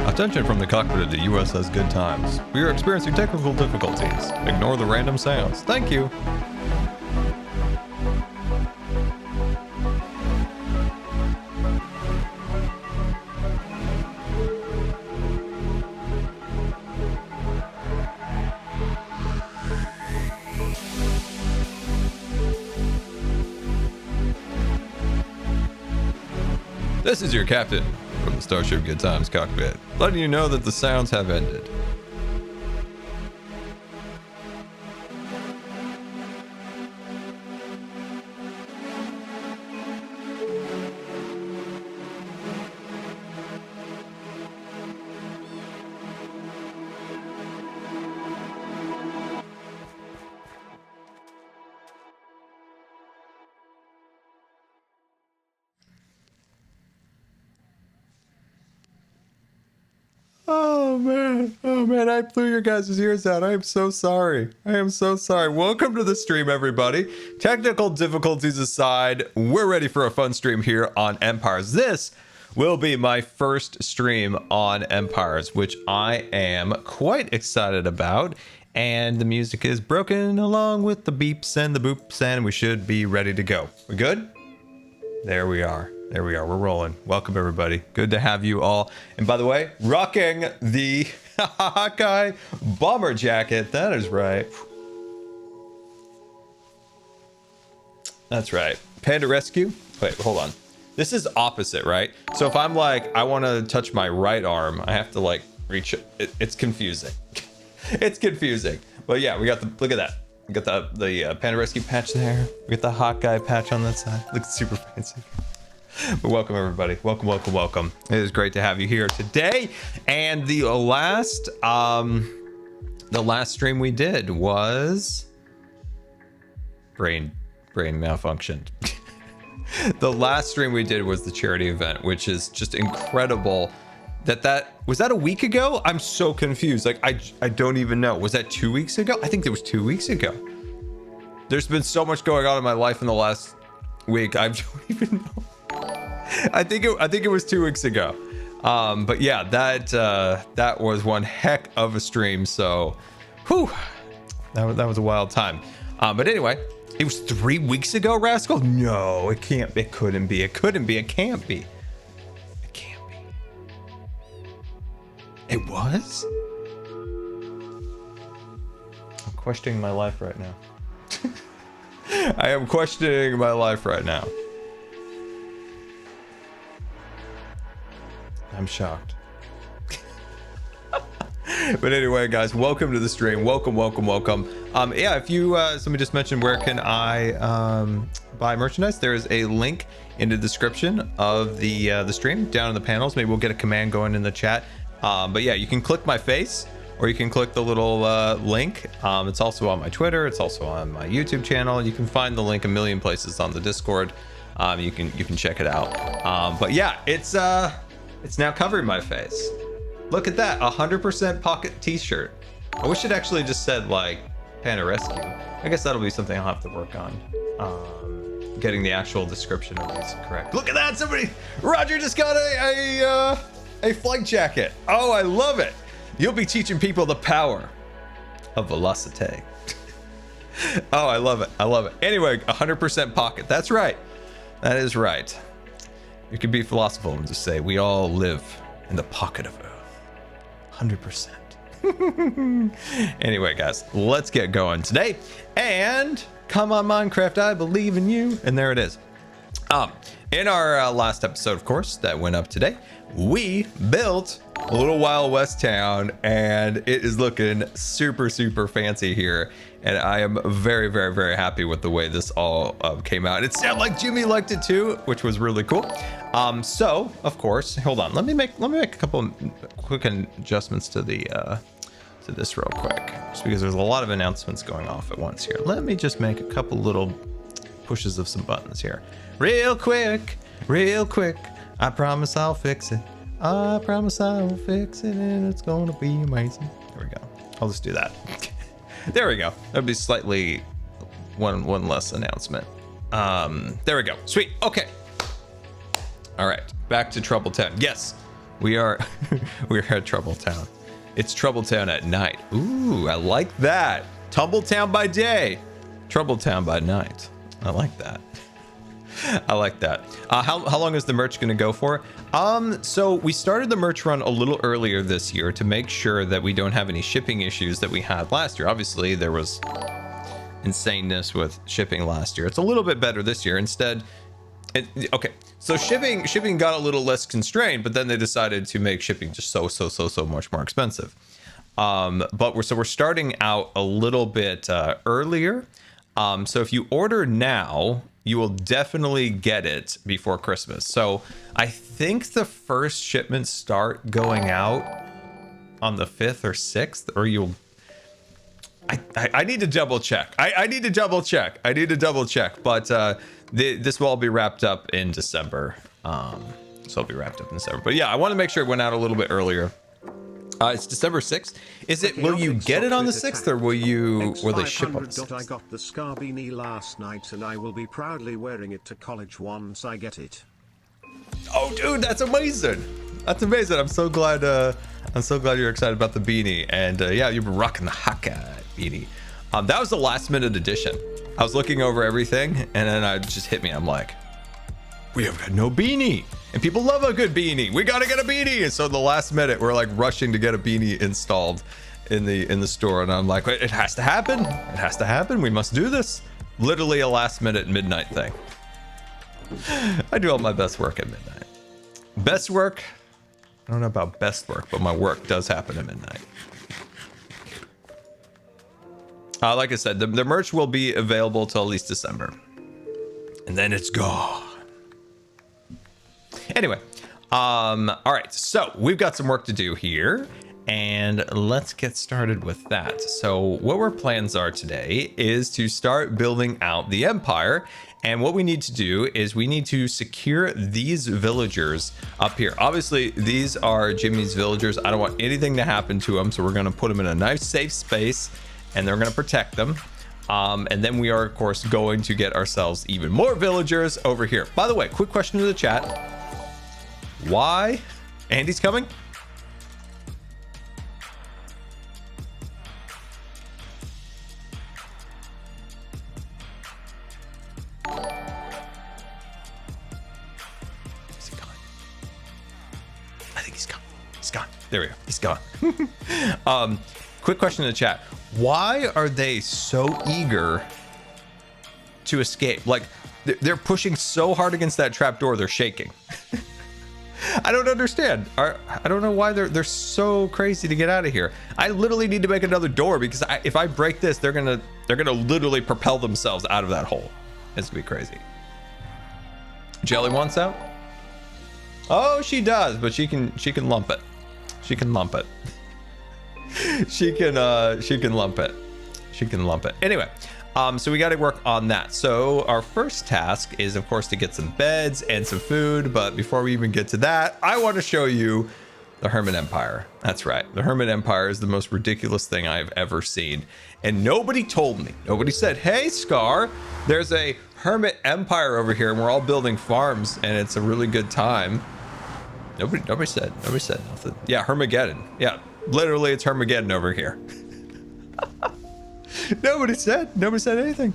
Attention from the cockpit of the USS Good Times. We are experiencing technical difficulties. Ignore the random sounds. Thank you. This is your captain from the Starship Good Times cockpit, letting you know that the sounds have ended. Oh man, I blew your guys' ears out. I am so sorry. I am so sorry. Welcome to the stream, everybody. Technical difficulties aside, we're ready for a fun stream here on Empires. This will be my first stream on Empires, which I am quite excited about. And the music is broken along with the beeps and the boops, and we should be ready to go. We good? There we are. There we are. We're rolling. Welcome, everybody. Good to have you all. And by the way, rocking the Hawkeye bomber jacket. That is right. That's right. Panda Rescue. Wait, hold on. This is opposite, right? So if I'm like, I want to touch my right arm, I have to like reach it. It's confusing. It's confusing. But yeah, we got the, look at that. We got the Panda Rescue patch there. We got the Hawkeye patch on that side. Looks super fancy. But welcome, everybody. Welcome, welcome, welcome. It is great to have you here today. And the last stream we did was brain malfunctioned. The last stream we did was the charity event, which is just incredible. That was that a week ago? I'm so confused. Like I don't even know. Was that 2 weeks ago? I think it was 2 weeks ago. There's been so much going on in my life in the last week. I don't even know. I think it was 2 weeks ago. But yeah, that was one heck of a stream. So, whew, that was a wild time. But anyway, it was 3 weeks ago, Rascal. No, it can't. It couldn't be. It couldn't be. It can't be. It can't be. It was. I'm questioning my life right now. I am questioning my life right now. I'm shocked. But anyway, guys, welcome to the stream. Welcome, welcome, welcome. Yeah, if you somebody just mentioned where can I buy merchandise, there is a link in the description of the stream down in the panels. Maybe we'll get a command going in the chat. But yeah, you can click my face or you can click the little link. It's also on my Twitter. It's also on my YouTube channel. You can find the link a million places on the Discord. You can check it out. But yeah, it's now covering my face. Look at that, 100% pocket t-shirt. I wish it actually just said like Panda Rescue. I guess that'll be something I'll have to work on. Getting the actual description of these correct. Look at that, somebody, Roger just got a flight jacket. Oh, I love it. You'll be teaching people the power of velocity. Oh, I love it, I love it. Anyway, 100% pocket, that's right. That is right. You could be philosophical and just say, we all live in the pocket of Earth. 100%. Anyway, guys, let's get going today. And come on, Minecraft, I believe in you. And there it is. In our last episode, of course, that went up today, we built a little Wild West town, and it is looking super, super fancy here. And I am very, very, very happy with the way this all came out. It sounded like Jimmy liked it too, which was really cool. So of course, hold on. Let me make a couple of quick adjustments to the to this real quick, just because there's a lot of announcements going off at once here. Let me just make a couple little pushes of some buttons here, real quick, real quick. I promise I'll fix it. I promise I will fix it, and it's gonna be amazing. There we go. I'll just do that. There we go. That'd be slightly one less announcement. There we go. Sweet. Okay. All right. Back to Trouble 10. Yes. we're at Trouble Town. It's Trouble Town at night. Ooh, I like that. Tumble Town by day, Trouble Town by night. I like that. I like that. How long is the merch going to go for? So we started the merch run a little earlier this year to make sure that we don't have any shipping issues that we had last year. Obviously, there was insaneness with shipping last year. It's a little bit better this year. Instead, okay, so shipping got a little less constrained, but then they decided to make shipping just so much more expensive. But we're starting out a little bit earlier. So if you order now, you will definitely get it before Christmas. So I think the first shipments start going out on the 5th or 6th, or you'll... I need to double check. I need to double check. But this will all be wrapped up in December. So it'll be wrapped up in December. But yeah, I want to make sure it went out a little bit earlier. It's December 6th. Is it? Will you get it on the 6th, or will they ship on the 6th? I got the Scar beanie last night, and I will be proudly wearing it to college once I get it. Oh, dude, that's amazing. That's amazing. I'm so glad you're excited about the beanie. And yeah, you've been rocking the Haka beanie. That was the last minute edition. I was looking over everything, and then it just hit me. I'm like, we have got no beanie, and people love a good beanie. We gotta get a beanie. And so the last minute, we're like rushing to get a beanie installed in the store. And I'm like, it has to happen. It has to happen. We must do this. Literally a last minute midnight thing. I do all my best work at midnight. Best work. I don't know about best work, but my work does happen at midnight. Like I said, the merch will be available till at least December, and then it's gone. Anyway, all right, so we've got some work to do here, and let's get started with that. So what our plans are today is to start building out the empire. And what we need to do is we need to secure these villagers up here. Obviously, these are Jimmy's villagers. I don't want anything to happen to them, so we're going to put them in a nice safe space, and they're going to protect them. And then we are, of course, going to get ourselves even more villagers over here. By the way, quick question to the chat. Why? Andy's coming? Is he gone? I think he's gone. He's gone. There we go. He's gone. Quick question in the chat. Why are they so eager to escape? Like, they're pushing so hard against that trapdoor, they're shaking. I don't understand. I don't know why they're so crazy to get out of here. I literally need to make another door, because if I break this, they're gonna literally propel themselves out of that hole. It's gonna be crazy. Jelly wants out. Oh, she does, but she can lump it. She can lump it. she can lump it. She can lump it. Anyway, so we got to work on that. So our first task is, of course, to get some beds and some food. But before we even get to that, I want to show you the Hermit Empire. That's right. The Hermit Empire is the most ridiculous thing I've ever seen. And nobody told me. Nobody said, hey, Scar, there's a Hermit Empire over here, and we're all building farms, and it's a really good time. Nobody said nothing. Yeah, Hermageddon. Yeah, literally, it's Hermageddon over here. Nobody said anything.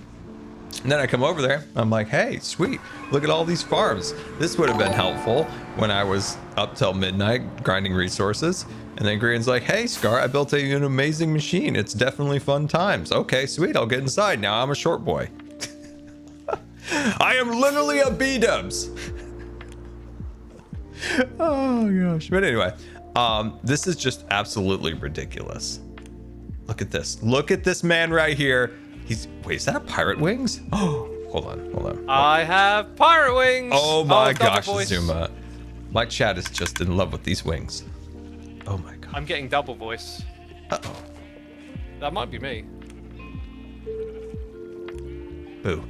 And then I come over there, I'm like, hey, sweet, look at all these farms. This would have been helpful when I was up till midnight grinding resources. And then Green's like, hey, Scar, I built an amazing machine. It's definitely fun times. Okay, sweet, I'll get inside. Now I'm a short boy. I am literally a B-dubs. Oh gosh. But anyway, this is just absolutely ridiculous. Look at this. Look at this man right here. Wait, is that a pirate wings? Oh, hold on. I have pirate wings. Oh my gosh, Zuma. My chat is just in love with these wings. Oh my god. I'm getting double voice. Uh-oh. That might be me. Boo.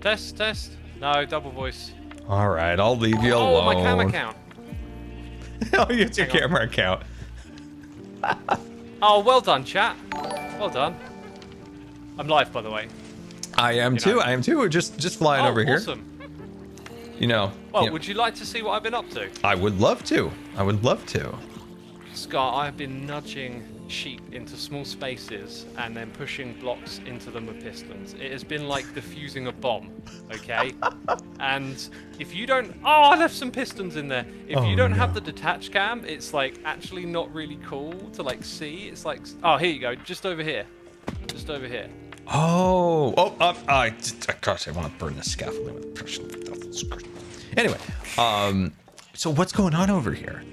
Test. No, double voice. All right, I'll leave you alone. Oh, my camera account. Oh, it's your camera account. Oh, well done, chat. Well done. I'm live, by the way. I am too. I am too. We're just flying over here. Awesome. Well, would you like to see what I've been up to? I would love to. I would love to. Scar, I've been nudging sheep into small spaces and then pushing blocks into them with pistons. It has been like defusing a bomb, okay? And if you don't... Oh, I left some pistons in there. If you don't have the detach cam, it's like actually not really cool to like see. It's like... Oh, here you go. Just over here. Just over here. Gosh, I want to burn the scaffolding with pressure. Anyway, so what's going on over here?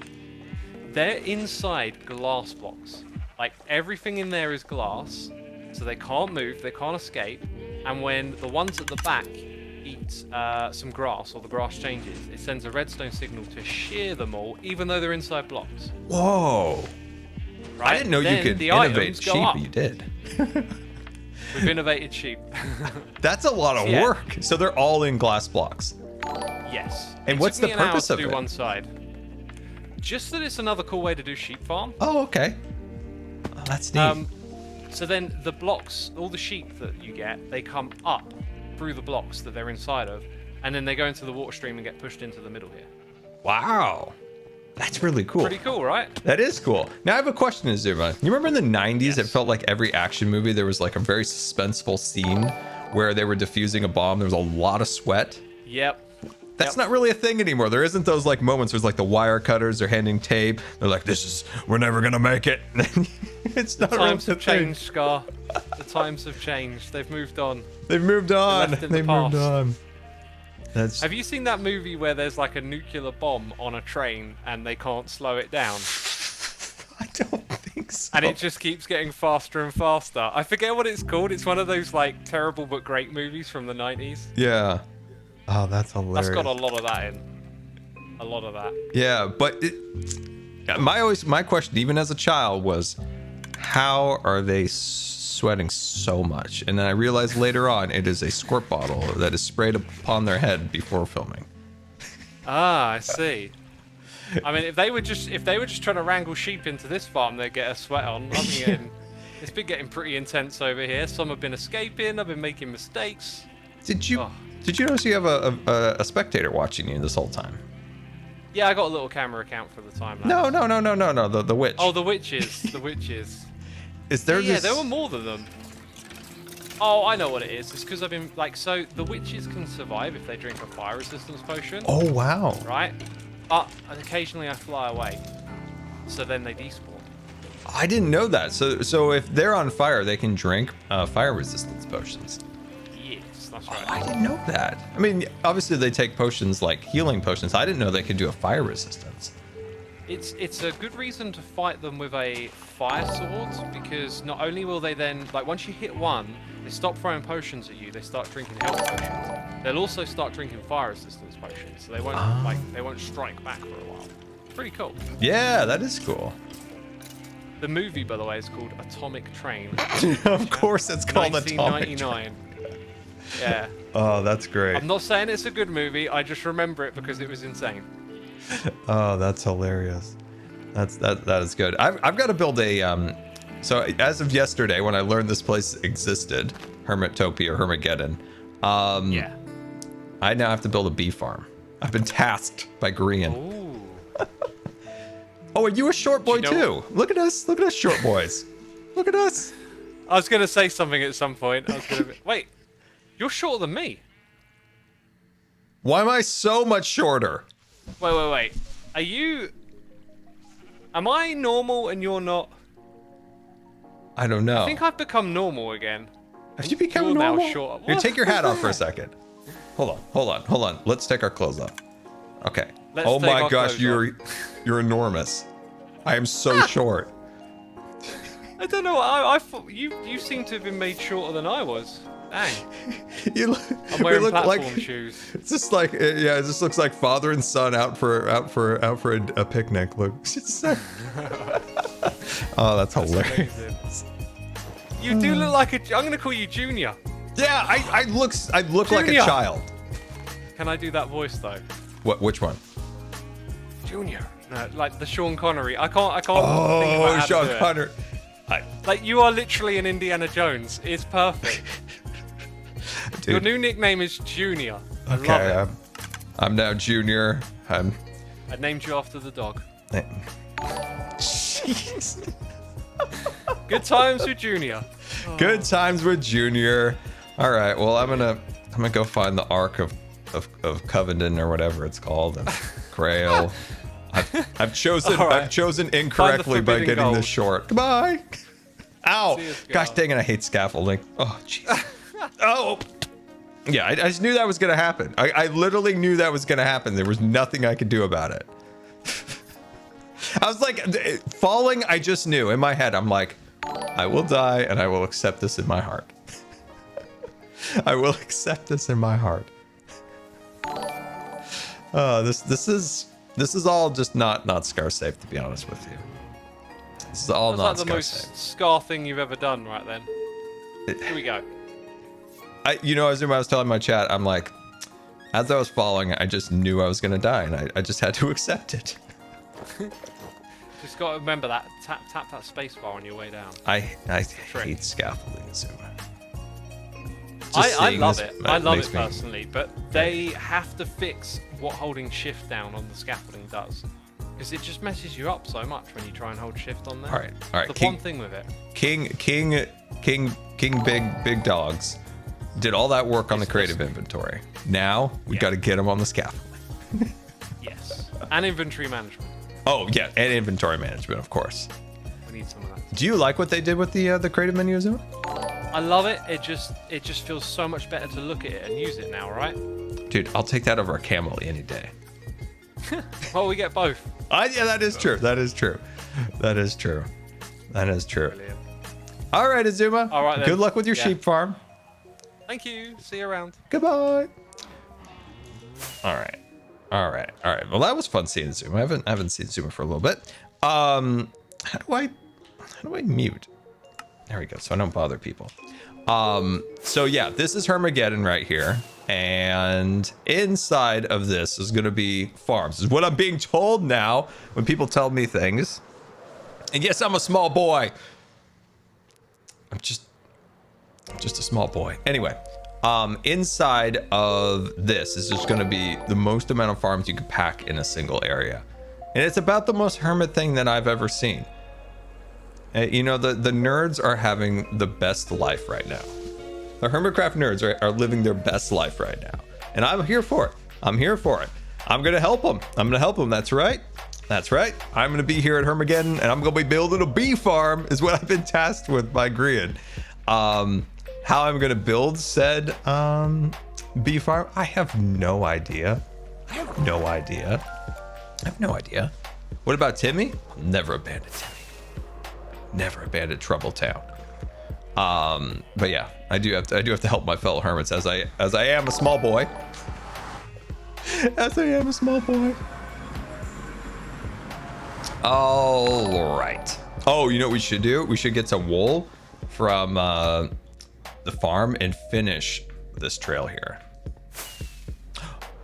They're inside glass blocks. Like, everything in there is glass, so they can't move, they can't escape. And when the ones at the back eat some grass, or the grass changes, it sends a redstone signal to shear them all, even though they're inside blocks. Whoa. Right? I didn't know then you could the innovate items go sheep, up. you did. We've innovated sheep. That's a lot of Yeah. work. So they're all in glass blocks. Yes. And It what's took the me an hour purpose to of do it? one side. Just that it's another cool way to do sheep farm. Oh, okay. Oh, that's neat. So then the blocks, all the sheep that you get, they come up through the blocks that they're inside of, and then they go into the water stream and get pushed into the middle here. Wow. That's really cool. Pretty cool, right? That is cool. Now I have a question, Azuma. You remember in the 90s, Yes. it felt like every action movie, there was like a very suspenseful scene where they were defusing a bomb. There was a lot of sweat. Yep. That's not really a thing anymore. There isn't those like moments. There's like the wire cutters. They're handing tape. They're like, we're never going to make it. It's not really Times a have thing. changed, Scar. The times have changed. They've moved on. They've moved on. left in the They've moved past. on. That's... Have you seen that movie where there's like a nuclear bomb on a train and they can't slow it down? I don't think so. And it just keeps getting faster and faster. I forget what it's called. It's one of those like terrible but great movies from the 90s. Yeah. Oh, that's hilarious. That's got a lot of that in. A lot of that. Yeah, but my question, even as a child, was how are they sweating so much? And then I realized later on it is a squirt bottle that is sprayed upon their head before filming. Ah, I see. I mean, if they were just trying to wrangle sheep into this farm, they'd get a sweat on. It's been getting pretty intense over here. Some have been escaping. I've been making mistakes. Did you notice you have a spectator watching you this whole time? Yeah, I got a little camera account for the time lapse. No. The witch. Oh, the witches. The witches. Is there Yeah, this? there were more than them. Oh, I know what it is. It's because I've been like, so the witches can survive if they drink a fire resistance potion. Oh wow. Right? But occasionally I fly away. So then they despawn. I didn't know that. So if they're on fire, they can drink fire resistance potions. Yes, that's right. I didn't know that. I mean, obviously they take potions like healing potions. I didn't know they could do a fire resistance. It's a good reason to fight them with a fire sword, because not only will they then, like, once you hit one, they stop throwing potions at you, they start drinking health potions. They'll also start drinking fire resistance potions, so they won't strike back for a while. Pretty cool. Yeah, that is cool. The movie, by the way, is called Atomic Train. Of course it's called Atomic Train. 1999. Yeah. Oh, that's great. I'm not saying it's a good movie, I just remember it because it was insane. Oh, that's hilarious. That is good. I've got to build a so as of yesterday when I learned this place existed, Hermitopia or Hermageddon, Yeah. I now have to build a bee farm. I've been tasked by Korean. Ooh. Oh, are you a short boy You know- too? Look at us short boys. Look at us. I was going to say something at some point. Wait, you're shorter than me. Why am I so much shorter? Wait. Am I normal and you're not? I don't know. I think I've become normal again. Have you become You're now normal? short. Here, What? take your hat off for a second. Hold on. Let's take our clothes off. Okay. Let's Oh take my our gosh, clothes you're enormous. I am so short. I don't know. I thought you seem to have been made shorter than I was. Dang. You look, I'm we wearing look platform like shoes. it's just like yeah, it just looks like father and son out for a picnic. Look. Oh, that's hilarious. Amazing. You do look like I'm gonna call you Junior. Yeah, I look like a Junior. child. Can I do that voice though? Which one? Junior. No, like the Sean Connery. I can't think Oh, about how to Sean do it. Connery. Like you are literally an Indiana Jones. It's perfect. Dude. Your new nickname is Junior. I Okay, love it. I'm now Junior. I named you after the dog. Jeez. Good times with Junior. Good times with Junior. All right. Well, I'm gonna go find the Ark of Covenden or whatever it's called, and Grail. I've chosen right. I've chosen incorrectly by getting gold. this short. Goodbye. Ow! See you, Gosh Scar. dang it! I hate scaffolding. Oh jeez. Oh. Yeah, I just knew that was gonna happen. I literally knew that was gonna happen. There was nothing I could do about it. I was like, falling. I just knew in my head. I'm like, I will die, and I will accept this in my heart. I will accept this in my heart. This is all just not Scar safe, to be honest with you. This is all That's not like the Scar most safe. Scar thing you've ever done, right then. Here we go. As I was telling my chat, I'm like, as I was falling, I just knew I was gonna die, and I just had to accept it. Just got to remember that. Tap that space bar on your way down. I hate scaffolding, Azuma. I love it. I love makes it me- personally, but they have to fix what holding shift down on the scaffolding does. Because it just messes you up so much when you try and hold shift on there. All right. The one thing with it. King big dogs did all that work on the creative inventory. Now we got to get them on the scaffolding. Yes. And inventory management. Oh yeah, and inventory management, of course. We need some of that. Do you like what they did with the creative menu, Azuma? I love it. It just feels so much better to look at it and use it now, right? Dude, I'll take that over a Camely any day. Well, we get both. Yeah, that is true. That is true. That is true. That is true. Brilliant. All right, Azuma. All right, then. Good luck with your Yeah. sheep farm. Thank you. See you around. Goodbye. All right. Well, that was fun seeing Zuma. I haven't seen Zuma for a little bit. How do I mute? There we go. So I don't bother people. So yeah, this is Hermageddon right here. And inside of this is going to be farms. This is what I'm being told now when people tell me things. And yes, I'm a small boy. I'm just a small boy. Anyway, inside of this is just going to be the most amount of farms you can pack in a single area. And it's about the most hermit thing that I've ever seen. The nerds are having the best life right now. The HERMITCRAFT nerds are living their best life right now. And I'm here for it. I'm here for it. I'm going to help them. That's right. I'm going to be here at Hermageddon, and I'm going to be building a bee farm is what I've been tasked with by Grian. How I'm going to build said bee farm, I have no idea. What about Timmy? Never abandoned Timmy. Never abandoned Trouble Town. But yeah, I do have to help my fellow hermits as I am a small boy. All right. Oh, you know what we should do? We should get some wool from the farm and finish this trail here.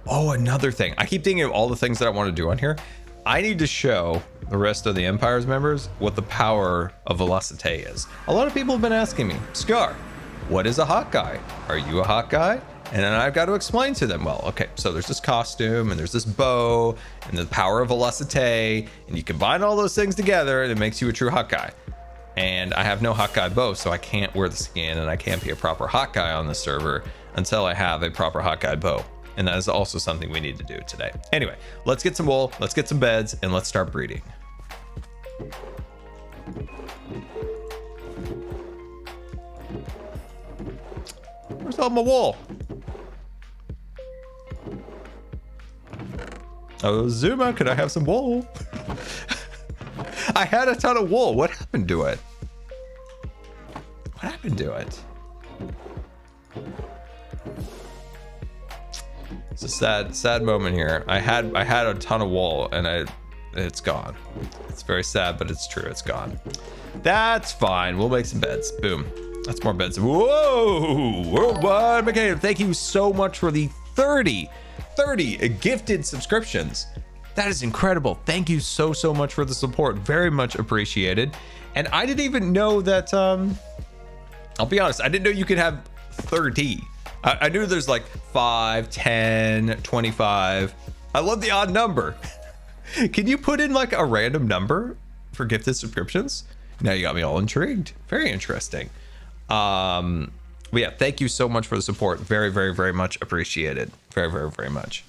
Oh, another thing. I keep thinking of all the things that I want to do on here. I need to show the rest of the Empire's members what the power of Velocite is. A lot of people have been asking me, Scar, what is a hot guy? Are you a hot guy? And then I've got to explain to them, well, okay, so there's this costume and there's this bow and the power of Velocite, and you combine all those things together and it makes you a true hot guy. And I have no hot guy bow, so I can't wear the skin and I can't be a proper hot guy on the server until I have a proper hot guy bow. And that is also something we need to do today. Anyway, let's get some wool, let's get some beds, and let's start breeding. Where's all my wool? Oh, Zuma, could I have some wool? I had a ton of wool. What happened to it? It's a sad moment here. I had a ton of wool and it's gone. It's very sad, but it's true. It's gone. That's fine. We'll make some beds. Boom. That's more beds. Whoa! Worldwide Mechanic. Thank you so much for the 30 gifted subscriptions. That is incredible. Thank you so much for the support. Very much appreciated. And I didn't even know that. I'll be honest. I didn't know you could have 30. I knew there's like 5, 10, 25. I love the odd number. Can you put in like a random number for gifted subscriptions? Now you got me all intrigued. Very interesting. But yeah, thank you so much for the support. Very, very, very much appreciated. Very, very, very much.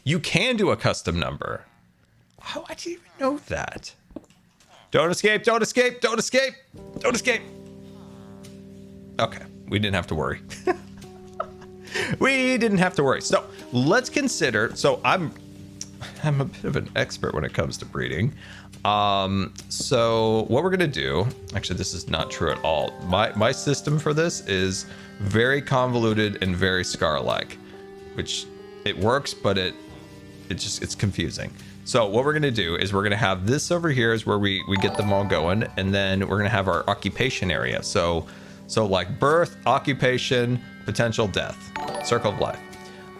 You can do a custom number. How I didn't even know that. Don't escape, don't escape, don't escape, don't escape. Okay, we didn't have to worry. We didn't have to worry. So let's consider, so I'm a bit of an expert when it comes to breeding. So what we're gonna do, actually this is not true at all. My system for this is very convoluted and very Scar-like, which it works, but it's confusing. So what we're gonna do is we're gonna have this over here is where we get them all going, and then we're gonna have our occupation area. So like birth, occupation, potential death, circle of life.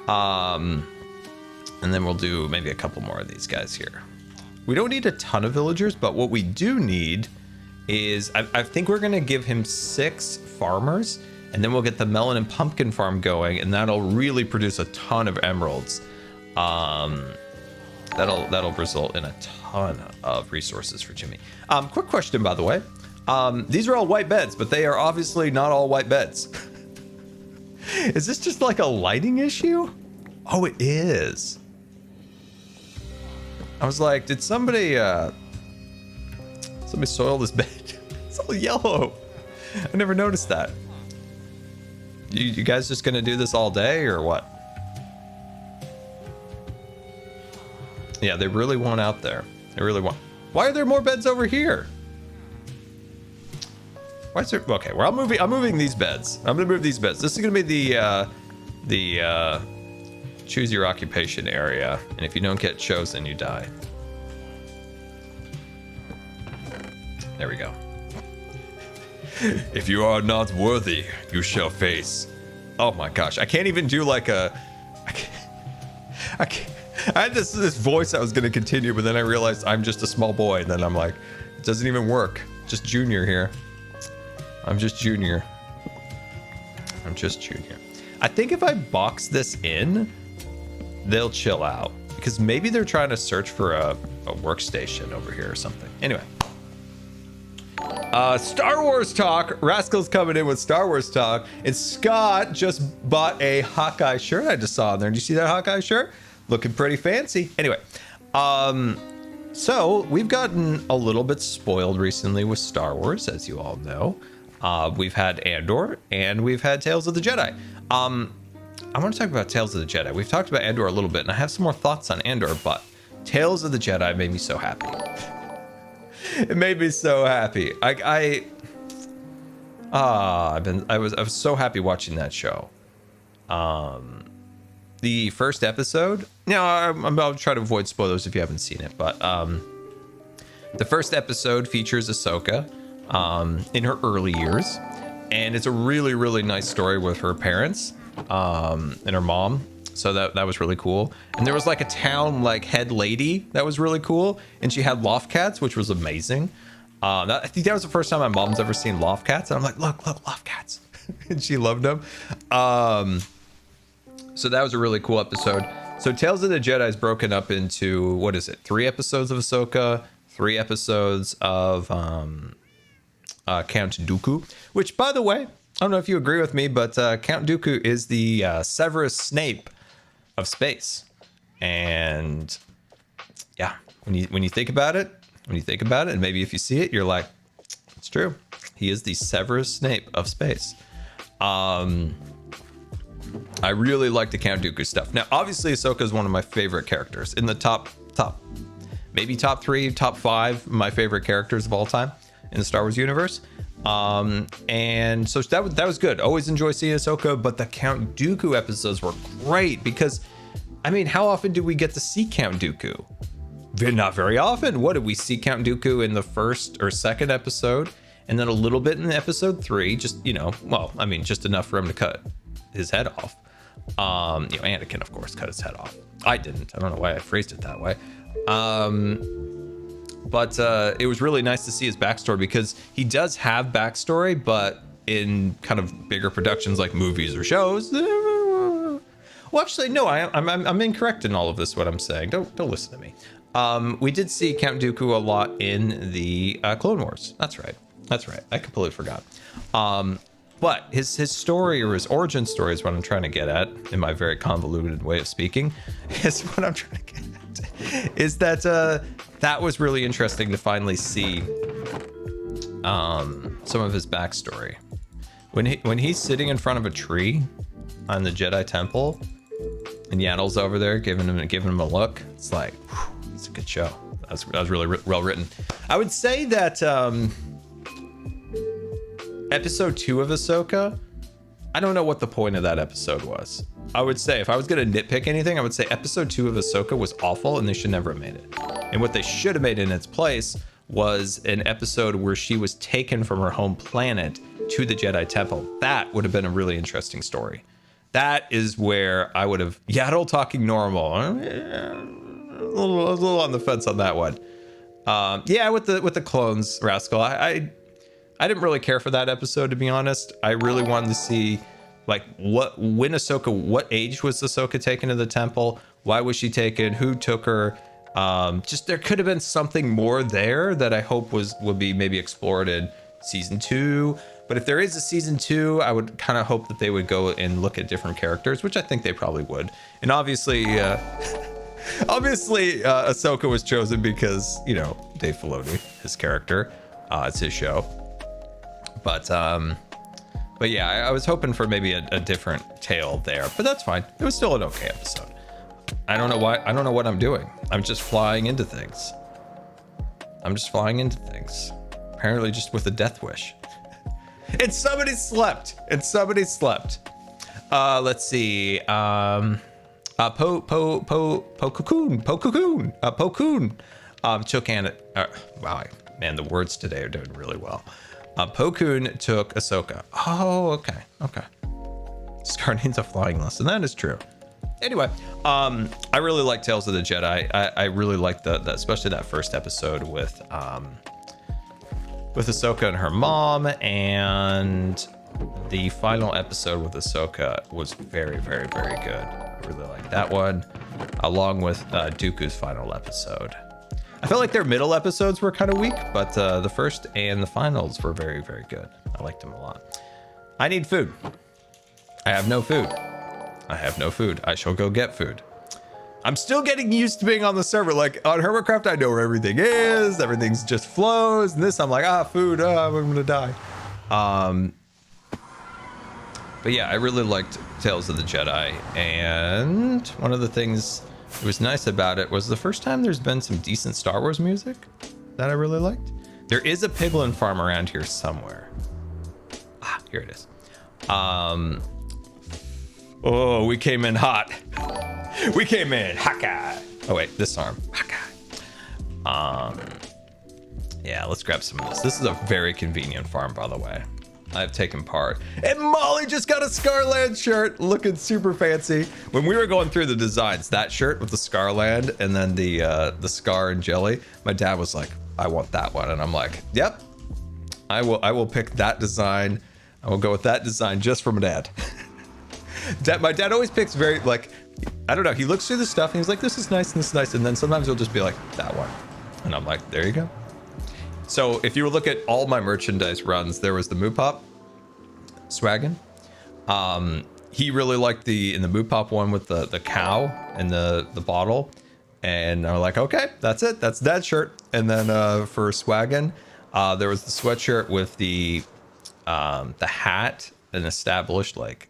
And then we'll do maybe a couple more of these guys here. We don't need a ton of villagers, but what we do need is, I think we're gonna give him 6 farmers, and then we'll get the melon and pumpkin farm going, and that'll really produce a ton of emeralds. That'll result in a ton of resources for Jimmy. Quick question, by the way. These are all white beds, but they are obviously not all white beds. Is this just like a lighting issue? Oh, it is. I was like, did somebody soil this bed? It's all yellow. I never noticed that. You guys just gonna do this all day or what? Yeah, they really want out there. They really want. Why are there more beds over here? Why is there? Okay, well, I'm moving these beds. I'm gonna move these beds. This is gonna be the choose your occupation area, and if you don't get chosen, you die. There we go. If you are not worthy, you shall face. Oh my gosh, I can't even do like a. I can't. I had this voice I was gonna continue, but then I realized I'm just a small boy, and then I'm like, it doesn't even work. Just Junior here. I'm just Junior. I'm just Junior. I think if I box this in, they'll chill out, because maybe they're trying to search for a workstation over here or something. Anyway, Star Wars talk. Rascal's coming in with Star Wars talk, and Scott just bought a Hawkeye shirt I just saw in there. Did you see that Hawkeye shirt? Looking pretty fancy. Anyway, so we've gotten a little bit spoiled recently with Star Wars, as you all know. We've had Andor, and we've had Tales of the Jedi. I want to talk about Tales of the Jedi. We've talked about Andor a little bit, and I have some more thoughts on Andor, but Tales of the Jedi made me so happy. It made me so happy. I was so happy watching that show. The first episode. Now I'll try to avoid spoilers if you haven't seen it, but the first episode features Ahsoka in her early years, and it's a really, really nice story with her parents and her mom. So that was really cool. And there was like a town like head lady that was really cool, and she had loft cats, which was amazing. I think that was the first time my mom's ever seen loft cats, and I'm like, look, loft cats. And she loved them. So that was a really cool episode. So Tales of the Jedi is broken up into, what is it, 3 episodes of Ahsoka, 3 episodes of Count Dooku, which, by the way, I don't know if you agree with me, but Count Dooku is the Severus Snape of space. And yeah, when you think about it, and maybe if you see it, you're like, it's true. He is the Severus Snape of space. I really like the Count Dooku stuff. Now, obviously, Ahsoka is one of my favorite characters in the top, maybe top 3, top 5, my favorite characters of all time in the Star Wars universe. And so that was good. Always enjoy seeing Ahsoka, but the Count Dooku episodes were great because, I mean, how often do we get to see Count Dooku? Not very often. What did we see Count Dooku in the first or second episode, and then a little bit in episode 3? Just, just enough for him to cut his head off. Anakin, of course, cut his head off. I didn't. I don't know why I phrased it that way. But it was really nice to see his backstory, because he does have backstory, but in kind of bigger productions like movies or shows, Well, actually, no, I'm incorrect in all of this. What I'm saying, don't listen to me. We did see Count Dooku a lot in the Clone Wars. That's right. I completely forgot. But his story, or his origin story, is what I'm trying to get at in my very convoluted way of speaking. Is what I'm trying to get at. Is that that was really interesting to finally see some of his backstory. When he's sitting in front of a tree on the Jedi Temple, and Yaddle's over there giving him a look, it's like, whew, it's a good show. That was really well written. I would say that episode 2 of Ahsoka, I don't know what the point of that episode was. I would say, if I was going to nitpick anything, I would say episode 2 of Ahsoka was awful, and they should never have made it. And what they should have made in its place was an episode where she was taken from her home planet to the Jedi Temple. That would have been a really interesting story. That is where I would have Yaddle talking normal. A little on the fence on that one. Yeah, with the clones, Rascal. I didn't really care for that episode, to be honest. I really wanted to see, like, what age was Ahsoka taken to the temple? Why was she taken? Who took her? Just there could have been something more there that I hope will be maybe explored in season 2. But if there is a season 2, I would kind of hope that they would go and look at different characters, which I think they probably would. And obviously, Ahsoka was chosen because, you know, Dave Filoni, his character, it's his show. But yeah, I was hoping for maybe a different tale there, but that's fine. It was still an okay episode. I don't know why. I don't know what I'm doing. I'm just flying into things. Apparently just with a death wish. And somebody slept. Let's see. Plo Koon. Took Anna. Wow, man, the words today are doing really well. Plo Koon took Ahsoka. Oh, okay. Scar needs a flying lesson. That is true. Anyway, I really like Tales of the Jedi. I really like the especially that first episode with Ahsoka and her mom, and the final episode with Ahsoka was very, very, very good. I really like that one, along with Dooku's final episode. I felt like their middle episodes were kind of weak, but the first and the finals were very, very good. I liked them a lot. I need food. I have no food. I shall go get food. I'm still getting used to being on the server. Like on HERMITCRAFT, I know where everything is. Everything's just flows. And this, I'm like, food. I'm gonna die. But yeah, I really liked Tales of the Jedi. And one of the things that was nice about it was the first time there's been some decent Star Wars music that I really liked. There is a piglin farm around here somewhere. Here it is. Oh, we came in hot. We came in haka. Oh wait, this arm. Haka. Yeah, let's grab some of this. This is a very convenient farm, by the way. I've taken part. And Molly just got a Scarland shirt, looking super fancy. When we were going through the designs, that shirt with the Scarland and then the Scar and Jelly, my dad was like, I want that one. And I'm like, yep, I will pick that design. I will go with that design just for my dad. My dad always picks very, like, I don't know, he looks through the stuff and he's like, this is nice and this is nice. And then sometimes he'll just be like, that one. And I'm like, there you go. So if you look at all my merchandise runs, there was the Moo Pop swaggin. He really liked in the Moo Pop one with the cow and the bottle. And I'm like, okay, that's it. That's that shirt. And then for swaggin, there was the sweatshirt with the hat and established like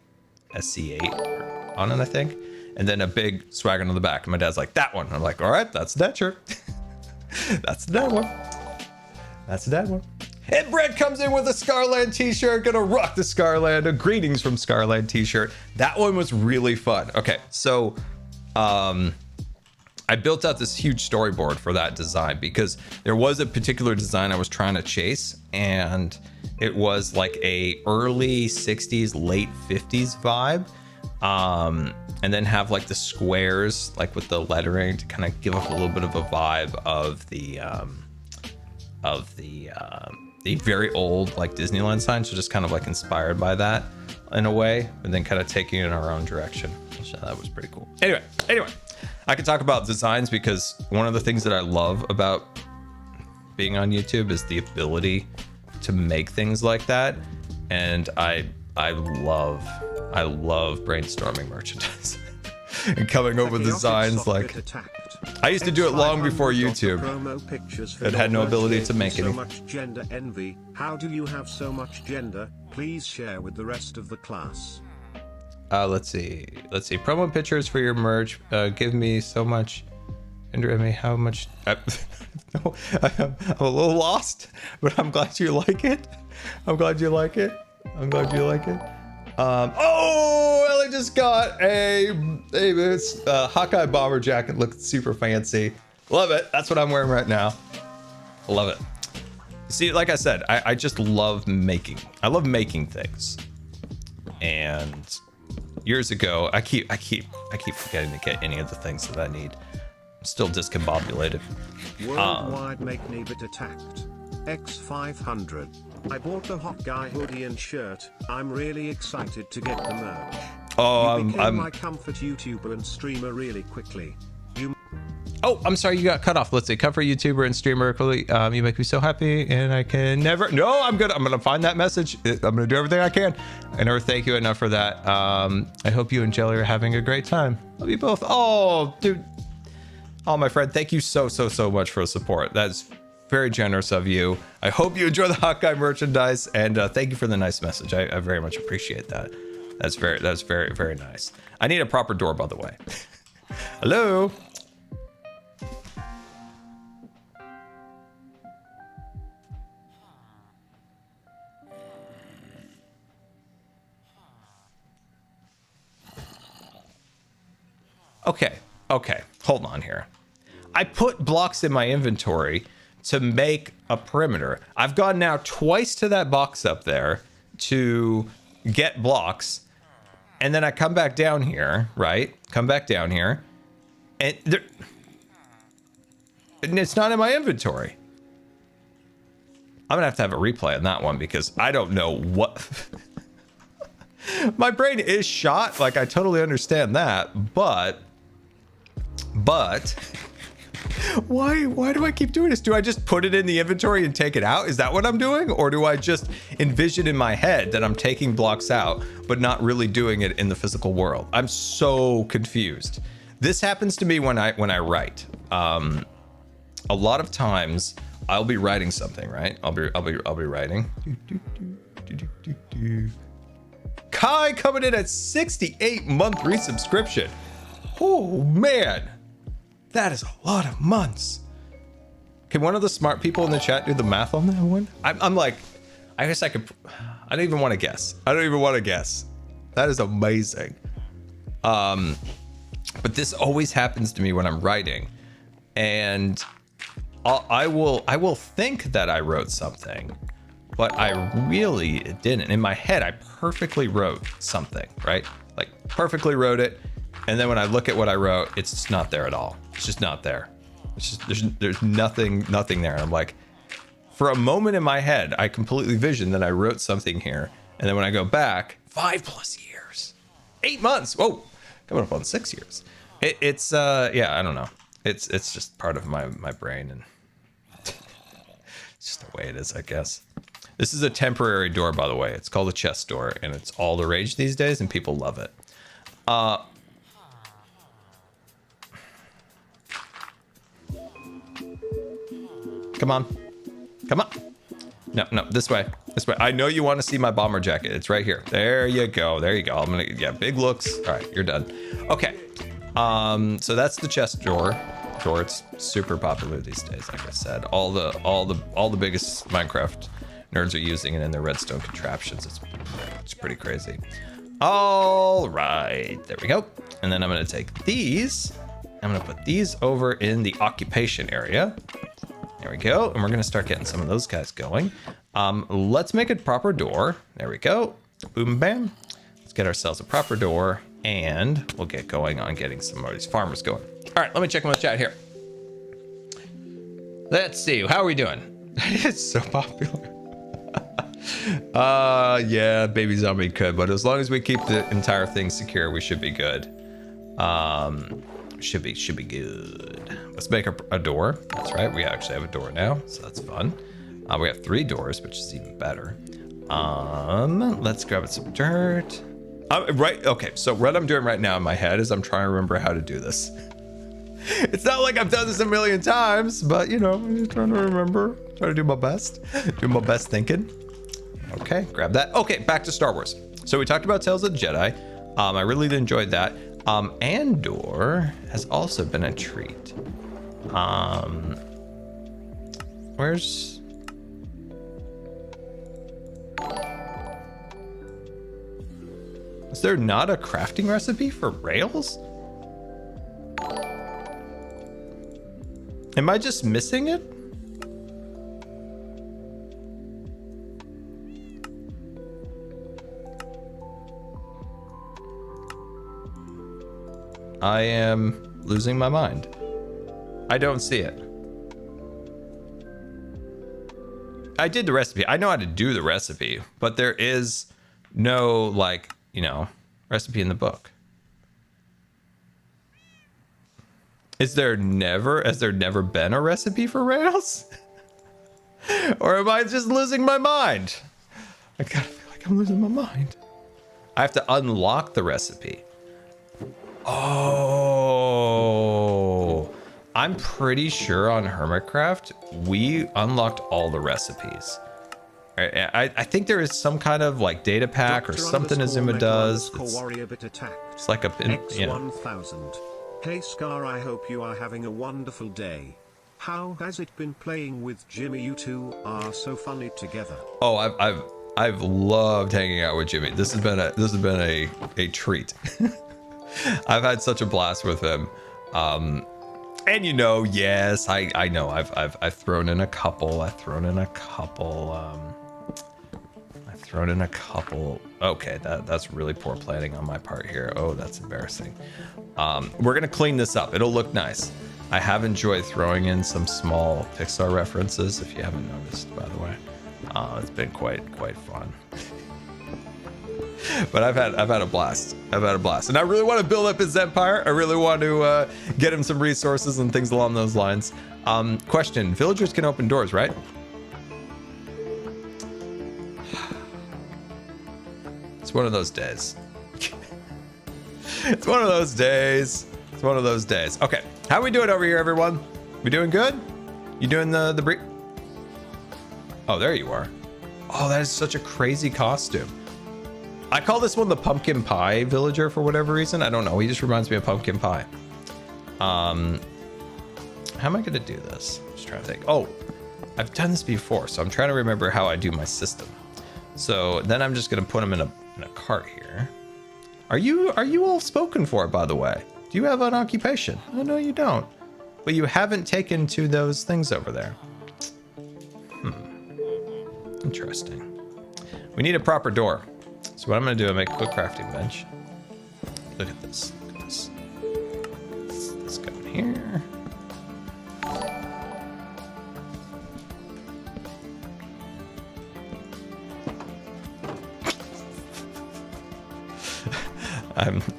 SC8 on it, I think. And then a big swaggin on the back. And my dad's like, that one. I'm like, all right, that's that shirt. That's the dad one. That's the dad one. And Brett comes in with a Scarland t-shirt. Gonna rock the Scarland. A greetings from Scarland t-shirt. That one was really fun. Okay, so I built out this huge storyboard for that design because there was a particular design I was trying to chase, and it was like a early 60s, late 50s vibe. And then have like the squares, like with the lettering to kind of give up a little bit of a vibe of the very old like Disneyland sign. So just kind of like inspired by that in a way, and then kind of taking it in our own direction. So that was pretty cool. Anyway, I could talk about designs because one of the things that I love about being on YouTube is the ability to make things like that. And I love brainstorming merchandise and coming up with designs like I used to do it long before YouTube and had no ability to make any. So much gender envy. How do you have so much gender? Please share with the rest of the class. Let's see. Promo pictures for your merch. Give me so much. Envy. How much? No, I'm a little lost, but I'm glad you like it. I'm glad you like it. Oh, Ellie just got a Hawkeye bomber jacket. Looks super fancy. Love it. That's what I'm wearing right now. Love it. See, like I said, I just love making. I love making things. And years ago, I keep forgetting to get any of the things that I need. I'm still discombobulated. Worldwide make Nebit attacked. X500. I bought the hot guy hoodie and shirt. I'm really excited to get the merch. Oh, you became I'm my comfort YouTuber and streamer really quickly. Oh, I'm sorry, you got cut off. Let's see, comfort YouTuber and streamer. You make me so happy, and I can never. No, I'm gonna find that message. I'm gonna do everything I can. I never thank you enough for that. I hope you and Jelly are having a great time. Love you both. Oh, dude. Oh, my friend, thank you so much for the support. That's very generous of you. I hope you enjoy the Hawkeye merchandise, and thank you for the nice message. I very much appreciate that. That's very nice. I need a proper door, by the way. Hello. Okay, hold on here. I put blocks in my inventory to make a perimeter. I've gone now twice to that box up there to get blocks, and then I come back down here, right? Come back down here, and it's not in my inventory. I'm gonna have to have a replay on that one because I don't know what. My brain is shot, like I totally understand that, but why do I keep doing this? Do I just put it in the inventory and take it out? Is that what I'm doing? Or do I just envision in my head that I'm taking blocks out, but not really doing it in the physical world? I'm so confused. This happens to me when I write. A lot of times I'll be writing something, right? I'll be writing. Kai coming in at 68-month resubscription. Oh man, that is a lot of months. Can one of the smart people in the chat do the math on that one? I'm like, I guess I could. I don't even want to guess. That is amazing. But this always happens to me when I'm writing, and I will think that I wrote something, but I really didn't. In my head, I perfectly wrote something, right? Like perfectly wrote it. And then when I look at what I wrote, it's just not there at all. It's just not there. It's just, there's nothing there. And I'm like, for a moment in my head, I completely visioned that I wrote something here. And then when I go back, 5+ years, 8 months. Whoa, coming up on 6 years. It's yeah, I don't know. It's just part of my brain, and it's just the way it is, I guess. This is a temporary door, by the way. It's called a chest door, and it's all the rage these days, and people love it. Come on. No, this way. I know you want to see my bomber jacket. It's right here. There you go. I'm gonna, yeah, big looks. All right, you're done. Okay. So that's the chest door. It's super popular these days. Like I said, all the biggest Minecraft nerds are using it in their redstone contraptions. It's pretty crazy. All right, there we go. And then I'm gonna take these. I'm gonna put these over in the occupation area. There we go. And we're going to start getting some of those guys going. Let's make a proper door. There we go. Boom, bam. Let's get ourselves a proper door, and we'll get going on getting some of these farmers going. All right, let me check my chat here. Let's see. How are we doing? It's so popular. Yeah, baby zombie could, but as long as we keep the entire thing secure, we should be good. Should be good. Let's make a door. That's right. We actually have a door now, so that's fun. We have 3 doors, which is even better. Let's grab some dirt. Right. Okay. So what I'm doing right now in my head is I'm trying to remember how to do this. It's not like I've done this a million times, but you know, I'm just trying to remember. Trying to do my best. Do my best thinking. Okay. Grab that. Okay. Back to Star Wars. So we talked about Tales of the Jedi. I really enjoyed that. Andor has also been a treat. Where's... Is there not a crafting recipe for rails? Am I just missing it? I am losing my mind. I don't see it. I did the recipe. I know how to do the recipe, but there is no, like, you know, recipe in the book. Has there never been a recipe for rails? Or am I just losing my mind? I kind of feel like I'm losing my mind. I have to unlock the recipe. Oh, I'm pretty sure on Hermitcraft, we unlocked all the recipes. I think there is some kind of like data pack or something Azuma does. It's like a, you know. X1000. Hey Scar, I hope you are having a wonderful day. How has it been playing with Jimmy? You two are so funny together. Oh, I've loved hanging out with Jimmy. This has been a treat. I've had such a blast with him. And you know, yes, I know I've thrown in a couple. I've thrown in a couple. Okay, that's really poor planning on my part here. Oh, that's embarrassing. We're gonna clean this up. It'll look nice. I have enjoyed throwing in some small Pixar references, if you haven't noticed, by the way. It's been quite fun. But I've had a blast. And I really want to build up his empire. I really want to get him some resources and things along those lines. Question: villagers can open doors, right? It's one of those days. It's one of those days. It's one of those days. Okay, how we doing over here, everyone? We doing good? You doing the brief? Oh, there you are. Oh, that is such a crazy costume. I call this one the pumpkin pie villager for whatever reason. I don't know. He just reminds me of pumpkin pie. How am I going to do this? I'm just trying to think. Oh, I've done this before, so I'm trying to remember how I do my system. So then I'm just going to put him in a cart here. Are you all spoken for, by the way? Do you have an occupation? Oh, no, you don't. But you haven't taken to those things over there. Interesting. We need a proper door. So what I'm going to do is make a quick crafting bench. Look at this. Look at this. Let's go in here.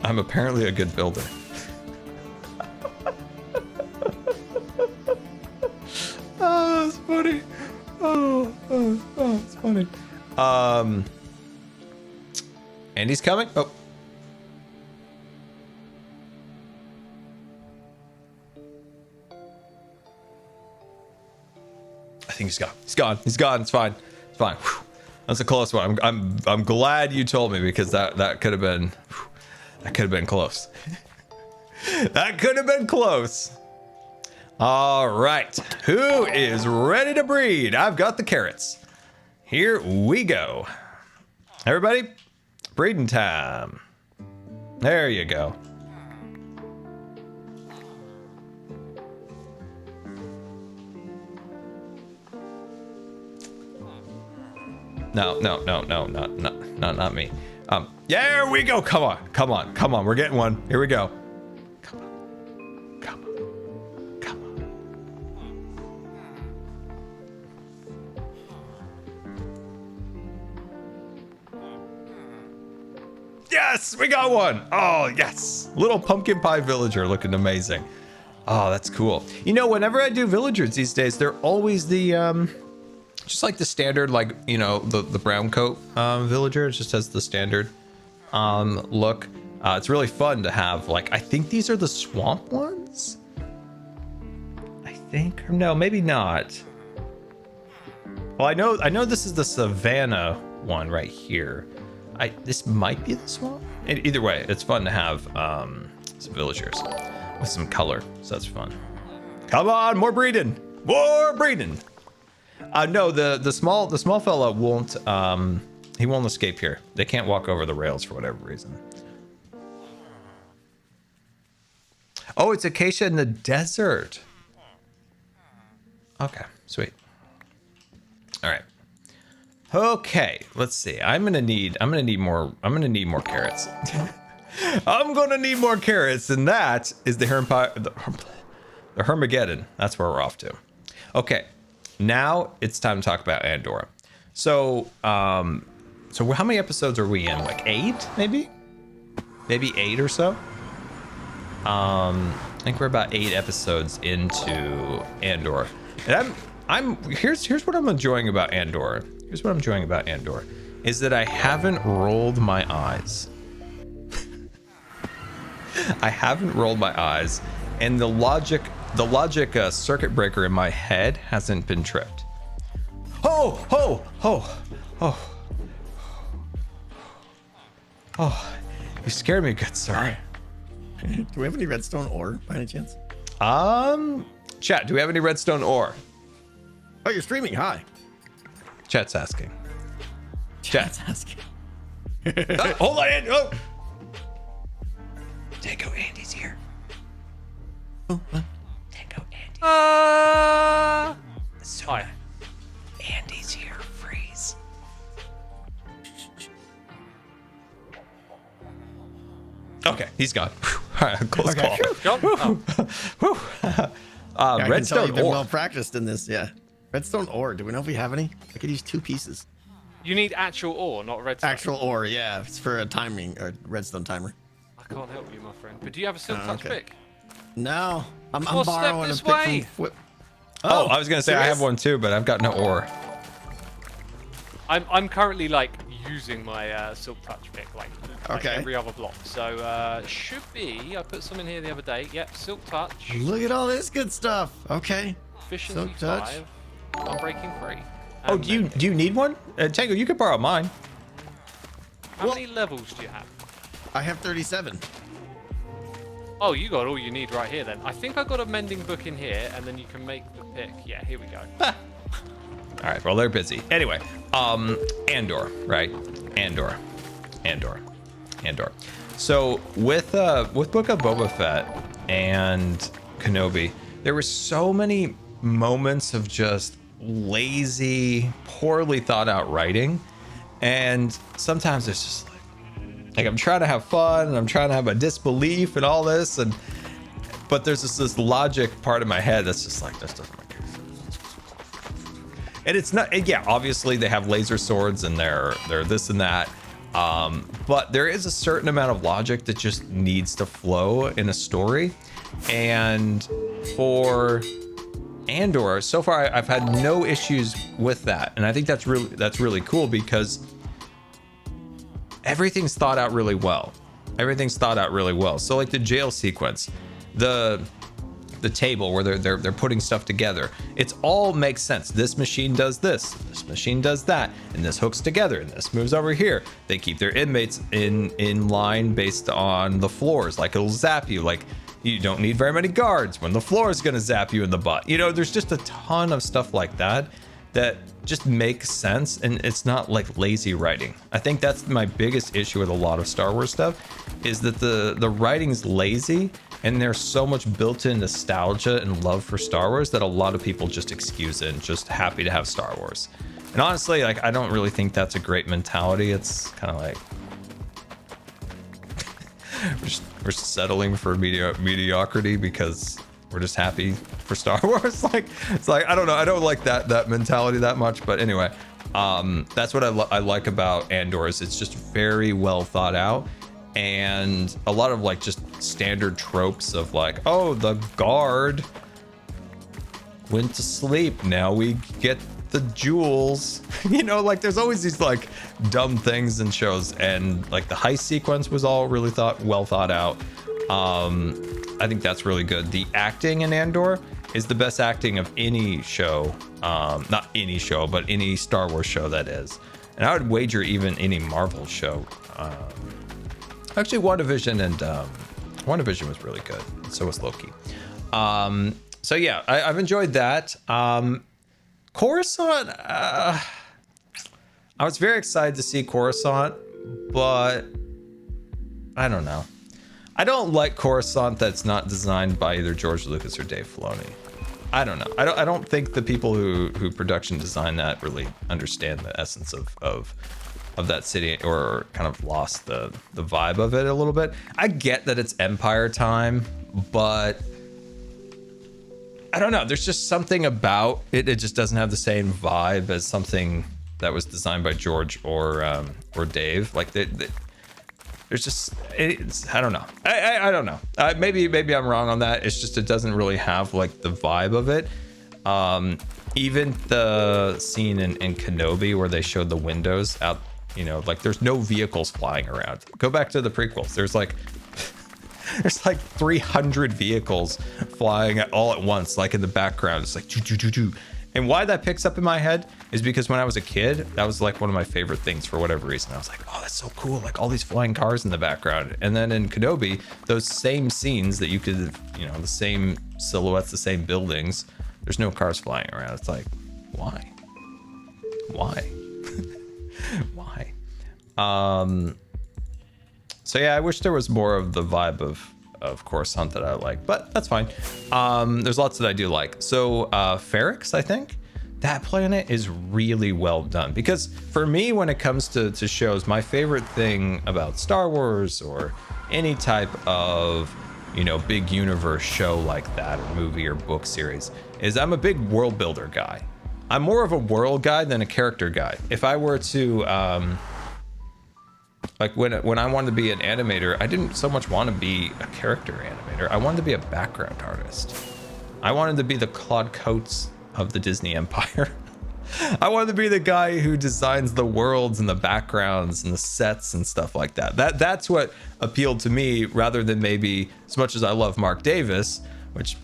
I'm apparently a good builder. Oh, that's funny. Oh, it's funny. Andy's coming. Oh. I think he's gone. He's gone. He's gone. It's fine. It's fine. Whew. That's a close one. I'm glad you told me, because that could have been close. That could have been close. All right. Who is ready to breed? I've got the carrots. Here we go. Everybody, breeding time. There you go. No, not me. There we go. Come on. We're getting one. Here we go. Come on. Yes, we got one. Oh, yes. Little pumpkin pie villager looking amazing. Oh, that's cool. You know, whenever I do villagers these days, they're always the, just like the standard, like, you know, the brown coat villager. It just has the standard look. It's really fun to have, like, I think these are the swamp ones. I think, or no, maybe not. Well, I know this is the savanna one right here. This might be the swamp. Either way, it's fun to have some villagers with some color, so that's fun. Come on, more breeding, more breeding. No, the small fella won't. He won't escape here. They can't walk over the rails for whatever reason. Oh, it's acacia in the desert. Okay, sweet. All right. Okay, let's see. I'm gonna need more carrots. I'm gonna need more carrots, and that is the Hermageddon. That's where we're off to. Okay, now it's time to talk about Andorra. So how many episodes are we in? Like 8, maybe 8 or so. I think we're about 8 episodes into Andorra, and here's what I'm enjoying about Andorra. Here's what I'm enjoying about Andorra is that I haven't rolled my eyes. I haven't rolled my eyes, and the logic circuit breaker in my head hasn't been tripped. Oh, you scared me, good sir. Do we have any redstone ore by any chance? Chat, do we have any redstone ore? Oh, you're streaming. Hi. Chat's asking. Chat's asking. Hold on, Andy. Oh. Tango, Andy's here. Oh, what? Tango, Andy. So Hi. Andy's here. Freeze. Okay, he's gone. All right, close call. John? Oh. I can tell Redstone you've been ore. well practiced in this. Yeah. Redstone ore. Do we know if we have any? I could use 2 pieces. You need actual ore, not redstone. Actual ore. Yeah. It's for a timing or redstone timer. I can't help you, my friend. But do you have a silk touch okay. pick? No. I'm Well, step borrowing a this pick way. from Oh, I was gonna say I have serious? one too, but I've got no ore. I'm currently like using my silk touch pick like Okay. every other block. So should be. I put some in here the other day. Yep, silk touch, Look at all this good stuff. Okay. efficiency Silk touch. 5, unbreaking 3. Oh, and do you need one? Tango, you could borrow mine. How many levels do you have? I have 37. Oh, you got all you need right here then. I think I got a mending book in here, and then you can make the pick. Yeah, here we go. All right, well, they're busy. Anyway, Andor, right? Andor. So with Book of Boba Fett and Kenobi, there were so many moments of just lazy, poorly thought out writing, and sometimes it's just like I'm trying to have fun and I'm trying to have a disbelief and all this, but there's this logic part of my head that's just like, this doesn't make sense. And it's not, yeah, obviously they have laser swords and they're this and that, but there is a certain amount of logic that just needs to flow in a story. And for Andor, so far I've had no issues with that, and I think that's really cool because everything's thought out really well. So like the jail sequence, the table where they're putting stuff together, it's all makes sense. This machine does this machine does that, and this hooks together, and this moves over here. They keep their inmates in line based on the floors, like it'll zap you, like you don't need very many guards when the floor is going to zap you in the butt. You know, there's just a ton of stuff like that just makes sense, and it's not like lazy writing. I think that's my biggest issue with a lot of Star Wars stuff, is that the writing's lazy, and there's so much built-in nostalgia and love for Star Wars that a lot of people just excuse it and just happy to have Star Wars. And honestly, like, I don't really think that's a great mentality. It's kind of like we're settling for mediocrity because we're just happy for Star Wars. It's like I don't know. I don't like that mentality that much. But anyway, that's what I like about Andor, is it's just very well thought out, and a lot of like just standard tropes of like, oh, the guard went to sleep, now we get the jewels. You know, like there's always these like dumb things in shows, and like the heist sequence was all really well thought out. I think that's really good. The acting in Andor is the best acting of any show, not any show, but any Star Wars show that is. And I would wager even any Marvel show. Actually, WandaVision was really good. So was Loki. So yeah, I've enjoyed that. Coruscant, I was very excited to see Coruscant, but I don't know. I don't like Coruscant that's not designed by either George Lucas or Dave Filoni. I don't know. I don't think the people who production designed that really understand the essence of that city, or kind of lost the vibe of it a little bit. I get that it's Empire time, but I don't know. There's just something about it. It just doesn't have the same vibe as something that was designed by George or Dave. Like there's just, I don't know. I don't know. Maybe I'm wrong on that. It's just, it doesn't really have like the vibe of it. Even the scene in Kenobi where they showed the windows out, you know, like there's no vehicles flying around. Go back to the prequels. There's like 300 vehicles flying all at once, like in the background. It's like, choo. And why that picks up in my head is because when I was a kid, that was like one of my favorite things for whatever reason. I was like, oh, that's so cool. Like all these flying cars in the background. And then in Kenobi, those same scenes that you could, you know, the same silhouettes, the same buildings, there's no cars flying around. It's like, why? Why? So yeah, I wish there was more of the vibe of Coruscant that I like, but that's fine. There's lots that I do like. So Ferrix, I think that planet is really well done, because for me, when it comes to shows, my favorite thing about Star Wars or any type of, you know, big universe show like that, or movie or book series, is I'm a big world builder guy. I'm more of a world guy than a character guy. If I were to like when I wanted to be an animator, I didn't so much want to be a character animator. I wanted to be a background artist. I wanted to be the Claude Coates of the Disney Empire. I wanted to be the guy who designs the worlds and the backgrounds and the sets and stuff like that. That's what appealed to me, rather than maybe, as much as I love Mark Davis, which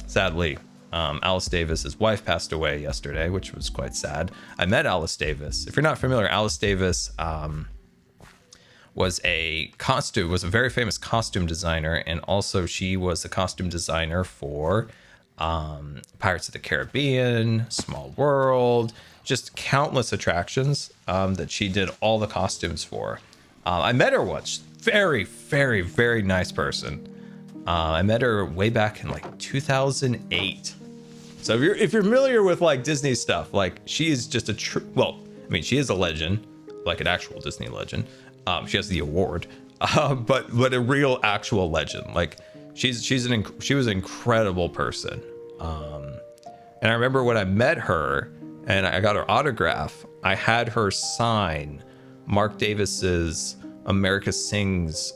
sadly, Alice Davis's wife passed away yesterday, which was quite sad. I met Alice Davis. If you're not familiar, Alice Davis was a very famous costume designer, and also she was a costume designer for Pirates of the Caribbean, Small World, just countless attractions that she did all the costumes for. I met her once. Very, very, very nice person. I met her way back in like 2008. So if you're familiar with like Disney stuff, like she is just she is a legend, like an actual Disney legend. She has the award, but a real actual legend. Like she was an incredible person. And I remember when I met her and I got her autograph, I had her sign Mark Davis's America Sings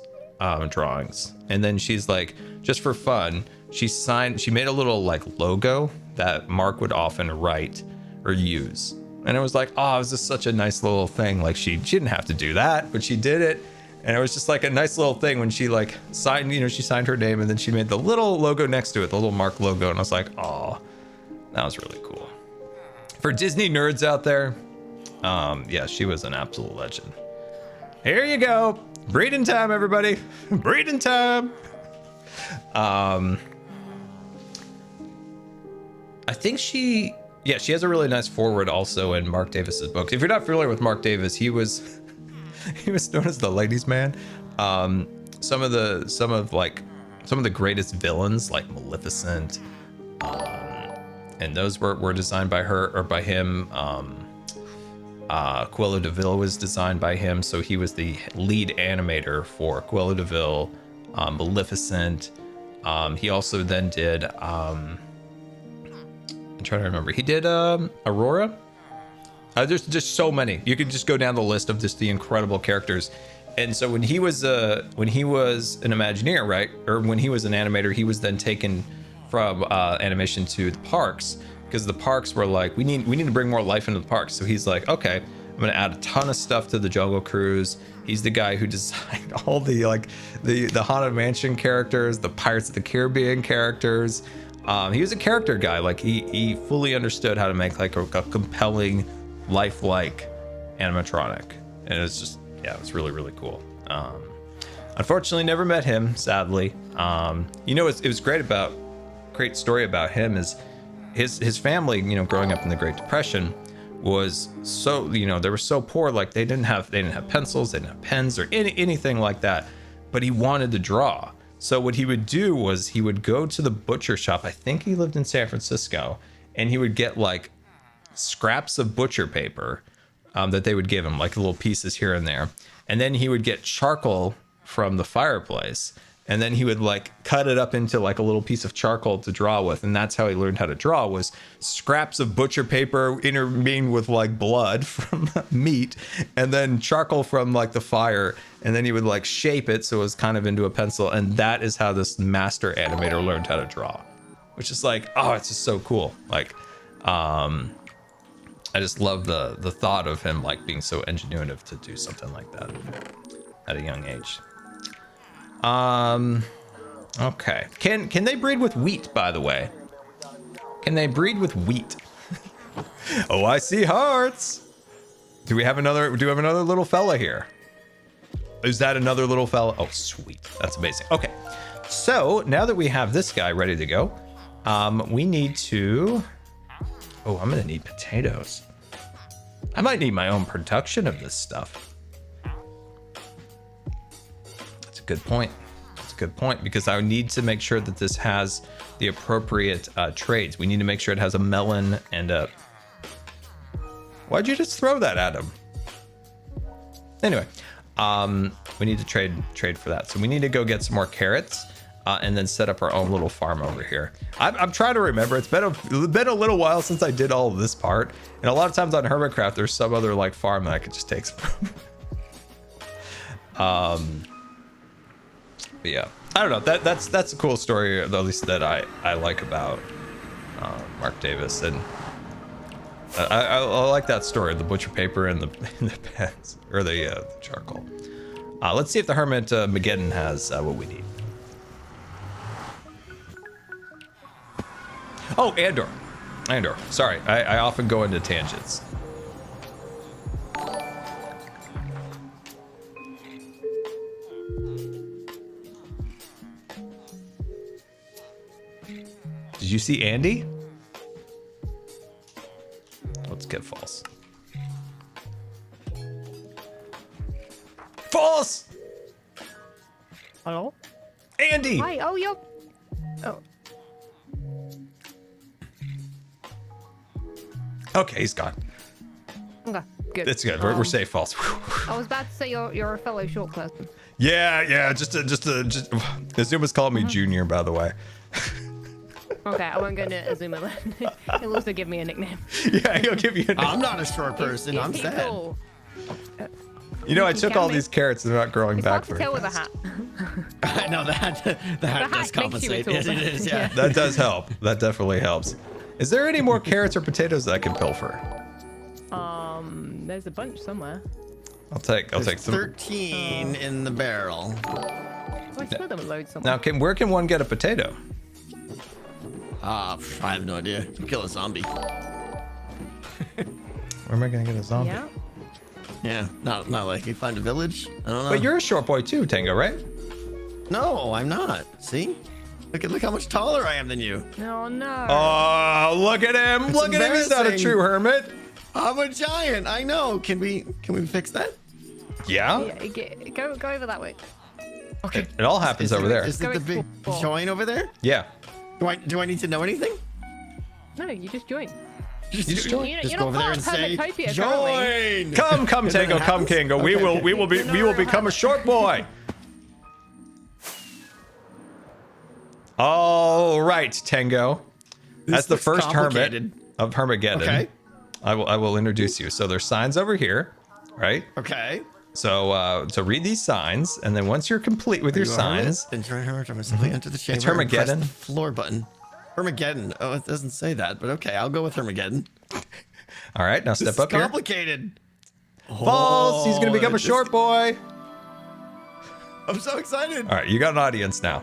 drawings. And then she's like, just for fun, she made a little like logo that Mark would often write or use. And it was like, oh, it was just such a nice little thing. Like she didn't have to do that, but she did it. And it was just like a nice little thing when she like signed, she signed her name, and then she made the little logo next to it, the little Mark logo. And I was like, oh, that was really cool. For Disney nerds out there, yeah, she was an absolute legend. Here you go. Breeding time, everybody. Breeding time. I think she has a really nice forward also in Mark Davis's books. If you're not familiar with Mark Davis, he was known as the ladies' man. Some of the greatest villains, like Maleficent, and those were designed by her or by him. Cruella de Vil was designed by him, so he was the lead animator for Cruella de Vil, Maleficent. He also then did I'm trying to remember. He did Aurora. There's just so many. You could just go down the list of just the incredible characters And so when he was an Imagineer, right, or when he was an animator, he was then taken from animation to the parks, because the parks were like, we need to bring more life into the parks. So he's like, okay, I'm gonna add a ton of stuff to the Jungle Cruise. He's the guy who designed all the the Haunted Mansion characters, the Pirates of the Caribbean characters. He was a character guy. Like he fully understood how to make like a compelling, lifelike animatronic, and it's just, yeah, it was really, really cool. Unfortunately, never met him, sadly. You know, it was great story about him is his family, you know, growing up in the Great Depression was so, you know, they were so poor, like they didn't have pencils, they didn't have pens or anything like that, but he wanted to draw. So what he would do was he would go to the butcher shop. I think he lived in San Francisco, and he would get like scraps of butcher paper that they would give him, like little pieces here and there. And then he would get charcoal from the fireplace, and then he would like cut it up into like a little piece of charcoal to draw with. And that's how he learned how to draw, was scraps of butcher paper intermingled with like blood from meat, and then charcoal from like the fire. And then he would like shape it so it was kind of into a pencil. And that is how this master animator learned how to draw, which is like, oh, it's just so cool. Like, I just love the thought of him like being so ingenuitive to do something like that at a young age. Okay. Can they breed with wheat, by the way? Can they breed with wheat? Oh, I see hearts. Do we have another little fella here? Is that another little fella? Oh, sweet. That's amazing. Okay. So now that we have this guy ready to go, we need to... Oh, I'm gonna need potatoes. I might need my own production of this stuff. That's a good point. That's a good point, because I need to make sure that this has the appropriate trades. We need to make sure it has a melon and a... Why'd you just throw that at him? Anyway, we need to trade for that. So we need to go get some more carrots. And then set up our own little farm over here. I'm trying to remember. It's been a little while since I did all of this part, and a lot of times on HERMITCRAFT there's some other like farm that I could just take some from. But yeah, I don't know. That's a cool story, at least that I like about Mark Davis, and I like that story, the butcher paper and the pens, or the charcoal. Let's see if the Hermit Mageddon has what we need. Oh, Andor. Sorry, I often go into tangents. Did you see Andy? Let's get false. False! Hello? Andy! Hi, oh, yo. Oh. Okay, he's gone. Okay, good. It's good. We're safe, false. I was about to say you're a fellow short person. Yeah. Just Azuma's called me Junior, by the way. Okay, I won't go into Azuma then. He'll also give me a nickname. Yeah, he'll give you a nickname. I'm not a short person. I'm Is he sad. cool? You know, I took all these carrots and they're not growing It's back hard to very tell with a fast. hat. I know the hat does hat makes you compensate. a Yes, tall it is. man. Yeah. That does help. That definitely helps. Is there any more carrots or potatoes that I can pilfer? There's a bunch somewhere. I'll take some. 13 in the barrel. Oh, I swear there were loads somewhere. Now, where can one get a potato? I have no idea. Kill a zombie. Where am I gonna get a zombie? Yeah. Yeah, not like you find a village. I don't know. But you're a short boy too, Tango, right? No, I'm not. See? Look how much taller I am than you. Oh no. Oh, look at him! It's Look at him! He's not a embarrassing. true hermit. I'm a giant. I know. Can we fix that? Yeah. Yeah, go over that way. Okay. It all happens over there. Is it the big Go joint over there? Yeah. Do I need to know anything? No, you just join. Just join. You're Just not go over there part and of say, Hermitopia currently. join. Come, And then Tango, it come, happens? Tango. We will become a short boy. All right, Tango. As the looks first hermit complicated. of Hermageddon, Okay. I will introduce you. So there's signs over here, right? Okay. So read these signs, and then once you're complete with your signs, then turn her simply enter the chamber. It's and press Hermageddon. the floor button. Hermageddon. Oh, it doesn't say that, but okay, I'll go with Hermageddon. all right, now step This up is here. complicated. False. He's gonna become a short boy. I'm so excited. All right, you got an audience now.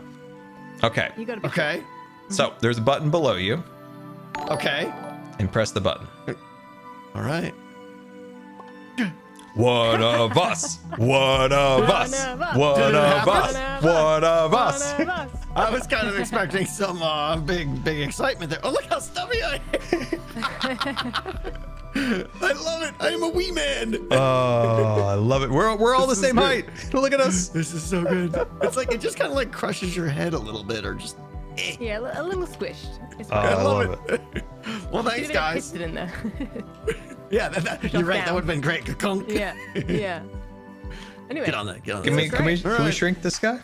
Okay, You gotta be. Okay. so there's a button below you, Okay. and press the button. All right. One of us. One of us. One Did it of happen? us. One of us. One of us. I was kind of expecting some big excitement there. Oh, look how stubby I am. I love it. I am a wee man. Oh, I love it. We're all the This is same good. height. Look at us. This is so good. It's like it just kind of like crushes your head a little bit, or just. Yeah, a little squished. It's Oh, fine. I love it. Well, Should thanks, have guys. piston in there. Yeah, you're right. That down. would have been great. Conk. yeah, yeah. Anyway, Get on that. Get on Can that. we can we can we Alright. shrink this guy?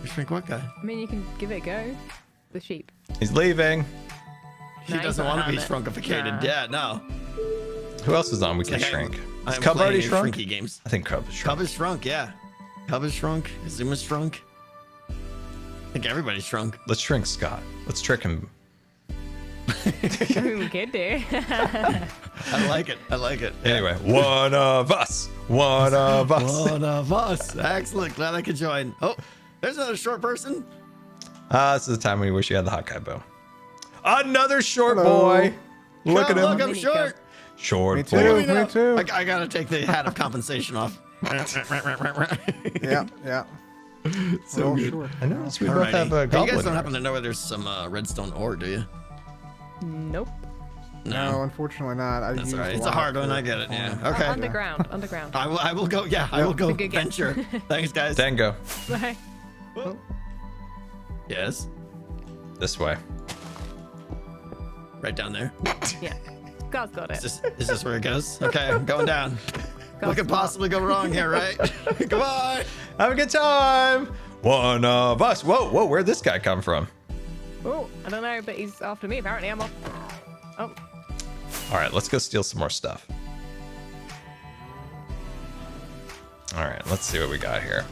You shrink what guy? I mean, you can give it a go. The sheep. He's leaving. He No, he's doesn't not want to be having it. shrunkificated. Nah. Yeah, no. Who else is on? We can Like, shrink. Is I'm Cub already playing shrunk? Shrinky games. I think Cub is shrunk. Cub is shrunk. Yeah. Cub is shrunk. Zuma's shrunk. I think everybody's shrunk. Let's shrink Scott. Let's trick him. I mean, we could do. I like it. I like it. Anyway, one of us. One of us. One of us. Excellent. Glad I could join. Oh, there's another short person. This is the time when you wish you had the hot guy bow. Another short Hello. boy. Look Come, at him. Look, I'm Mini short. Short Me boy. too. Look at me Me now. too. I gotta take the hat of compensation off. Yeah, yeah. So Oh, good. sure. I noticed we both Alrighty. have a Hey, you goblin. guys don't here. happen to know where there's some redstone ore, do you? Nope. No, unfortunately not. I That's used alright. It's a lot hard one. for I get it. Yeah. farming. Okay. Underground. Underground. I will go. Yeah, I will go It's a good guess. venture. Thanks, guys. Dango. Bye. Yes. This way. Right down there. Yeah. God's got it. Is this where it goes? Okay, I'm going down. What God's could smart. possibly go wrong here, right? Goodbye. Have a good time. One of us. Whoa, whoa, where'd this guy come from? Oh, I don't know, but he's after me. Apparently, I'm off. Oh, All right, let's go steal some more stuff. All right, let's see what we got here.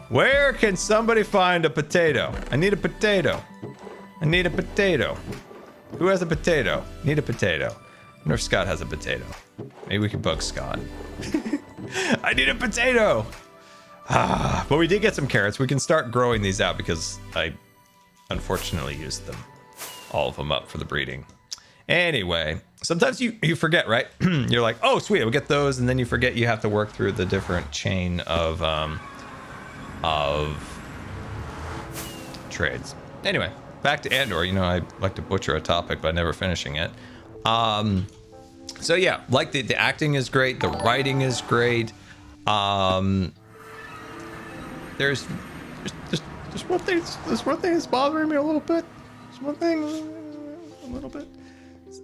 Where can somebody find a potato? I need a potato. I need a potato. Who has a potato? Need a potato. I wonder if Scott has a potato. Maybe we can bug Scott. I need a potato. But we did get some carrots. We can start growing these out because I unfortunately used them. All of them up for the breeding. Anyway, sometimes you forget, right? You're like, oh, sweet, I'll get those. And then you forget you have to work through the different chain of trades. Anyway, back to Andor. You know, I like to butcher a topic by never finishing it. So yeah, like the acting is great. The writing is great. There's one thing. There's one thing that's bothering me a little bit. There's one thing a little bit.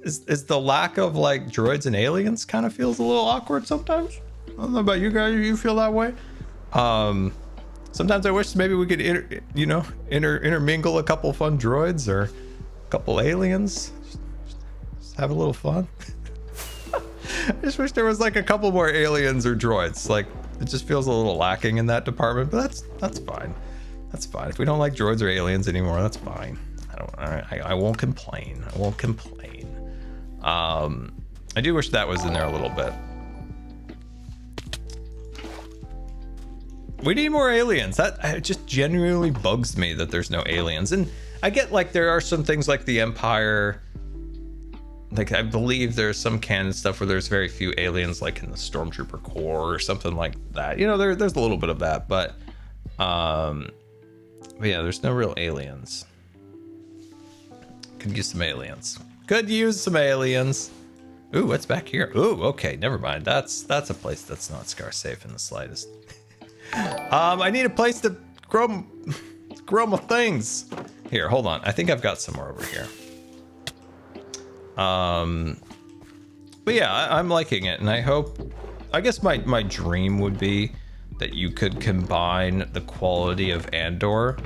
Is the lack of like droids and aliens kind of feels a little awkward sometimes. I don't know about you guys. You feel that way? Sometimes I wish maybe we could intermingle a couple fun droids or a couple aliens. Just have a little fun. I just wish there was like a couple more aliens or droids. Like it just feels a little lacking in that department, but that's fine. That's fine. If we don't like droids or aliens anymore, that's fine. I won't complain. I won't complain. I do wish that was in there a little bit. We need more aliens. That it just genuinely bugs me that there's no aliens. And I get like there are some things like the Empire. Like I believe there's some canon stuff where there's very few aliens, like in the Stormtrooper Corps or something like that. You know, there's a little bit of that, but yeah, there's no real aliens. Could use some aliens. Could use some aliens. Ooh, what's back here? Ooh, okay, never mind. That's a place that's not Scar safe in the slightest. I need a place to grow my things. Here, hold on. I think I've got some more over here. But yeah, I'm liking it, and I guess my dream would be that you could combine the quality of Andor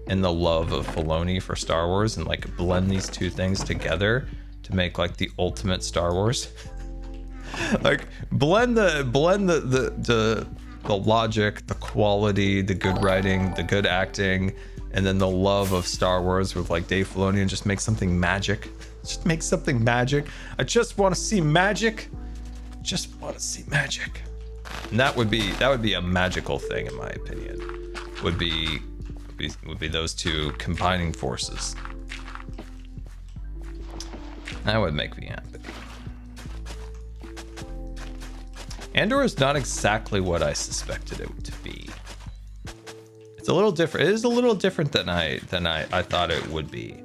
and the love of Filoni for Star Wars and like blend these two things together to make like the ultimate Star Wars. Like blend the logic, the quality, the good writing, the good acting, and then the love of Star Wars with like Dave Filoni, and just make something magic. Just make something magic. I just want to see magic. Just want to see magic. And that would be a magical thing, in my opinion. Would be those two combining forces. That would make me happy. Andor is not exactly what I suspected it to be. It's a little different. It is a little different than I thought it would be.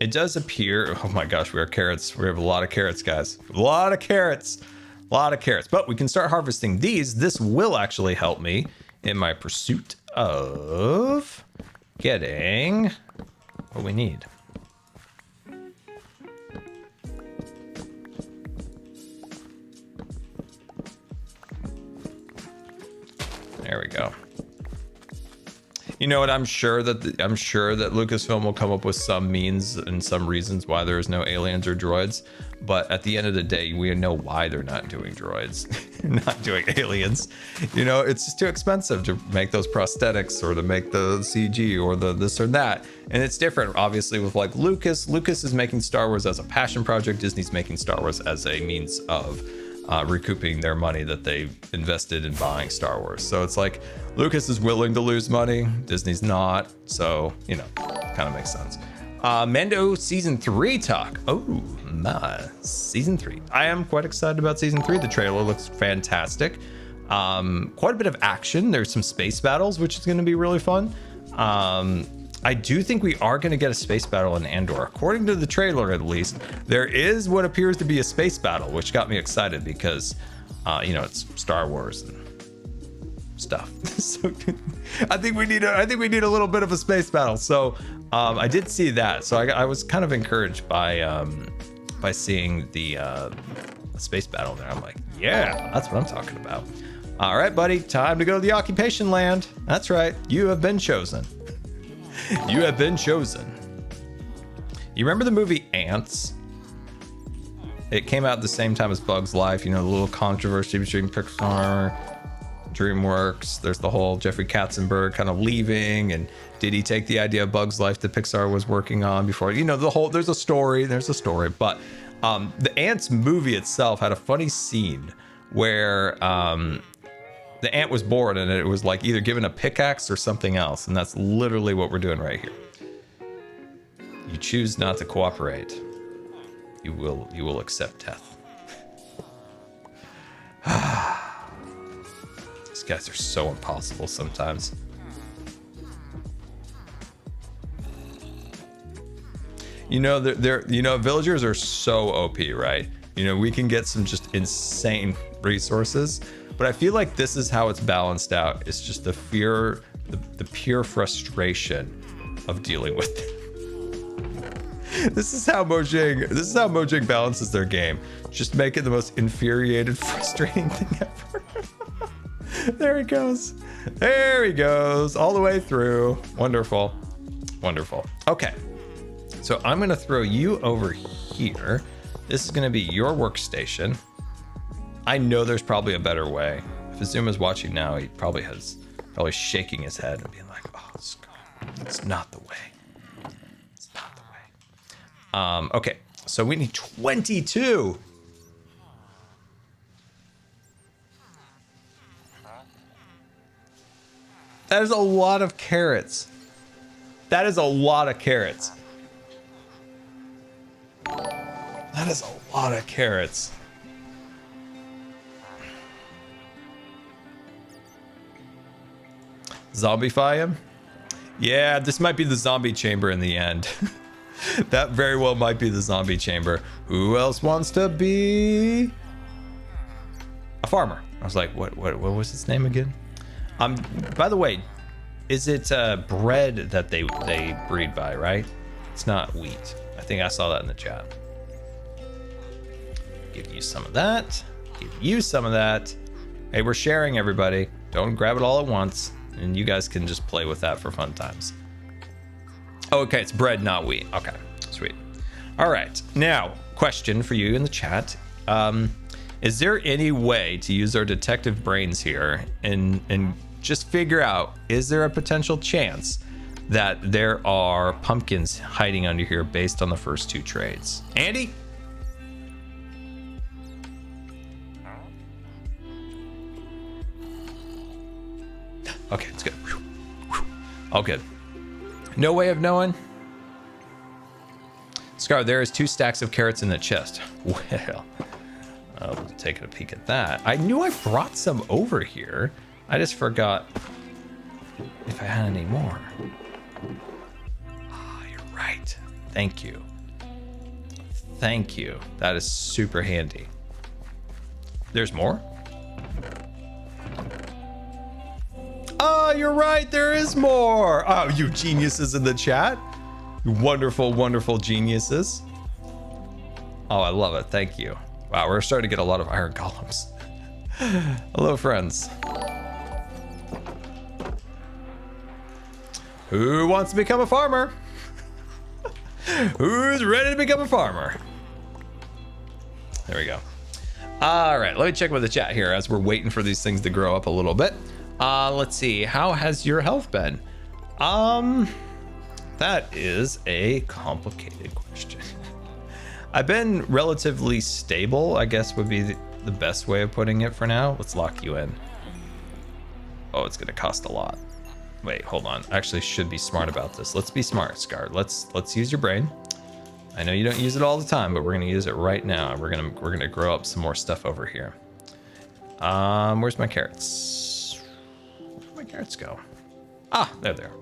It does appear. Oh my gosh, we are carrots. We have a lot of carrots, guys. A lot of carrots. A lot of carrots. But we can start harvesting these. This will actually help me in my pursuit of getting what we need. There we go. You know what? I'm sure that Lucasfilm will come up with some means and some reasons why there is no aliens or droids. But at the end of the day, we know why they're not doing droids, not doing aliens. You know, it's just too expensive to make those prosthetics or to make the CG or the this or that. And it's different, obviously, with like Lucas. Lucas is making Star Wars as a passion project. Disney's making Star Wars as a means of recouping their money that they invested in buying Star Wars. So it's like Lucas is willing to lose money, Disney's not. So, you know, kind of makes sense. Mando season 3 talk. Oh my, season 3. I am quite excited about season 3. The trailer looks fantastic. Quite a bit of action. There's some space battles, which is going to be really fun. I do think we are going to get a space battle in Andor. According to the trailer, at least, there is what appears to be a space battle, which got me excited because, you know, it's Star Wars and stuff. So I think we need a little bit of a space battle. So I did see that. So I was kind of encouraged by seeing the space battle there. I'm like, yeah, that's what I'm talking about. All right, buddy, time to go to the occupation land. That's right. You have been chosen. You have been chosen. You remember the movie Ants? It came out at the same time as Bug's Life. You know, the little controversy between Pixar, DreamWorks. There's the whole Jeffrey Katzenberg kind of leaving, and did he take the idea of Bug's Life that Pixar was working on before? You know, there's a story. But the Ants movie itself had a funny scene where the ant was born and it was like either given a pickaxe or something else. And that's literally what we're doing right here. You choose not to cooperate. You will accept death. These guys are so impossible sometimes. You know, villagers are so OP, right? You know, we can get some just insane resources. But I feel like this is how it's balanced out. It's just the fear, the pure frustration of dealing with it. This is how Mojang balances their game. Just make it the most infuriated, frustrating thing ever. There he goes. There he goes. All the way through. Wonderful. Wonderful. Okay. So I'm going to throw you over here. This is going to be your workstation. I know there's probably a better way. If Azuma's watching now, he probably shaking his head and being like, "Oh, Scar, it's not the way. It's not the way." Okay, so we need 22. That is a lot of carrots. That is a lot of carrots. That is a lot of carrots. Zombify him? Yeah, this might be the zombie chamber in the end. That very well might be the zombie chamber. Who else wants to be a farmer? I was like, what was his name again? By the way, is it bread that they breed by, right? It's not wheat. I think I saw that in the chat. Give you some of that. Give you some of that. Hey, we're sharing, everybody. Don't grab it all at once. And you guys can just play with that for fun times. Oh, okay, it's bread, not wheat. Okay, sweet. All right, now, question for you in the chat. Is there any way to use our detective brains here and just figure out, is there a potential chance that there are pumpkins hiding under here based on the first 2 trades? Andy? Okay, it's good. All good. No way of knowing. Scar, there is 2 stacks of carrots in the chest. Well, I'll take a peek at that. I knew I brought some over here. I just forgot if I had any more. Ah, you're right. Thank you. Thank you. That is super handy. There's more? Oh, you're right. There is more. Oh, you geniuses in the chat. You wonderful, wonderful geniuses. Oh, I love it. Thank you. Wow, we're starting to get a lot of iron golems. Hello, friends. Who wants to become a farmer? Who's ready to become a farmer? There we go. All right, let me check with the chat here as we're waiting for these things to grow up a little bit. Let's see. How has your health been? That is a complicated question. I've been relatively stable, I guess would be the best way of putting it for now. Let's lock you in. Oh, it's gonna cost a lot. Wait, hold on. I actually should be smart about this. Let's be smart, Scar. Let's use your brain. I know you don't use it all the time, but we're gonna use it right now. We're gonna grow up some more stuff over here. Where's my carrots? Where'd my carrots go? Ah, there.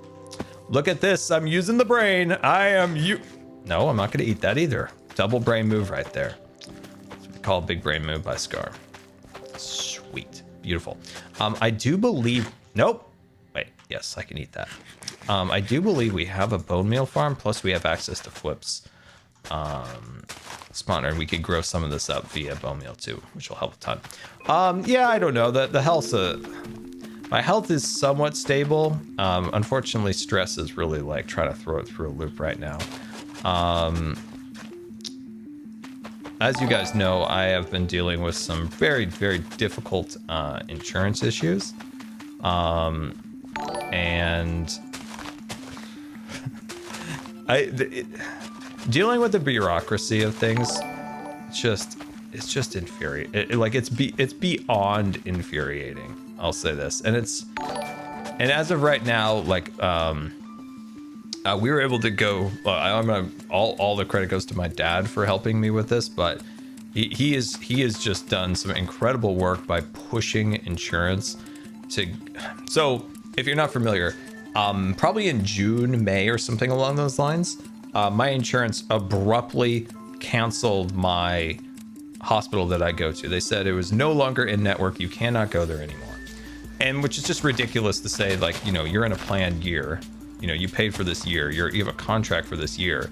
Look at this. I'm using the brain. No, I'm not gonna eat that either. Double brain move right there. That's what we call a big brain move by Scar. Sweet. Beautiful. I do believe... Nope. Wait. Yes, I can eat that. I do believe we have a bone meal farm, plus we have access to Flip's spawner, and we could grow some of this up via bone meal too, which will help a ton. Yeah, I don't know. The health's my health is somewhat stable. Unfortunately, stress is really like trying to throw it through a loop right now. As you guys know, I have been dealing with some very, very difficult insurance issues. And dealing with the bureaucracy of things, it's just infuriating. It's beyond infuriating. I'll say this, and as of right now, like we were able to go. All the credit goes to my dad for helping me with this, but he has just done some incredible work by pushing insurance to. So if you're not familiar, probably in June, May, or something along those lines, my insurance abruptly canceled my hospital that I go to. They said it was no longer in network. You cannot go there anymore. And which is just ridiculous to say, like, you know, you're in a planned year, you know, you paid for this year, you have a contract for this year,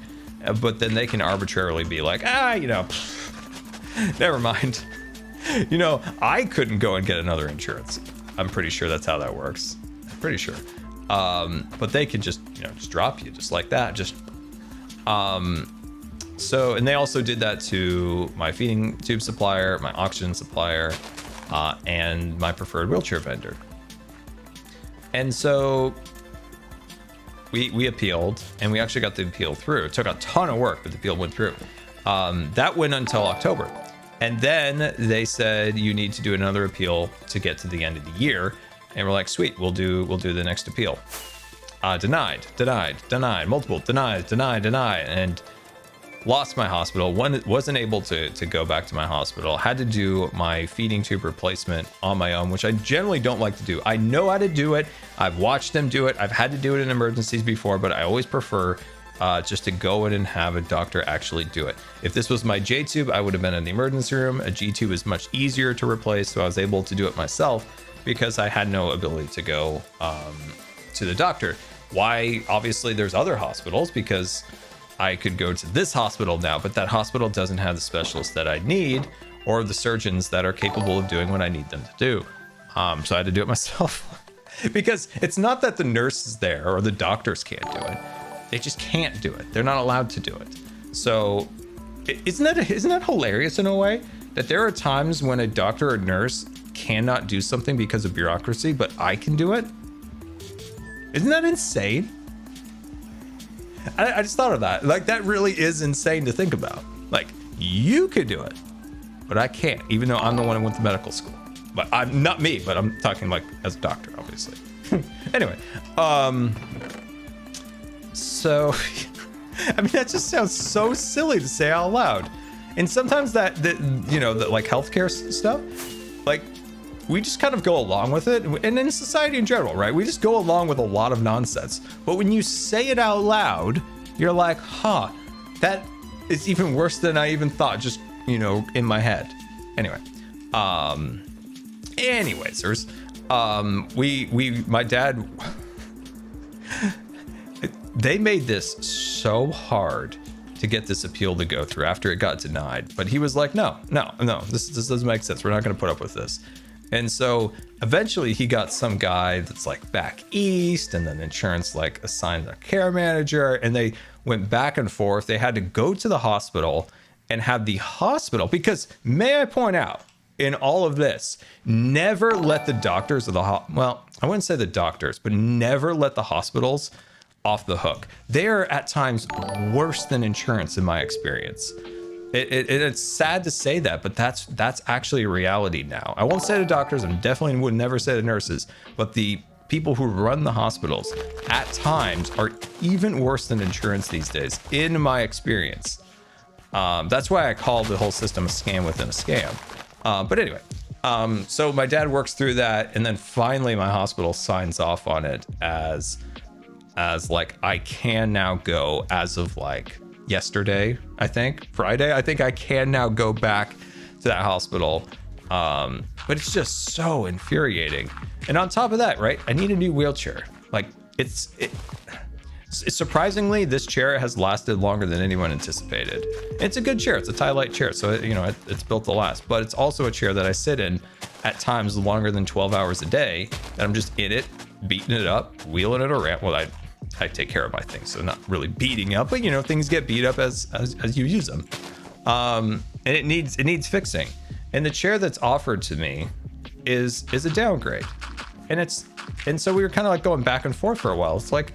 but then they can arbitrarily be like, you know, never mind. You know, I couldn't go and get another insurance. I'm pretty sure that's how that works. I'm pretty sure. But they can just, you know, just drop you just like that. So, and they also did that to my feeding tube supplier, my oxygen supplier, and my preferred wheelchair vendor. And so we appealed, and we actually got the appeal through. It took a ton of work, but the appeal went through. That went until October. And then they said, you need to do another appeal to get to the end of the year. And we're like, sweet, we'll do the next appeal. Denied, multiple denied, and lost my hospital. Wasn't able to go back to my hospital. Had to do my feeding tube replacement on my own, which I generally don't like to do. I know how to do it. I've watched them do it. I've had to do it in emergencies before, but I always prefer just to go in and have a doctor actually do it. If this was my J tube, I would have been in the emergency room. A G tube is much easier to replace, so I was able to do it myself because I had no ability to go to the doctor. Why? Obviously, there's other hospitals, because I could go to this hospital now, but that hospital doesn't have the specialists that I need or the surgeons that are capable of doing what I need them to do. So I had to do it myself because it's not that the nurses there or the doctors can't do it. They just can't do it. They're not allowed to do it. So isn't that hilarious in a way that there are times when a doctor or nurse cannot do something because of bureaucracy, but I can do it? Isn't that insane? I just thought of that. Like, that really is insane to think about. Like, you could do it, but I can't, even though I'm the one who went to medical school. But I'm not me, but I'm talking like as a doctor, obviously. Anyway, so I mean, that just sounds so silly to say out loud. And sometimes that you know, the like healthcare stuff, like, we just kind of go along with it. And in society in general, right? We just go along with a lot of nonsense. But when you say it out loud, you're like, huh, that is even worse than I even thought, just, you know, in my head. Anyway, anyways, my dad, they made this so hard to get this appeal to go through after it got denied. But he was like, no, this doesn't make sense. We're not going to put up with this. And so eventually he got some guy that's like back east, and then insurance like assigned a care manager, and they went back and forth. They had to go to the hospital and have the hospital, because may I point out, in all of this, never let the doctors or well, I wouldn't say the doctors, but never let the hospitals off the hook. They are at times worse than insurance in my experience. It's sad to say that, but that's actually a reality now. I won't say to doctors, and definitely would never say to nurses, but the people who run the hospitals at times are even worse than insurance these days, in my experience. That's why I call the whole system a scam within a scam. But anyway, so my dad works through that, and then finally my hospital signs off on it as like, I can now go as of like yesterday, I think Friday, I think I can now go back to that hospital. But it's just so infuriating. And on top of that, right, I need a new wheelchair. Like, it's surprisingly, this chair has lasted longer than anyone anticipated. It's a good chair. It's a Tie-Light chair, so you know, it's built to last. But it's also a chair that I sit in at times longer than 12 hours a day. And I'm just in it, beating it up, wheeling it around. Well, I take care of my things, so not really beating up, but you know, things get beat up as you use them. And it needs fixing. And the chair that's offered to me is a downgrade. And so we were kind of like going back and forth for a while. It's like,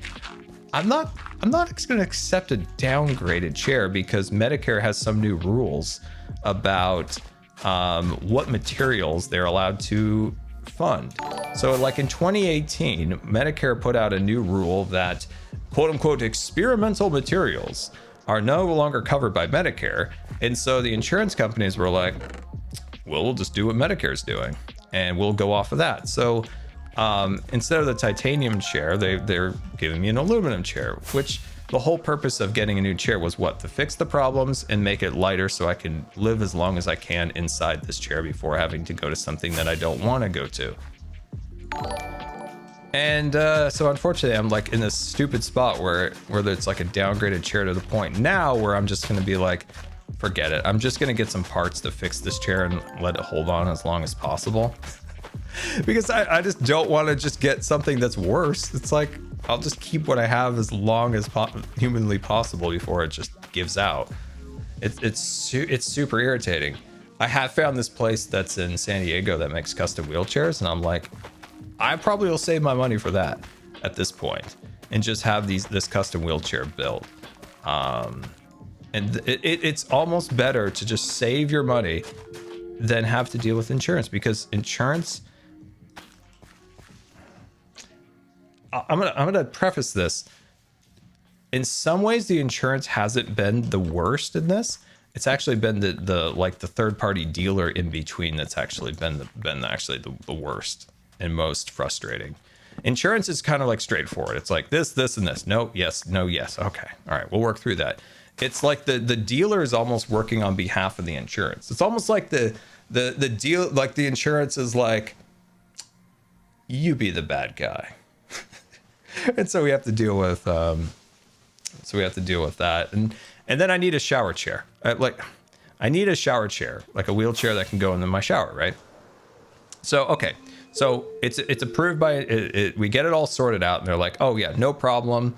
I'm not going to accept a downgraded chair because Medicare has some new rules about what materials they're allowed to fund. So like in 2018, Medicare put out a new rule that quote unquote experimental materials are no longer covered by Medicare. And so the insurance companies were like, well, we'll just do what Medicare's doing and we'll go off of that. So instead of the titanium chair, they're giving me an aluminum chair, which the whole purpose of getting a new chair was what? To fix the problems and make it lighter so I can live as long as I can inside this chair before having to go to something that I don't want to go to. And so unfortunately, I'm like in this stupid spot where it's like a downgraded chair to the point now where I'm just going to be like, forget it. I'm just going to get some parts to fix this chair and let it hold on as long as possible. Because I just don't want to just get something that's worse. It's like, I'll just keep what I have as long as humanly possible before it just gives out. It's super irritating. I have found this place that's in San Diego that makes custom wheelchairs, and I'm like, I probably will save my money for that at this point and just have this custom wheelchair built. And it's almost better to just save your money than have to deal with insurance, because insurance, I'm gonna preface this. In some ways, the insurance hasn't been the worst in this. It's actually been the third party dealer in between that's actually been the worst and most frustrating. Insurance is kind of like straightforward. It's like this, and this. No, yes, no, yes. Okay, all right, we'll work through that. It's like the dealer is almost working on behalf of the insurance. It's almost like the deal, like the insurance is like, you be the bad guy. And so we have to deal with that. And then I need a shower chair. I need a shower chair, like a wheelchair that can go into my shower, right? So okay, so it's approved by we get it all sorted out, and they're like, oh yeah, no problem.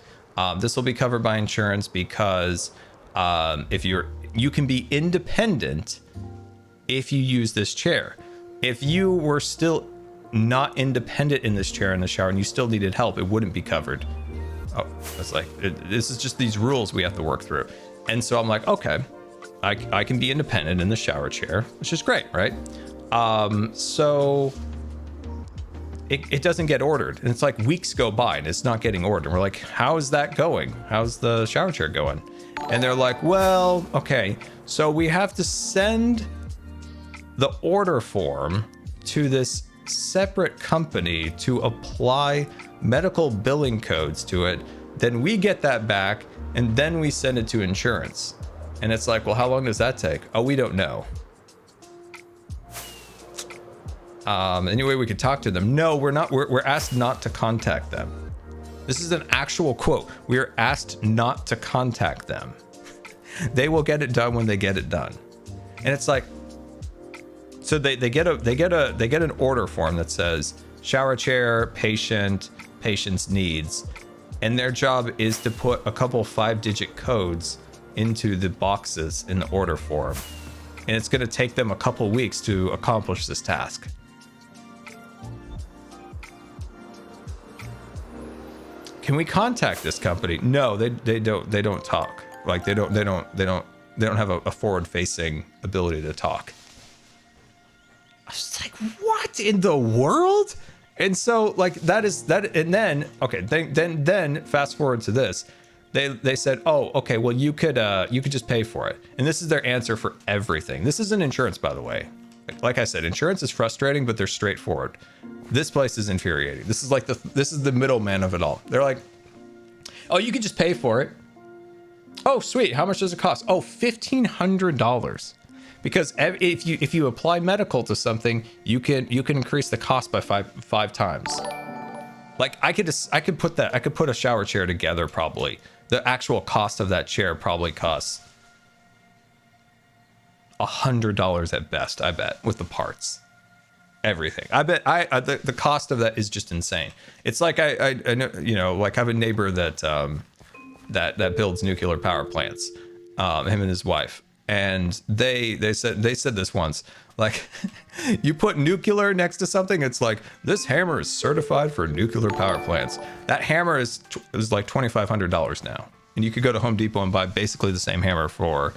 This will be covered by insurance because if you're you can be independent if you use this chair. If you were still not independent in this chair in the shower and you still needed help, it wouldn't be covered. Oh, it's like, this is just these rules we have to work through. And so I'm like, okay, I can be independent in the shower chair, which is great, right? So it doesn't get ordered. And it's like weeks go by and it's not getting ordered. And we're like, how is that going? How's the shower chair going? And they're like, well, okay, so we have to send the order form to this separate company to apply medical billing codes to it. Then we get that back and then we send it to insurance. And it's like, well, how long does that take? Oh, we don't know. Anyway, we could talk to them. No, we're not. We're asked not to contact them. This is an actual quote. We are asked not to contact them. They will get it done when they get it done. And it's like, so they get an order form that says shower chair, patient's needs, and their job is to put a couple 5-digit codes into the boxes in the order form, and it's going to take them a couple weeks to accomplish this task. Can we contact this company? No, they don't talk. Like they don't have a forward-facing ability to talk. I was like, what in the world? And so like that, and then okay, then fast forward to this. They said, oh, okay, well you could just pay for it. And this is their answer for everything. This isn't insurance, by the way. Like I said, insurance is frustrating, but they're straightforward. This place is infuriating. This is like this is the middleman of it all. They're like, oh, you could just pay for it. Oh, sweet. How much does it cost? Oh, $1,500. Because if you apply medical to something, you can increase the cost by five times. Like I could put a shower chair together probably. The actual cost of that chair probably costs $100 at best, I bet, with the parts, everything. I bet the cost of that is just insane. It's like I know, you know, like I have a neighbor that that builds nuclear power plants, him and his wife, and they said this once, like you put nuclear next to something, it's like this hammer is certified for nuclear power plants. That hammer is like $2,500 now, and you could go to Home Depot and buy basically the same hammer for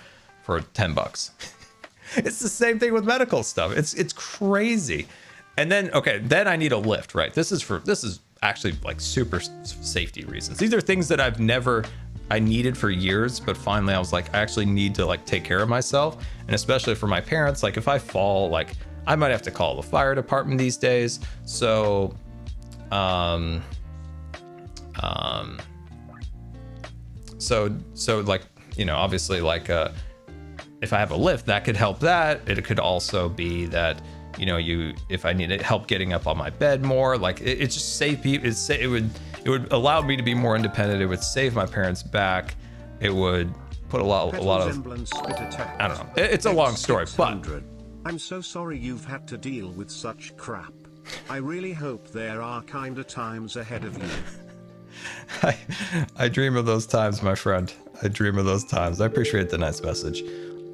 $10. It's the same thing with medical stuff. It's crazy. And then then I need a lift, right? This is actually like super safety reasons. These are things that I needed for years, but finally I was like, I actually need to like take care of myself. And especially for my parents, like if I fall, like I might have to call the fire department these days. So so like, you know, obviously like if I have a lift, that could help that. It could also be that, you know, if I needed help getting up on my bed more, like it's just safe. It would allow me to be more independent. It would save my parents back. It would put a lot of, I don't know. It's a long story, but I'm so sorry you've had to deal with such crap. I really hope there are kinder times ahead of you. I dream of those times, my friend. I dream of those times. I appreciate the nice message.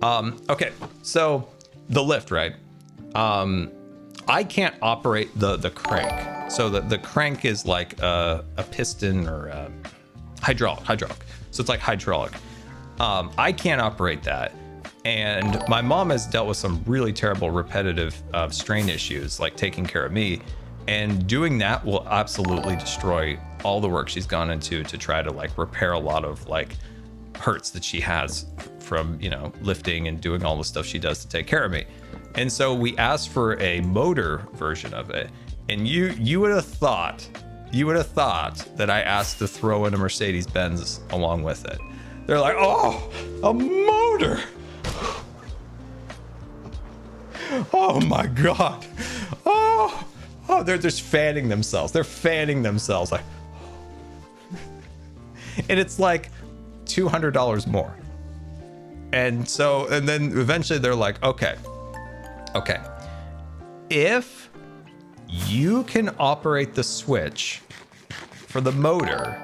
Okay, so the lift, right? I can't operate the crank. So the crank is like a piston or hydraulic. So it's like hydraulic. I can't operate that. And my mom has dealt with some really terrible repetitive strain issues, like taking care of me. And doing that will absolutely destroy all the work she's gone into to try to like repair a lot of like hurts that she has from, you know, lifting and doing all the stuff she does to take care of me. And so we asked for a motor version of it. And you would have thought that I asked to throw in a Mercedes-Benz along with it. They're like, oh, a motor. Oh my God. Oh, they're just fanning themselves. They're fanning themselves like, and it's like $200 more. And then eventually they're like, okay, if you can operate the switch for the motor,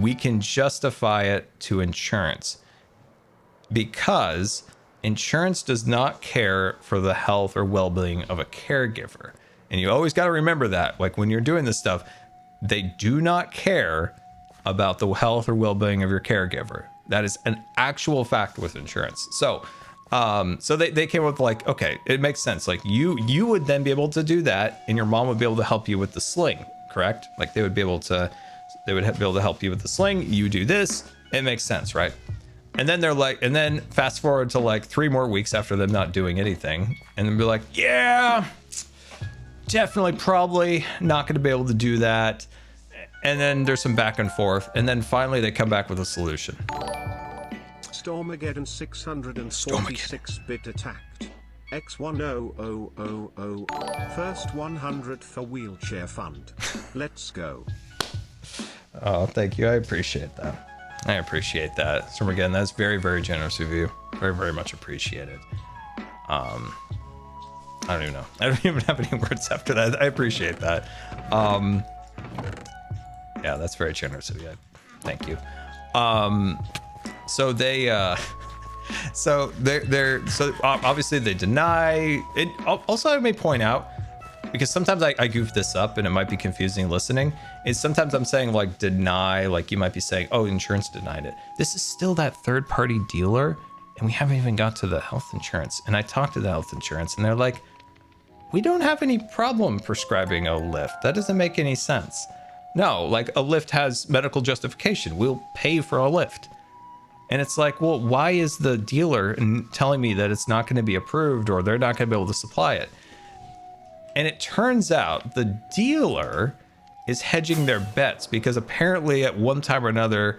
we can justify it to insurance, because insurance does not care for the health or well-being of a caregiver. And you always got to remember that, like when you're doing this stuff, they do not care about the health or well-being of your caregiver. That is an actual fact with insurance. So they came up with like, okay, it makes sense. Like you would then be able to do that, and your mom would be able to help you with the sling, correct? Like they would be able to help you with the sling. You do this. It makes sense, right? And then they're like, and then fast forward to like 3 more weeks after them not doing anything, and then be like, yeah, definitely, probably not going to be able to do that. And then there's some back and forth, and then finally they come back with a solution. Stormageddon 646-bit attacked. X1000. First 100 for wheelchair fund. Let's go. Oh, thank you. I appreciate that. So again, that's very, very generous of you. Very, very much appreciated. I don't even know. I don't even have any words after that. I appreciate that. Yeah, that's very generous of you. Thank you. So obviously they deny it. Also, I may point out, because sometimes I goof this up and it might be confusing listening, is sometimes I'm saying like deny, like you might be saying, oh, insurance denied it. This is still that third party dealer, and we haven't even got to the health insurance. And I talked to the health insurance and they're like, we don't have any problem prescribing a lift. That doesn't make any sense. No, like a lift has medical justification. We'll pay for a lift. And it's like, well, why is the dealer telling me that it's not going to be approved or they're not going to be able to supply it? And it turns out the dealer is hedging their bets, because apparently at one time or another,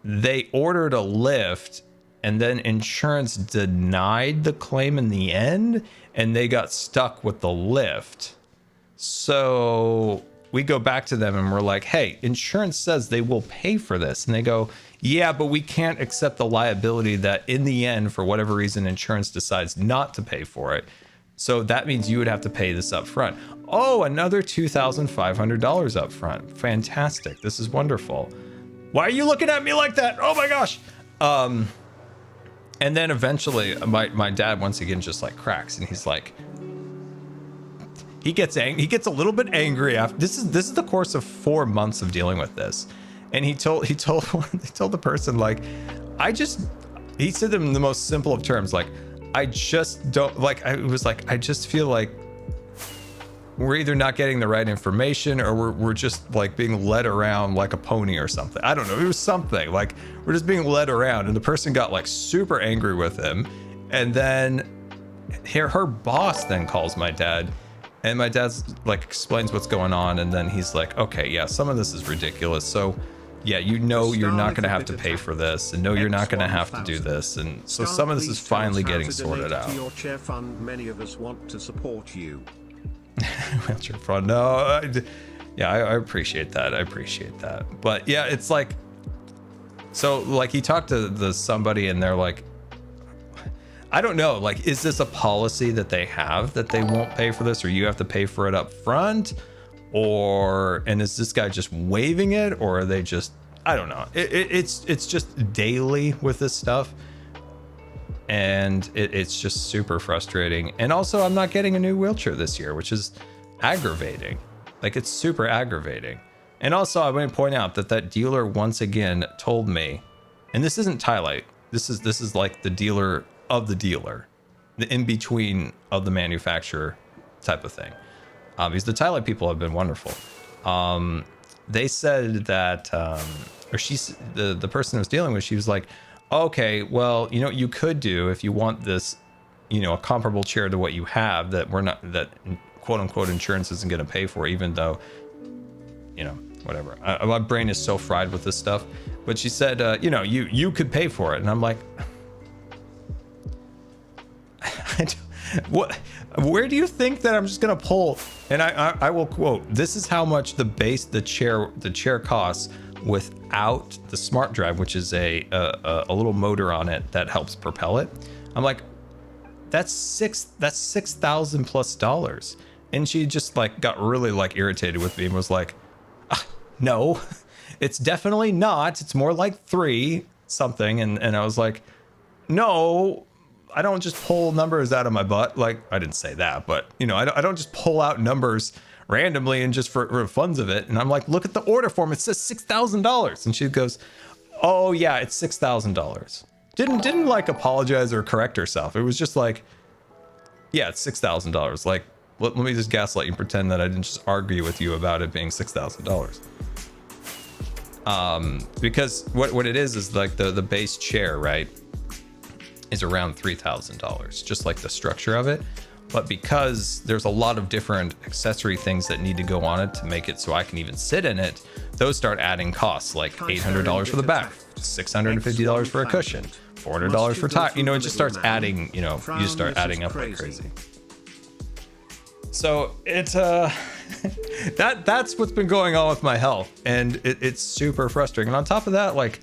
they ordered a lift and then insurance denied the claim in the end, and they got stuck with the lift. So we go back to them and we're like, hey, insurance says they will pay for this. And they go, yeah, but we can't accept the liability that in the end, for whatever reason, insurance decides not to pay for it. So that means you would have to pay this up front. Oh, another $2,500 up front. Fantastic. This is wonderful. Why are you looking at me like that? Oh my gosh. And then eventually my dad once again just like cracks, and he's like, he gets a little bit angry after this is the course of 4 months of dealing with this. And he told the person, like, he said them in the most simple of terms, like, I just don't like, I was like, I just feel like we're either not getting the right information or we're just like being led around like a pony or something. I don't know. It was something like we're just being led around, and the person got like super angry with him. And then her boss then calls my dad, and my dad's like explains what's going on. And then he's like, okay, yeah, some of this is ridiculous. So yeah, you're not going to have to pay for this, and no, you're not going to have to do this. And so some of this is finally getting sorted out. Your chair fund, many of us want to support you. Wheelchair fund. No, I appreciate that. But yeah, it's like, so like he talked to somebody and they're like, I don't know, like, is this a policy that they have that they won't pay for this, or you have to pay for it up front? And is this guy just waiving it, or are they just, I don't know. It's just daily with this stuff. And it's just super frustrating. And also, I'm not getting a new wheelchair this year, which is aggravating. Like, it's super aggravating. And also, I want to point out that dealer once again told me, and this isn't Tylite, this is like the dealer of the dealer, the in-between of the manufacturer type of thing. Because the Tylite people have been wonderful. They said that, the person I was dealing with, she was like, okay, well, you know what you could do if you want this, you know, a comparable chair to what you have that quote unquote insurance isn't going to pay for, even though, you know, whatever. My brain is so fried with this stuff. But she said, you know, you could pay for it. And I'm like, what? Where do you think that I'm just gonna pull? And I will quote, this is how much the chair costs without the smart drive, which is a little motor on it that helps propel it. I'm like, that's $6,000 plus. And she just like got really like irritated with me and was like, no, it's definitely not. It's more like 3 something. And I was like, no, I don't just pull numbers out of my butt. Like, I didn't say that, but you know, I don't just pull out numbers randomly and just for funds of it. And I'm like, look at the order form. It says $6,000. And she goes, oh yeah, it's $6,000. Didn't like apologize or correct herself. It was just like, yeah, it's $6,000. Like, let me just gaslight you and pretend that I didn't just argue with you about it being $6,000. Because what it is like the base chair, right, is around $3,000, just like the structure of it. But because there's a lot of different accessory things that need to go on it to make it so I can even sit in it, those start adding costs, like $800 for the back, $650 for a cushion, $400 for tire. You know, it just starts adding, you know, you just start adding up like crazy. So it's that's what's been going on with my health, and it's super frustrating. And on top of that, like,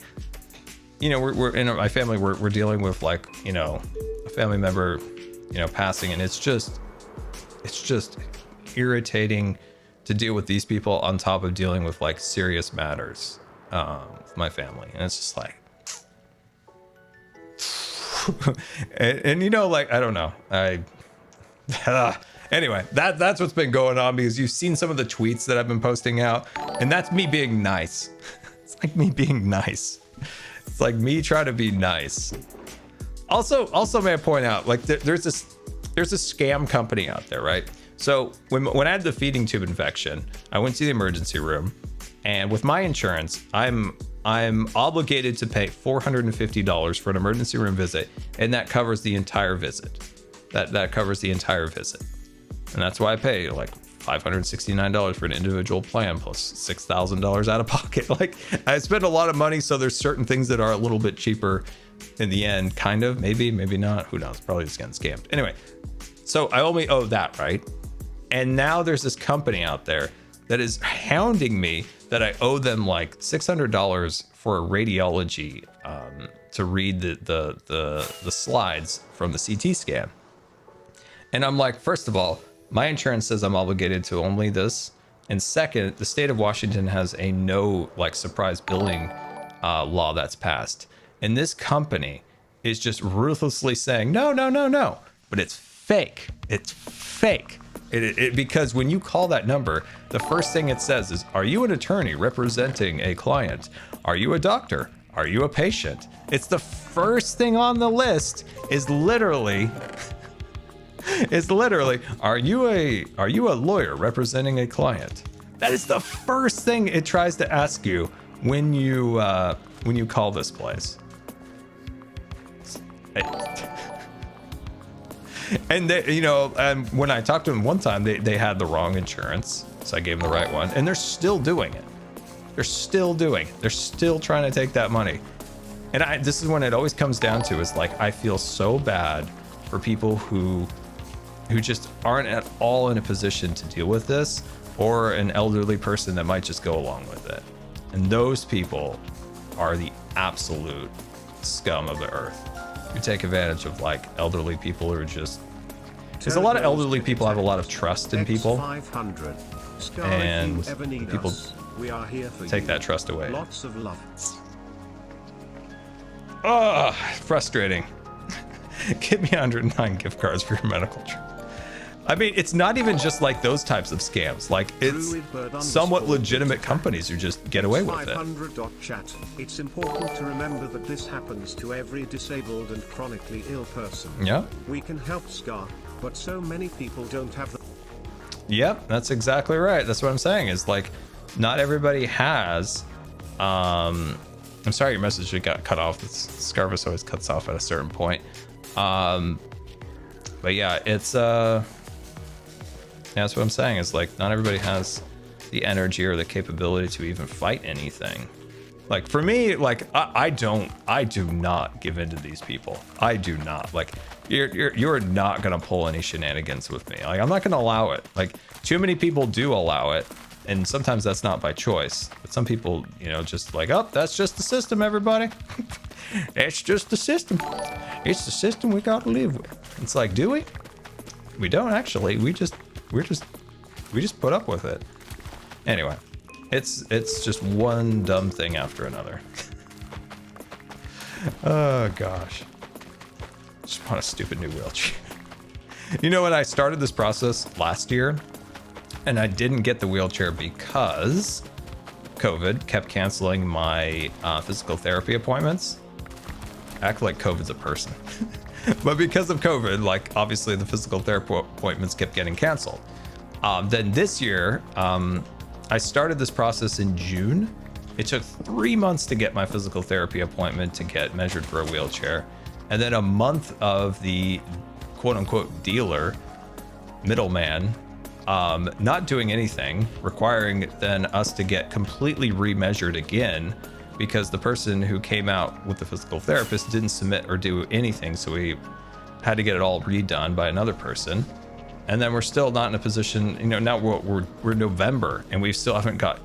you know, we're in my family, we're dealing with, like, you know, a family member, you know, passing, and it's just irritating to deal with these people on top of dealing with like serious matters with my family. And it's just like and you know, like, I don't know, anyway, that's what's been going on, because you've seen some of the tweets that I've been posting out, and that's me being nice. It's like me being nice. It's like me trying to be nice. Also, may I point out, like, there's this scam company out there, right? So when I had the feeding tube infection, I went to the emergency room, and with my insurance, I'm obligated to pay $450 for an emergency room visit, and that covers the entire visit. That covers the entire visit, and that's why I pay like $569 for an individual plan plus $6,000 out of pocket. Like, I spend a lot of money, so there's certain things that are a little bit cheaper in the end, kind of, maybe not, who knows, probably just getting scammed. Anyway, so I only owe that, right? And now there's this company out there that is hounding me that I owe them like $600 for a radiology to read the slides from the CT scan. And I'm like, first of all, my insurance says I'm obligated to only this, and second, the state of Washington has a no, like, surprise billing law that's passed, and this company is just ruthlessly saying no, but it's fake. It's fake. Because when you call that number, the first thing it says is, are you an attorney representing a client? Are you a doctor? Are you a patient? It's the first thing on the list is literally are you a lawyer representing a client? That is the first thing it tries to ask you when you call this place. And they, you know, when I talked to them one time, they had the wrong insurance, so I gave them the right one, and they're still doing it. They're still trying to take that money. And this is when it always comes down to, is like, I feel so bad for people who just aren't at all in a position to deal with this, or an elderly person that might just go along with it. And those people are the absolute scum of the earth, who take advantage of, like, elderly people who are just, because a lot of elderly people have a lot of trust in people, and people take that trust away. Lots of love. Oh, frustrating. Give me 109 gift cards for your medical trip. I mean, it's not even just like those types of scams. Like, it's somewhat legitimate companies who just get away with it. Chat. It's important to remember that this happens to every disabled and chronically ill person. Yeah. We can help Scar, but so many people don't have the... Yep, that's exactly right. That's what I'm saying, is like, not everybody has... I'm sorry your message got cut off. Scarvis always cuts off at a certain point. But yeah, it's... that's what I'm saying, is like, not everybody has the energy or the capability to even fight anything. Like, for me, like, I do not give in to these people. I do not. Like, you're not gonna pull any shenanigans with me. Like, I'm not gonna allow it. Like, too many people do allow it, and sometimes that's not by choice. But some people, you know, just like, oh, that's just the system, everybody. It's just the system. It's the system we gotta live with. It's like, do we? We don't actually. We just put up with it. Anyway, it's just one dumb thing after another. Oh gosh. Just want a stupid new wheelchair. You know what? I started this process last year, and I didn't get the wheelchair because COVID kept canceling my physical therapy appointments. Act like COVID's a person. But because of COVID, like obviously the physical therapy appointments kept getting canceled. Then this year, I started this process in June. It took 3 months to get my physical therapy appointment to get measured for a wheelchair. And then a month of the quote unquote dealer, middleman, not doing anything, requiring then us to get completely remeasured again because the person who came out with the physical therapist didn't submit or do anything. So we had to get it all redone by another person. And then we're still not in a position, you know, now we're November and we still haven't got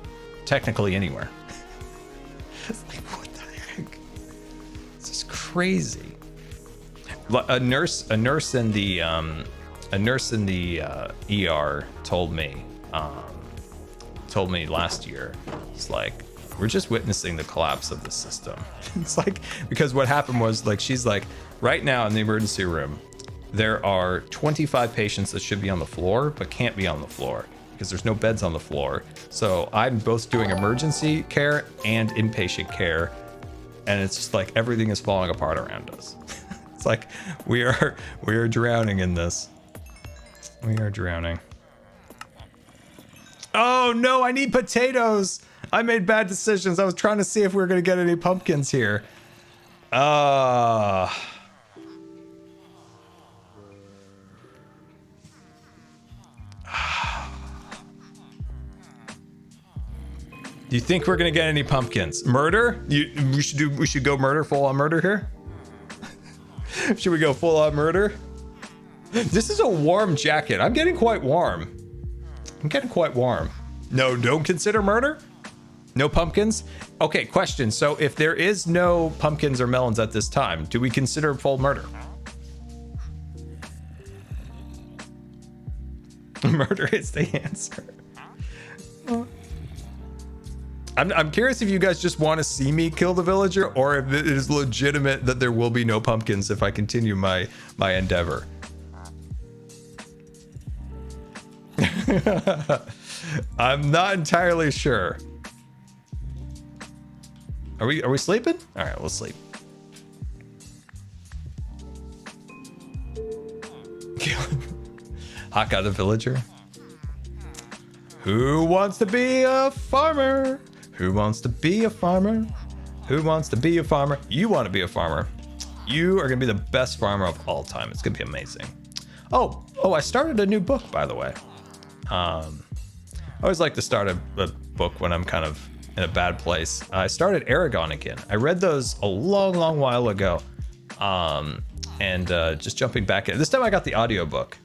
technically anywhere. It's like, what the heck? This is crazy. A nurse in the ER told me last year, it's like, we're just witnessing the collapse of the system. It's like, because what happened was, like, she's like, right now in the emergency room, there are 25 patients that should be on the floor, but can't be on the floor because there's no beds on the floor. So I'm both doing emergency care and inpatient care. And it's just like, everything is falling apart around us. It's like, we are drowning in this. We are drowning. Oh no, I need potatoes. I made bad decisions. I was trying to see if we were going to get any pumpkins here. Do you think we're going to get any pumpkins? Murder? We should go murder, full on murder here? Should we go full on murder? This is a warm jacket. I'm getting quite warm. No, don't consider murder? No pumpkins? Okay, question. So if there is no pumpkins or melons at this time, do we consider full murder? Murder is the answer. I'm curious if you guys just want to see me kill the villager, or if it is legitimate that there will be no pumpkins if I continue my endeavor. I'm not entirely sure. Are we sleeping? All right, let's sleep. Haka the villager. Who wants to be a farmer? Who wants to be a farmer? Who wants to be a farmer? You want to be a farmer. You are going to be the best farmer of all time. It's going to be amazing. Oh, I started a new book, by the way. I always like to start a book when I'm kind of in a bad place. I started Aragon again. I read those a long while ago. Just jumping back in. This time I got the audiobook.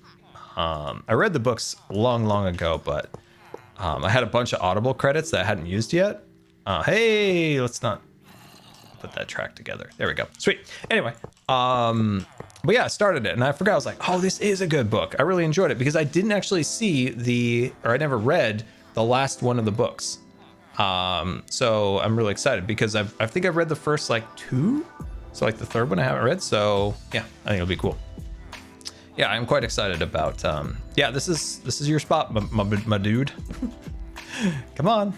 I read the books long ago, but I had a bunch of Audible credits that I hadn't used yet. Hey, let's not put that track together. There we go. Sweet. Anyway, but yeah, I started it and I forgot. I was like, oh, this is a good book. I really enjoyed it because I didn't actually see I never read the last one of the books. So I'm really excited because I think I've read the first like 2. So like the third one I haven't read. So yeah, I think it'll be cool. Yeah, I'm quite excited about, yeah, this is your spot, my dude. Come on.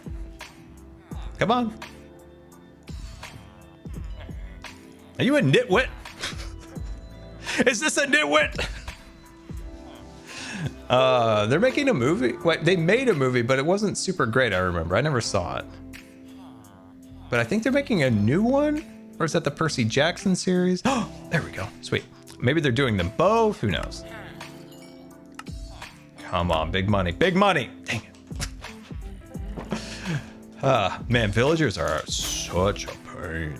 Are you a nitwit? Is this a nitwit? They're making a movie. Wait, they made a movie, but it wasn't super great, I remember. I never saw it. But I think they're making a new one? Or is that the Percy Jackson series? Oh, there we go. Sweet. Maybe they're doing them both. Who knows? Come on, big money. Big money! Dang it. Man, villagers are such a pain.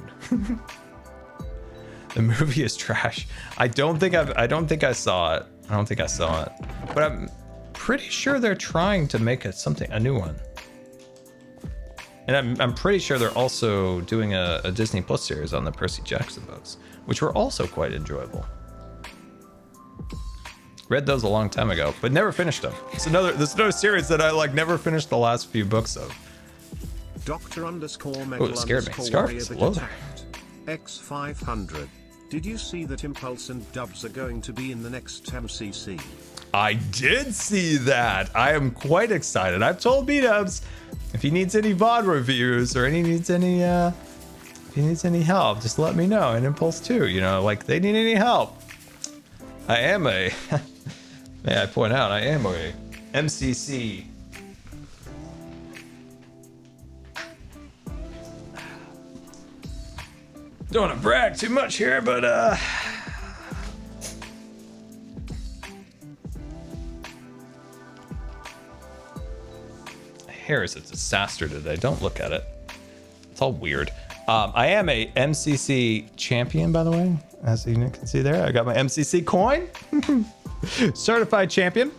The movie is trash. I don't think I saw it. But I'm pretty sure they're trying to make a new one. And I'm pretty sure they're also doing a Disney Plus series on the Percy Jackson books, which were also quite enjoyable. Read those a long time ago, but never finished them. There's another series that I never finished the last few books of. Doctor _ Oh, it scared me. Scarf is low there. X500. Did you see that Impulse and Dubs are going to be in the next MCC? I did see that. I am quite excited. I've told B-Dubs if he needs any VOD reviews or if he needs any help, just let me know. And Impulse too, you know, like they need any help. I am a, may I point out, I am a MCC. Don't want to brag too much here, but hair is a disaster today. Don't look at it. It's all weird. I am a MCC champion, by the way, as you can see there. I got my MCC coin. Certified champion.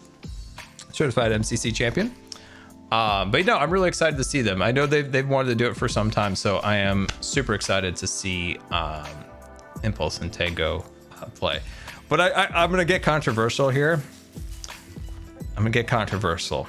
Certified MCC champion. But no, I'm really excited to see them. I know they've wanted to do it for some time, so I am super excited to see Impulse and Tango play. But I'm gonna get controversial here. I'm gonna get controversial.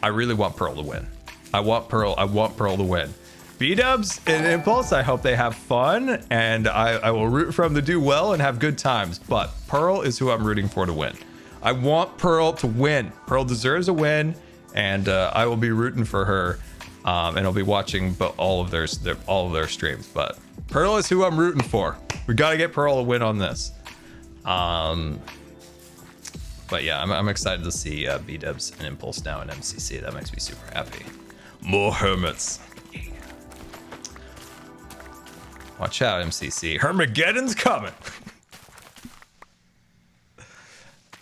I really want Pearl to win. I want Pearl to win. B-Dubs and Impulse, I hope they have fun, and I will root for them to do well and have good times. But Pearl is who I'm rooting for to win. I want Pearl to win. Pearl deserves a win, and I will be rooting for her, and I'll be watching all of their streams. But Pearl is who I'm rooting for. We got to get Pearl a win on this. But yeah, I'm excited to see B-Dubs and Impulse now in MCC. That makes me super happy. More hermits. Yeah. Watch out, MCC. Hermageddon's coming.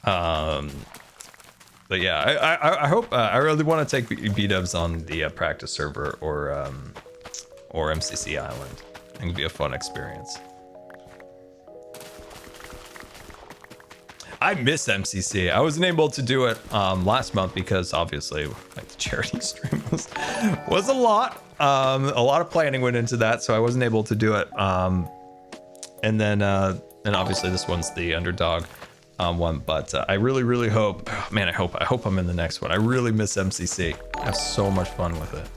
But yeah, I hope I really want to take B-Dubs on the practice server or MCC Island. I think it'd be a fun experience. I miss MCC. I wasn't able to do it last month because obviously like the charity stream was a lot of planning went into that, so I wasn't able to do it. And then obviously this one's the underdog one, but I really hope, man, I hope I'm in the next one. I really miss MCC. I have so much fun with it,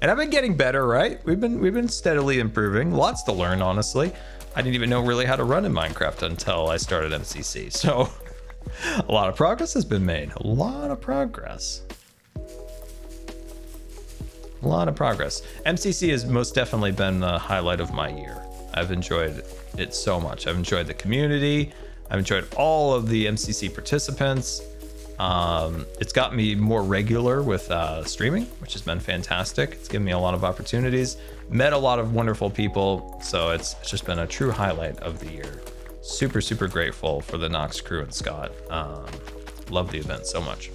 and I've been getting better. Right, we've been steadily improving. Lots to learn, honestly. I didn't even know really how to run in Minecraft until I started MCC. So a lot of progress has been made. A lot of progress. MCC has most definitely been the highlight of my year. I've enjoyed it so much. I've enjoyed the community. I've enjoyed all of the MCC participants. It's got me more regular with streaming, which has been fantastic. It's given me a lot of opportunities, met a lot of wonderful people, so it's just been a true highlight of the year. Super grateful for the Nox crew and Scott. Love the event so much.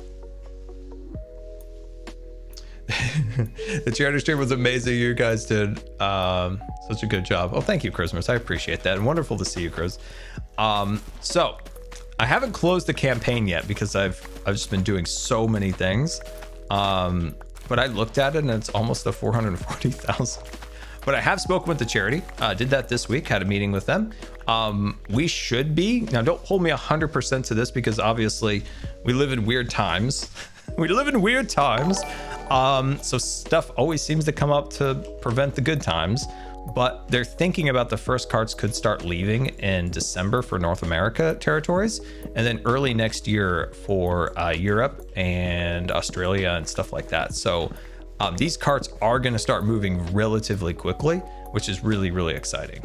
The charity stream was amazing. You guys did such a good job. Oh, thank you, Christmas. I appreciate that, and wonderful to see you, Chris. So I haven't closed the campaign yet because I've just been doing so many things. But I looked at it and it's almost a 440,000. But I have spoken with the charity. Did that this week. Had a meeting with them. We should be, now don't hold me 100% to this because obviously we live in weird times. So stuff always seems to come up to prevent the good times. But they're thinking about the first carts could start leaving in December for North America territories, and then early next year for Europe and Australia and stuff like that. So these carts are going to start moving relatively quickly, which is really exciting.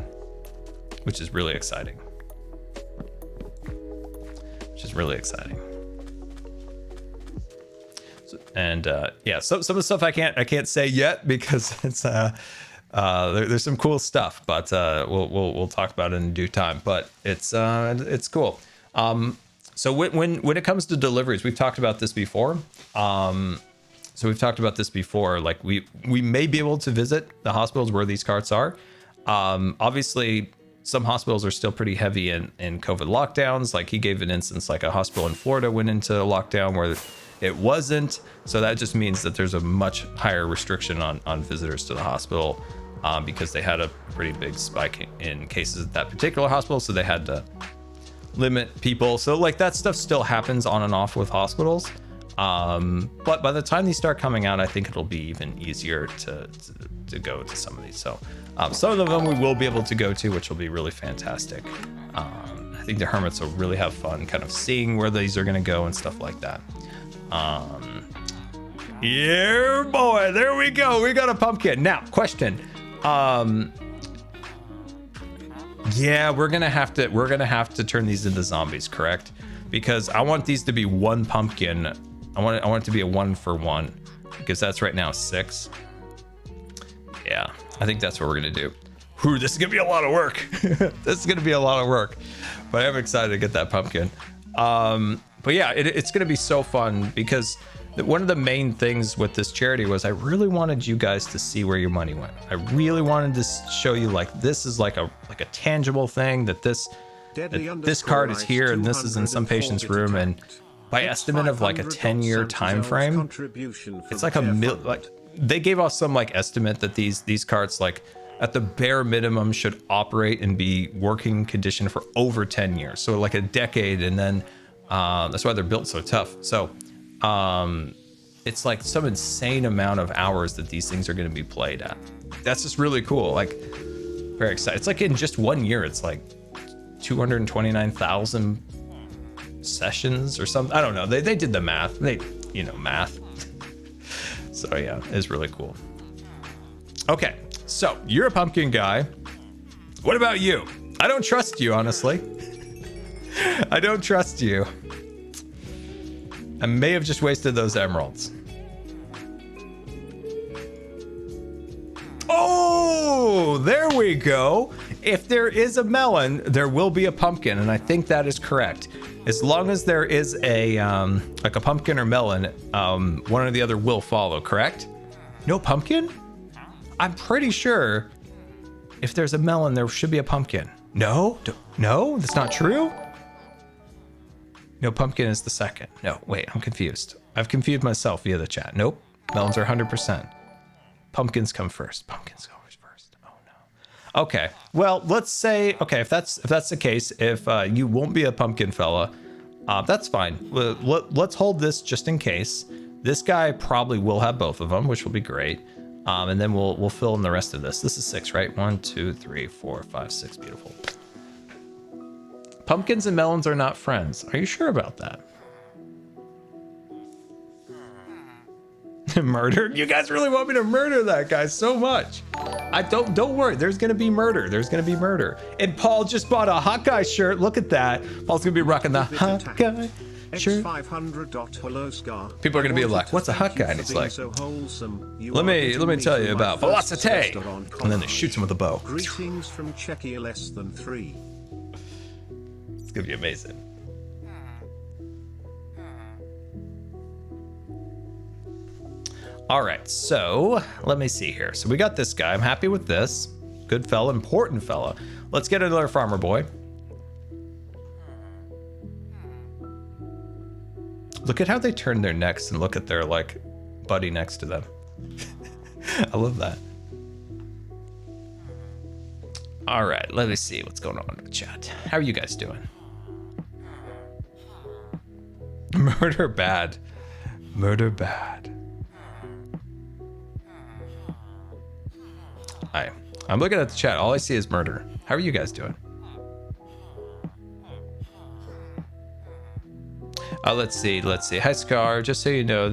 So, and yeah, so some of the stuff I can't say yet because it's there's some cool stuff, but we'll talk about it in due time. But it's cool. So when it comes to deliveries, we've talked about this before. Like we may be able to visit the hospitals where these carts are. Obviously, some hospitals are still pretty heavy in COVID lockdowns. Like he gave an instance, like a hospital in Florida went into lockdown where it wasn't. So that just means that there's a much higher restriction on visitors to the hospital because they had a pretty big spike in cases at that particular hospital. So they had to limit people. So like that stuff still happens on and off with hospitals. But by the time these start coming out, I think it'll be even easier to go to some of these. So some of them we will be able to go to, which will be really fantastic. I think the hermits will really have fun kind of seeing where these are going to go and stuff like that. Yeah, boy, there we go. We got a pumpkin. Now, question. Yeah, we're gonna have to turn these into zombies, correct? Because I want these to be one pumpkin. I want it to be a 1-for-1, because that's right now 6. Yeah, I think that's what we're gonna do. Whew, this is gonna be a lot of work. This is gonna be a lot of work, but I'm excited to get that pumpkin. But yeah, it's gonna be so fun, because one of the main things with this charity was I really wanted you guys to see where your money went. I really wanted to show you, like, this is like a tangible thing, that this card is here and this is in some patient's room, and by estimate of like a 10-year time frame, it's like they gave us some like estimate that these cards, like, at the bare minimum should operate and be working condition for over 10 years, so like a decade. And then that's why they're built so tough. So it's like some insane amount of hours that these things are going to be played at. That's just really cool. Like, very excited. It's like in just 1 year, it's like 229,000 sessions or something. I don't know. They did the math. Math. So yeah, it's really cool. Okay, so you're a pumpkin guy. What about you? I don't trust you, honestly. I don't trust you. I may have just wasted those emeralds. Oh, there we go. If there is a melon, there will be a pumpkin, and I think that is correct. As long as there is a like a pumpkin or melon, one or the other will follow, correct? No pumpkin? I'm pretty sure if there's a melon, there should be a pumpkin. No, that's not true. No, pumpkin is the second. No, wait, I'm confused. I've confused myself via the chat. Nope, melons are 100%. Pumpkins come first. Pumpkins go first. Oh no. Okay, well, let's say, okay, if that's the case, if you won't be a pumpkin fella, that's fine. Let's hold this just in case. This guy probably will have both of them, which will be great. And then we'll fill in the rest of this. This is 6, right? 1, 2, 3, 4, 5, 6. Beautiful. Pumpkins and melons are not friends. Are you sure about that? Murder? You guys really want me to murder that guy so much? Don't worry. There's gonna be murder. There's gonna be murder. And Paul just bought a Hawkeye shirt. Look at that. Paul's gonna be rocking the Hawkeye shirt. People are gonna be like, "What's a Hawkeye?" And he's like, "Let me tell you about velocity." And then they shoots him with a bow. Greetings from Czechia less than 3. It's gonna be amazing. All right, so let me see here. So we got this guy. I'm happy with this. Good fella, important fella. Let's get another farmer boy. Look at how they turn their necks and look at their like buddy next to them. I love that. All right, let me see what's going on in the chat. How are you guys doing? Murder bad. Murder bad. Hi. I'm looking at the chat. All I see is murder. How are you guys doing? Let's see. Hi, Scar. Just so you know,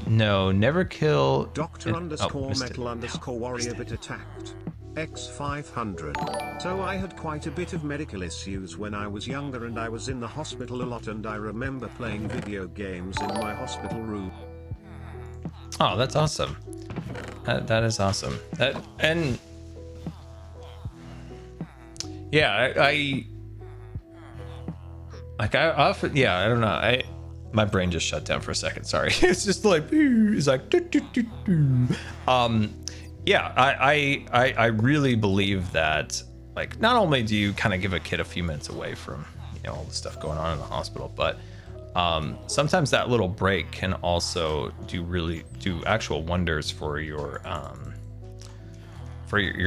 no, never kill. Doctor_metal_warrior bit attacked. X500. So I had quite a bit of medical issues when I was younger, and I was in the hospital a lot, and I remember playing video games in my hospital room. Oh, that's awesome. That is awesome. And yeah, I often, yeah, I don't know. My brain just shut down for a second. Sorry. It's just like, it's like, yeah, I really believe that, like, not only do you kind of give a kid a few minutes away from, all the stuff going on in the hospital, but sometimes that little break can also do actual wonders for your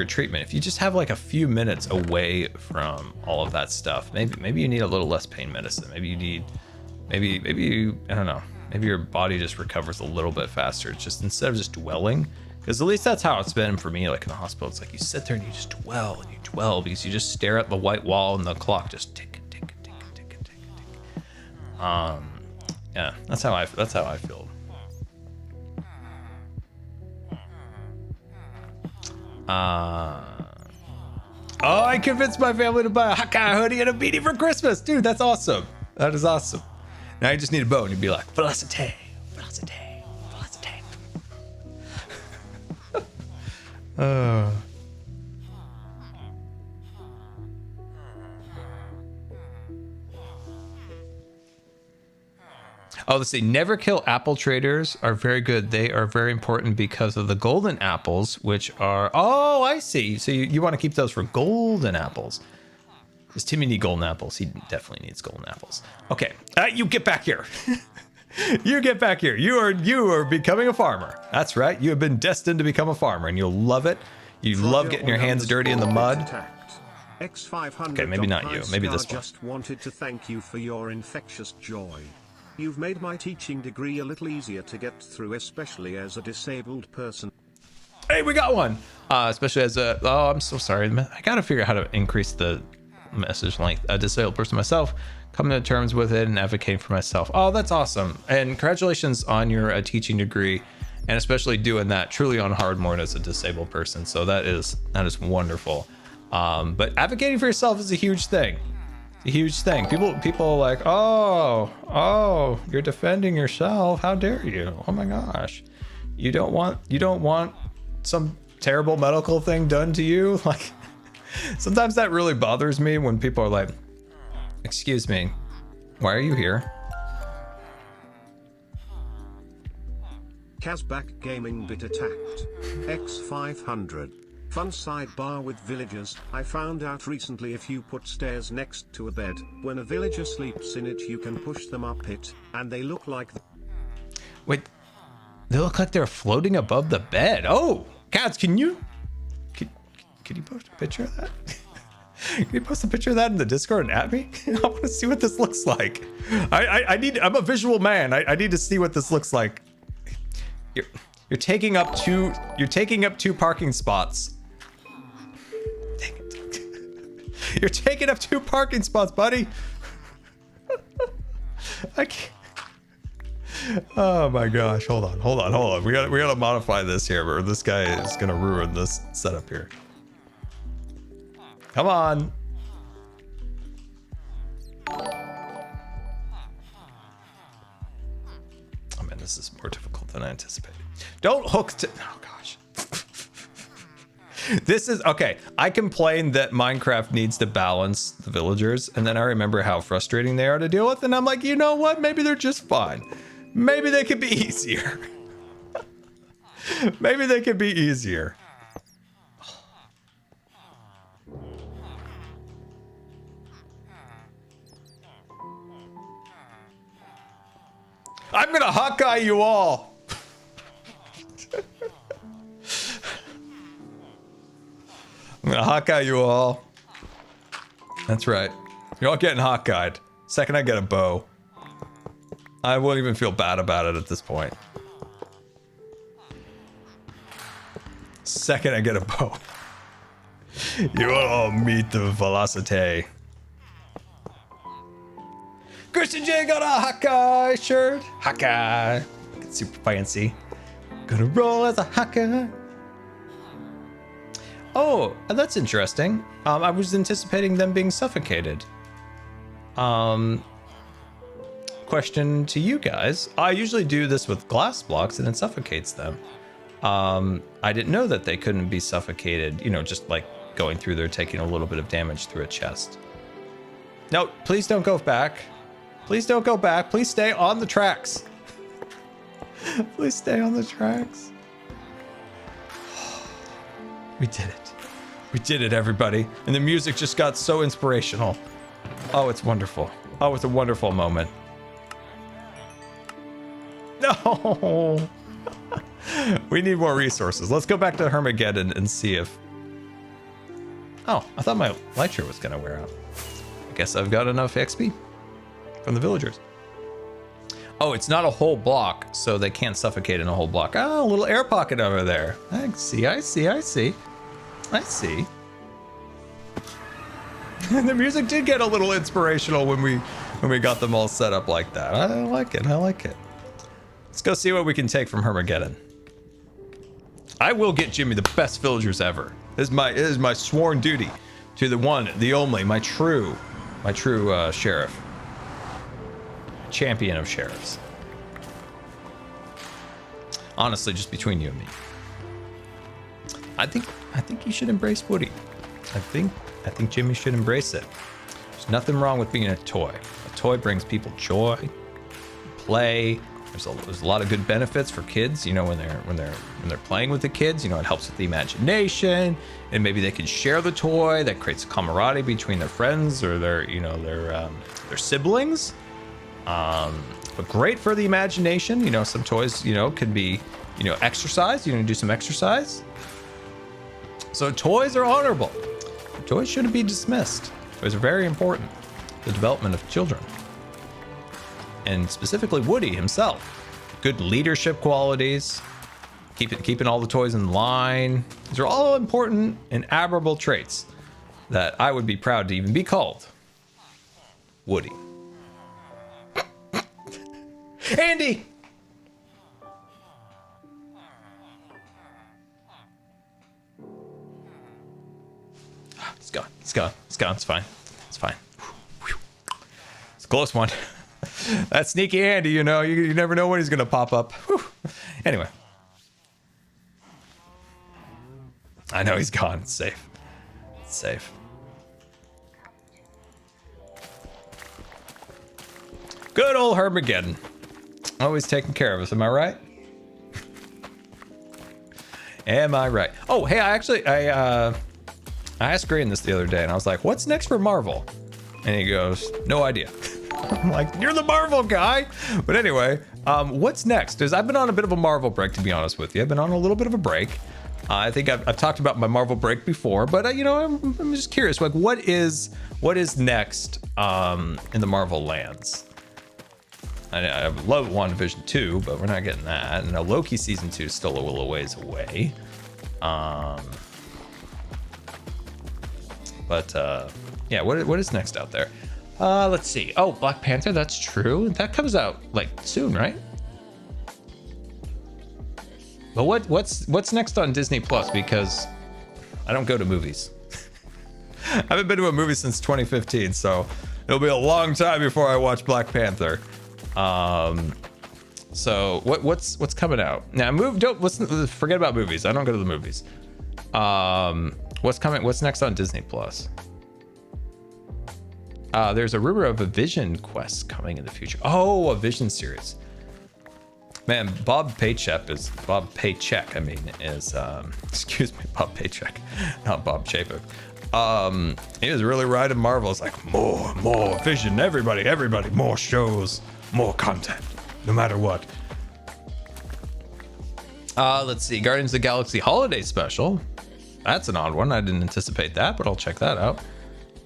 treatment. If you just have like a few minutes away from all of that stuff, maybe you need a little less pain medicine. Maybe you need maybe I don't know. Maybe your body just recovers a little bit faster. It's just instead of just dwelling, because at least that's how it's been for me. Like in the hospital, it's like you sit there and you just dwell and you dwell because you just stare at the white wall and the clock just tick, tick, tick, tick, tick, tick. Yeah, that's how I feel. Oh, I convinced my family to buy a Hawkeye hoodie and a beanie for Christmas. Dude, that's awesome. That is awesome. Now you just need a bow and you'd be like, Velocity, Velocity, Velocity. Oh, let's see. Never kill apple traders are very good. They are very important because of the golden apples, which are... Oh, I see. So you want to keep those for golden apples. Does Timmy need golden apples? He definitely needs golden apples. Okay. You get back here. You get back here. You are becoming a farmer. That's right. You have been destined to become a farmer, and you'll love it. You love getting your hands dirty in the mud. X500. Okay, maybe not you. Maybe this one. Just wanted to thank you for your infectious joy. You've made my teaching degree a little easier to get through, especially as a disabled person. Hey, we got one. Especially as a... Oh, I'm so sorry. I gotta figure out how to increase the message length. A disabled person myself, coming to terms with it and advocating for myself. Oh, that's awesome. And congratulations on your teaching degree, and especially doing that truly on hard mode as a disabled person. So that is wonderful. But advocating for yourself is a huge thing. It's a huge thing. People are like, oh, you're defending yourself. How dare you? Oh my gosh. You don't want some terrible medical thing done to you? Like, sometimes that really bothers me when people are like, excuse me, why are you here? Kazbak Gaming bit attacked. X500. Fun sidebar with villagers. I found out recently if you put stairs next to a bed, when a villager sleeps in it, you can push them up it, and they look like... Wait, they look like they're floating above the bed. Oh, Kaz, can you post a picture of that? Can you post a picture of that in the Discord and at me? I want to see what this looks like. I'm a visual man. I need to see what this looks like. You're taking up two parking spots. Dang it. You're taking up 2 parking spots, buddy. I can't. Oh my gosh, hold on. We gotta modify this here, or this guy is gonna ruin this setup here. Come on. Oh man, this is more difficult than I anticipated. Don't hook to... Oh gosh. This is... Okay, I complain that Minecraft needs to balance the villagers, and then I remember how frustrating they are to deal with, and I'm like, you know what? Maybe they're just fine. Maybe they could be easier. Maybe they could be easier. I'm gonna Hawkeye you all. I'm gonna Hawkeye you all. That's right. You're all getting Hawkeyed. Second I get a bow. I won't even feel bad about it at this point. Second I get a bow. You all meet the velocity. Christian J got a Hawkeye shirt. Hawkeye. Super fancy. Gonna roll as a Hawkeye. Oh, that's interesting. I was anticipating them being suffocated. Question to you guys. I usually do this with glass blocks and it suffocates them. I didn't know that they couldn't be suffocated, you know, just like going through there, taking a little bit of damage through a chest. No, please don't go back. Please don't go back. Please stay on the tracks. Please stay on the tracks. We did it. We did it, everybody. And the music just got so inspirational. Oh, it's wonderful. Oh, it's a wonderful moment. No. We need more resources. Let's go back to Hermigeddon and see if... Oh, I thought my elytra was going to wear out. I guess I've got enough XP from the villagers. Oh, it's not a whole block, so they can't suffocate in a whole block. Oh, a little air pocket over there. I see. The music did get a little inspirational when we got them all set up like that. I like it. Let's go see what we can take from Hermageddon. I will get Jimmy the best villagers ever. It is my sworn duty to the one, the only, my true sheriff. Champion of sheriffs. Honestly, just between you and me. I think you should embrace Woody. I think Jimmy should embrace it. There's nothing wrong with being a toy. A toy brings people joy, play. There's a lot of good benefits for kids, you know, when they're playing with the kids. You know, it helps with the imagination, and maybe they can share the toy. That creates camaraderie between their friends or their siblings. But great for the imagination. You know, some toys, you know, can be, you know, exercise. You know, do some exercise. So toys are honorable. Toys shouldn't be dismissed. Toys are very important to the development of children. And specifically Woody himself. Good leadership qualities. Keeping all the toys in line. These are all important and admirable traits that I would be proud to even be called Woody. Andy! It's gone. It's fine. It's a close one. That sneaky Andy, you know, you never know when he's gonna pop up. Whew. Anyway. I know he's gone. It's safe. Good old Hermageddon. Always taking care of us, am I right? Am I right? Oh, hey, I asked Green this the other day, and I was like, what's next for Marvel? And he goes, no idea. I'm like, you're the Marvel guy. But anyway, what's next? Because I've been on a bit of a Marvel break, to be honest with you. I've been on a little bit of a break. I think I've talked about my Marvel break before, but you know, I'm just curious, like, what is next in the Marvel lands? I love WandaVision 2, but we're not getting that. And Loki season 2 is still a little ways away. Yeah, what is next out there? Let's see. Oh, Black Panther, that's true. That comes out like soon, right? But what's next on Disney Plus? Because I don't go to movies. I haven't been to a movie since 2015, so it'll be a long time before I watch Black Panther. So what's coming out now? Let's forget about movies. I don't go to the movies. What's next on Disney Plus? There's a rumor of a Vision quest coming in the future. Oh, a Vision series. Man, Bob Paycheck is Bob Paycheck, not Bob Chapek. He was really riding Marvel. It's like more Vision, everybody, more shows, more content, no matter what. Let's see, Guardians of the Galaxy Holiday Special. That's an odd one. I didn't anticipate that, but I'll check that out.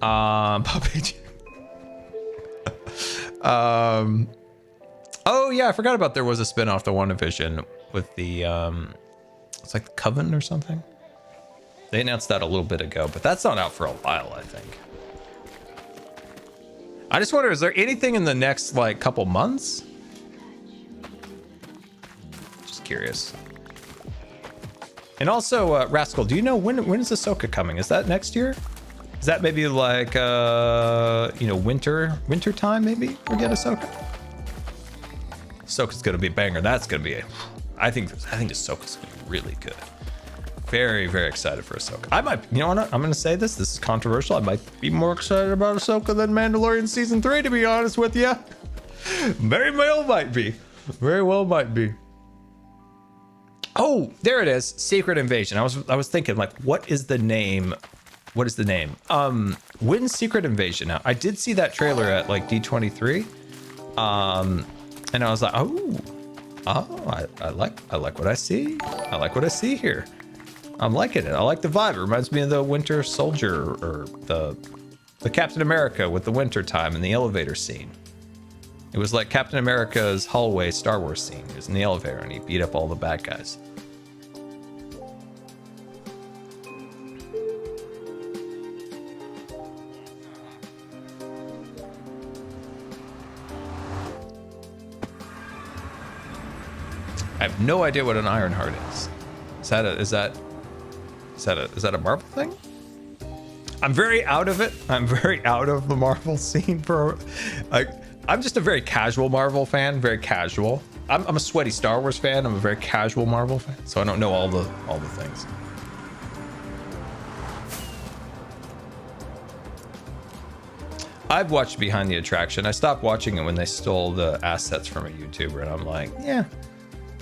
Bob Paycheck. Oh yeah, I forgot about there was a spin-off to WandaVision with the it's like the Coven or something. They announced that a little bit ago, but that's not out for a while, I think. I just wonder, is there anything in the next like couple months? Just curious. And also, Rascal, do you know when is Ahsoka coming? Is that next year? Is that maybe like winter time? Maybe we get Ahsoka. Ahsoka's gonna be a banger. That's gonna be I think Ahsoka's gonna be really good. Very, very excited for Ahsoka. I might, you know what? I'm gonna say this. This is controversial. I might be more excited about Ahsoka than Mandalorian season 3, to be honest with you. Very well might be. Very well might be. Oh, there it is. Secret Invasion. I was thinking, like, what is the name? What is the name? When's Secret Invasion out? I did see that trailer at like D23. And I was like, I like what I see. I like what I see here. I'm liking it. I like the vibe. It reminds me of the Winter Soldier or the Captain America with the winter time and the elevator scene. It was like Captain America's hallway Star Wars scene. He was in the elevator and he beat up all the bad guys. I have no idea what an Iron Heart is. Is that a Marvel thing? I'm very out of it. I'm very out of the Marvel scene for I'm just a very casual Marvel fan, very casual. I'm a sweaty Star Wars fan. I'm a very casual Marvel fan, so I don't know all the things. I've watched Behind the Attraction. I stopped watching it when they stole the assets from a YouTuber, and I'm like, yeah,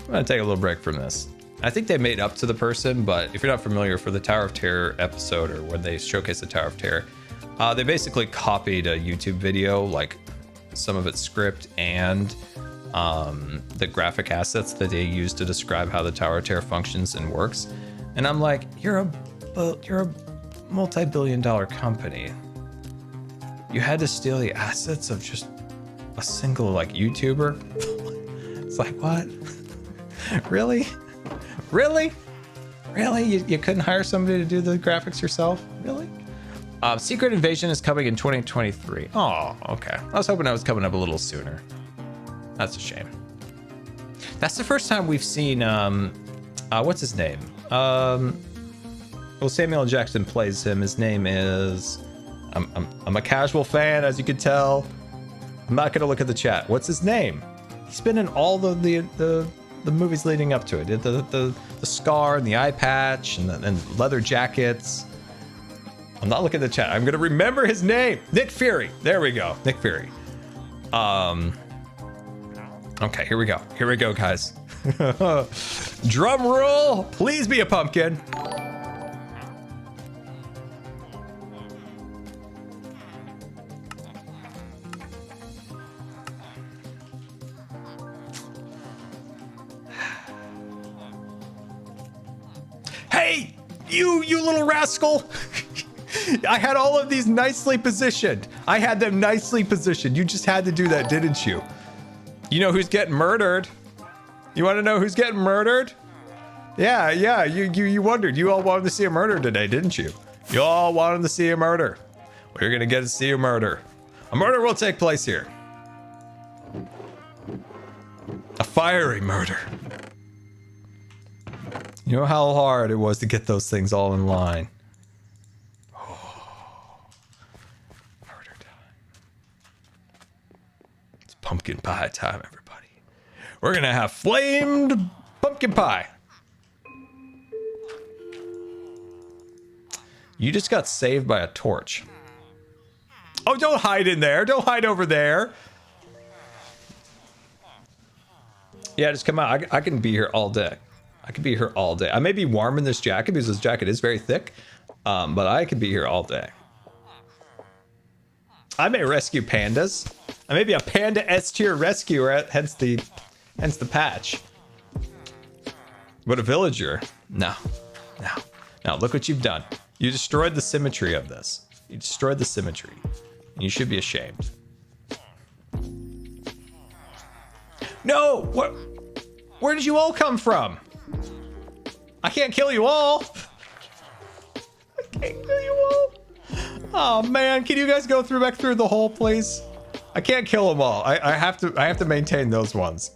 I'm gonna take a little break from this. I think they made up to the person, but if you're not familiar, for the Tower of Terror episode, or when they showcase the Tower of Terror, they basically copied a YouTube video, like some of its script and the graphic assets that they used to describe how the Tower of Terror functions and works. And I'm like, you're a multi-billion-dollar company. You had to steal the assets of just a single like YouTuber? It's like, what? Really? Really? You couldn't hire somebody to do the graphics yourself? Really? Secret Invasion is coming in 2023. Oh, okay. I was hoping I was coming up a little sooner. That's a shame. That's the first time we've seen, what's his name? Well, Samuel L. Jackson plays him. His name is, I'm a casual fan, as you can tell. I'm not gonna look at the chat. What's his name? He's been in all the movies leading up to it. The scar and the eye patch and leather jackets. I'm not looking at the chat. I'm gonna remember his name. Nick Fury. There we go. Nick Fury. Okay, here we go. Here we go, guys. Drum roll. Please be a pumpkin. Hey, you little rascal. I had all of these nicely positioned. I had them nicely positioned. You just had to do that, didn't you? You know who's getting murdered? You want to know who's getting murdered? Yeah, you wondered. You all wanted to see a murder today, didn't you? You all wanted to see a murder. We're going to get to see a murder. A murder will take place here. A fiery murder. You know how hard it was to get those things all in line. Oh, murder time. It's pumpkin pie time, everybody. We're gonna have flamed pumpkin pie. You just got saved by a torch. Oh, don't hide in there. Don't hide over there. Yeah, just come out. I can be here all day. I could be here all day. I may be warm in this jacket because this jacket is very thick, but I could be here all day. I may rescue pandas. I may be a panda S tier rescuer, hence the patch. But a villager, no. Look what you've done. You destroyed the symmetry of this. You destroyed the symmetry. And you should be ashamed. No, where did you all come from? I can't kill you all. I can't kill you all. Oh man, can you guys go back through the hole, please? I can't kill them all. I have to maintain those ones.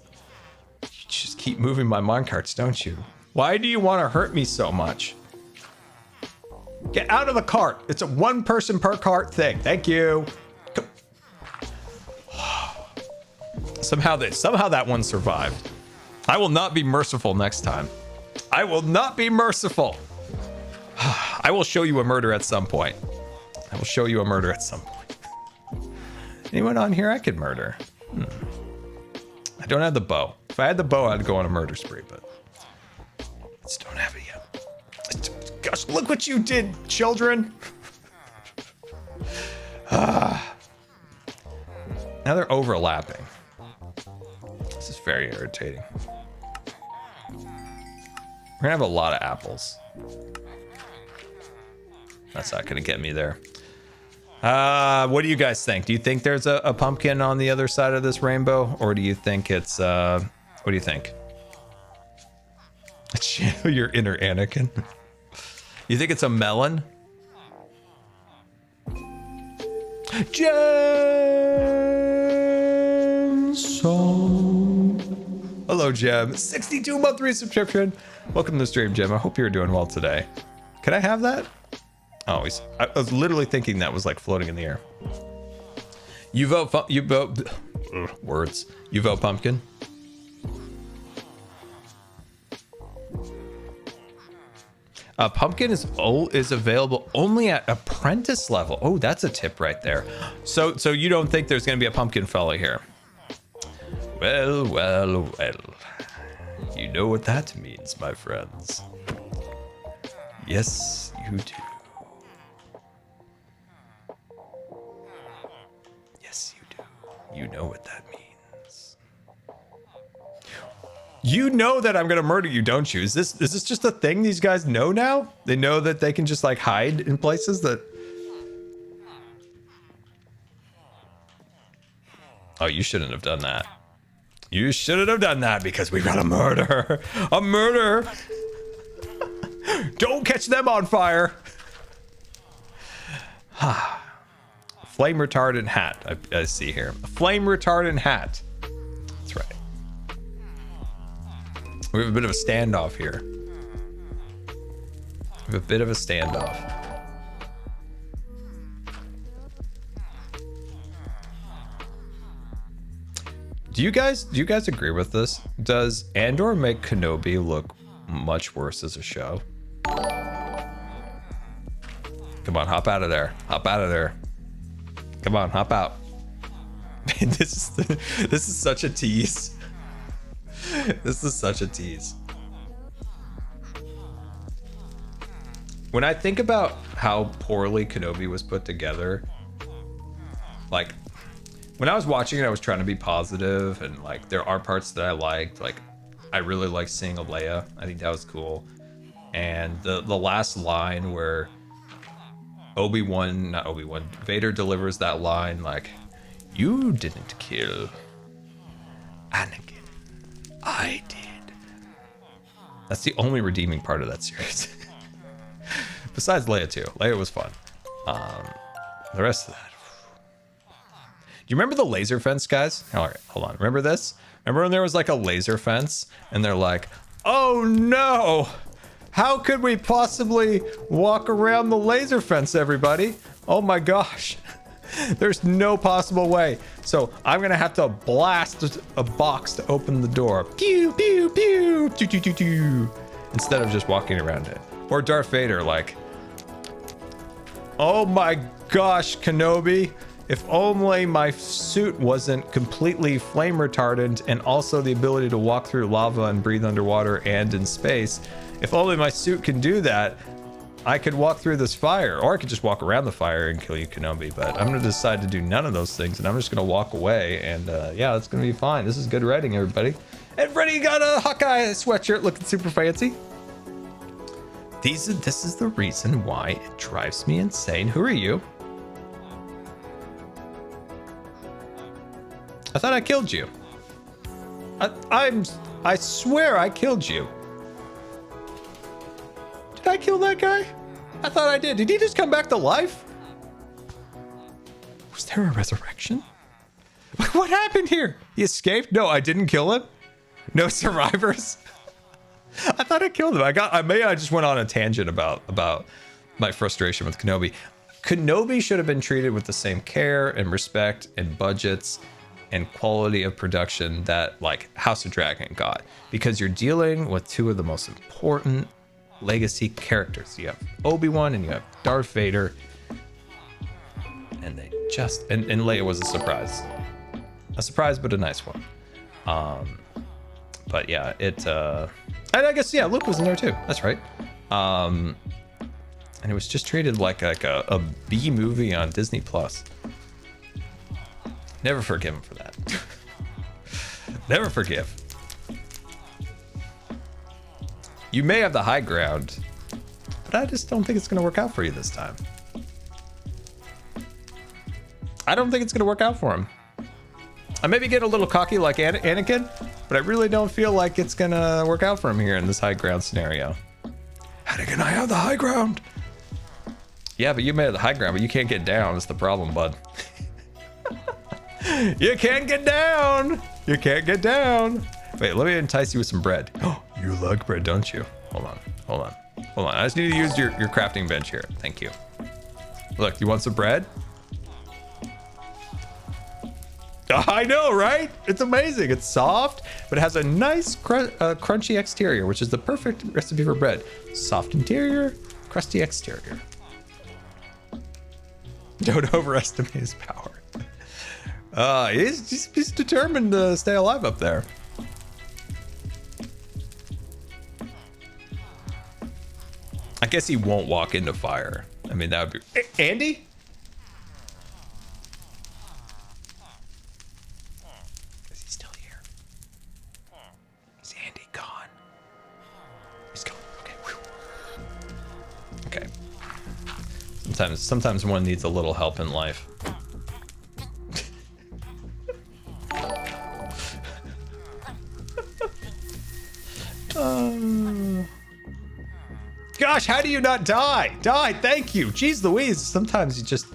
You just keep moving my minecarts, don't you? Why do you want to hurt me so much? Get out of the cart. It's a one person per cart thing. Thank you. Somehow that one survived. I will not be merciful next time. I will not be merciful. I will show you a murder at some point. I will show you a murder at some point. Anyone on here I could murder? I don't have the bow. If I had the bow, I'd go on a murder spree, but I just don't have it yet. Gosh, look what you did, children. Now they're overlapping. This is very irritating. We're gonna have a lot of apples. That's not gonna get me there. What do you guys think? Do you think there's a pumpkin on the other side of this rainbow, or do you think it's what do you think? Channel your inner Anakin. You think it's a melon? Gem song. Hello, Gem. 62-month resubscription. Welcome to the stream, Gem. I hope you're doing well today. Can I have that? Oh, I was literally thinking that was like floating in the air. You vote. You vote. Words. You vote pumpkin. Pumpkin is available only at apprentice level. Oh, that's a tip right there. So you don't think there's going to be a pumpkin fella here? Well, well, well. You know what that means, my friends. Yes, you do. Yes, you do. You know what that means. You know that I'm gonna murder you, don't you? Is this just a thing these guys know now? They know that they can just like hide in places that... Oh, you shouldn't have done that. You shouldn't have done that because we got a murder. A murder. Don't catch them on fire. Flame retardant hat. I see here. A flame retardant hat. That's right. We have a bit of a standoff here. We have a bit of a standoff. Do you guys agree with this? Does Andor make Kenobi look much worse as a show? Come on, hop out of there. Hop out of there. Come on, hop out. This is such a tease. This is such a tease. When I think about how poorly Kenobi was put together, like when I was watching it, I was trying to be positive, and like there are parts that I liked. Like I really liked seeing a Leia. I think that was cool. And the last line where Vader delivers that line like, "You didn't kill Anakin. I did." That's the only redeeming part of that series. Besides Leia too. Leia was fun. The rest of that. Do you remember the laser fence, guys? All right, hold on. Remember this? Remember when there was like a laser fence and they're like, "Oh no! How could we possibly walk around the laser fence, everybody? Oh my gosh. There's no possible way. So I'm gonna have to blast a box to open the door. Pew, pew, pew, pew, pew, pew, pew, instead of just walking around it." Or Darth Vader, like, "Oh my gosh, Kenobi. If only my suit wasn't completely flame retardant and also the ability to walk through lava and breathe underwater and in space. If only my suit can do that, I could walk through this fire, or I could just walk around the fire and kill you, Kenobi. But I'm going to decide to do none of those things, and I'm just going to walk away. And yeah, it's going to be fine. This is good writing, everybody." And Freddy got a Hawkeye sweatshirt looking super fancy. This is the reason why it drives me insane. Who are you? I thought I killed you. I swear I killed you. Did I kill that guy? I thought I did. Did he just come back to life? Was there a resurrection? What happened here? He escaped? No, I didn't kill him. No survivors. I thought I killed him. Maybe I just went on a tangent about my frustration with Kenobi. Kenobi should have been treated with the same care and respect and budgets and quality of production that like House of Dragon got, because you're dealing with two of the most important legacy characters. You have Obi-Wan and you have Darth Vader, and they just and Leia was a surprise, but a nice one. But yeah, and I guess yeah, Luke was in there too. That's right. And it was just treated like a B movie on Disney Plus. Never forgive him for that. Never forgive. You may have the high ground, but I just don't think it's going to work out for you this time. I don't think it's gonna work out for him. I maybe get a little cocky like Anakin, but I really don't feel like it's gonna work out for him here in this high ground scenario. How can I have the high ground? Yeah, but you made it the high ground, but you can't get down. That's the problem, bud. You can't get down. You can't get down. Wait, let me entice you with some bread. Oh, you like bread, don't you? Hold on, hold on, hold on. I just need to use your crafting bench here. Thank you. Look, you want some bread? I know, right? It's amazing. It's soft, but it has a nice crunchy exterior, which is the perfect recipe for bread. Soft interior, crusty exterior. Don't overestimate his power. He's determined to stay alive up there. I guess he won't walk into fire. I mean, that would be... Hey, Andy? Is he still here? Is Andy gone? He's gone. Okay. Whew. Okay. Sometimes one needs a little help in life. Gosh, how do you not die? Die, thank you. Jeez Louise, sometimes you just...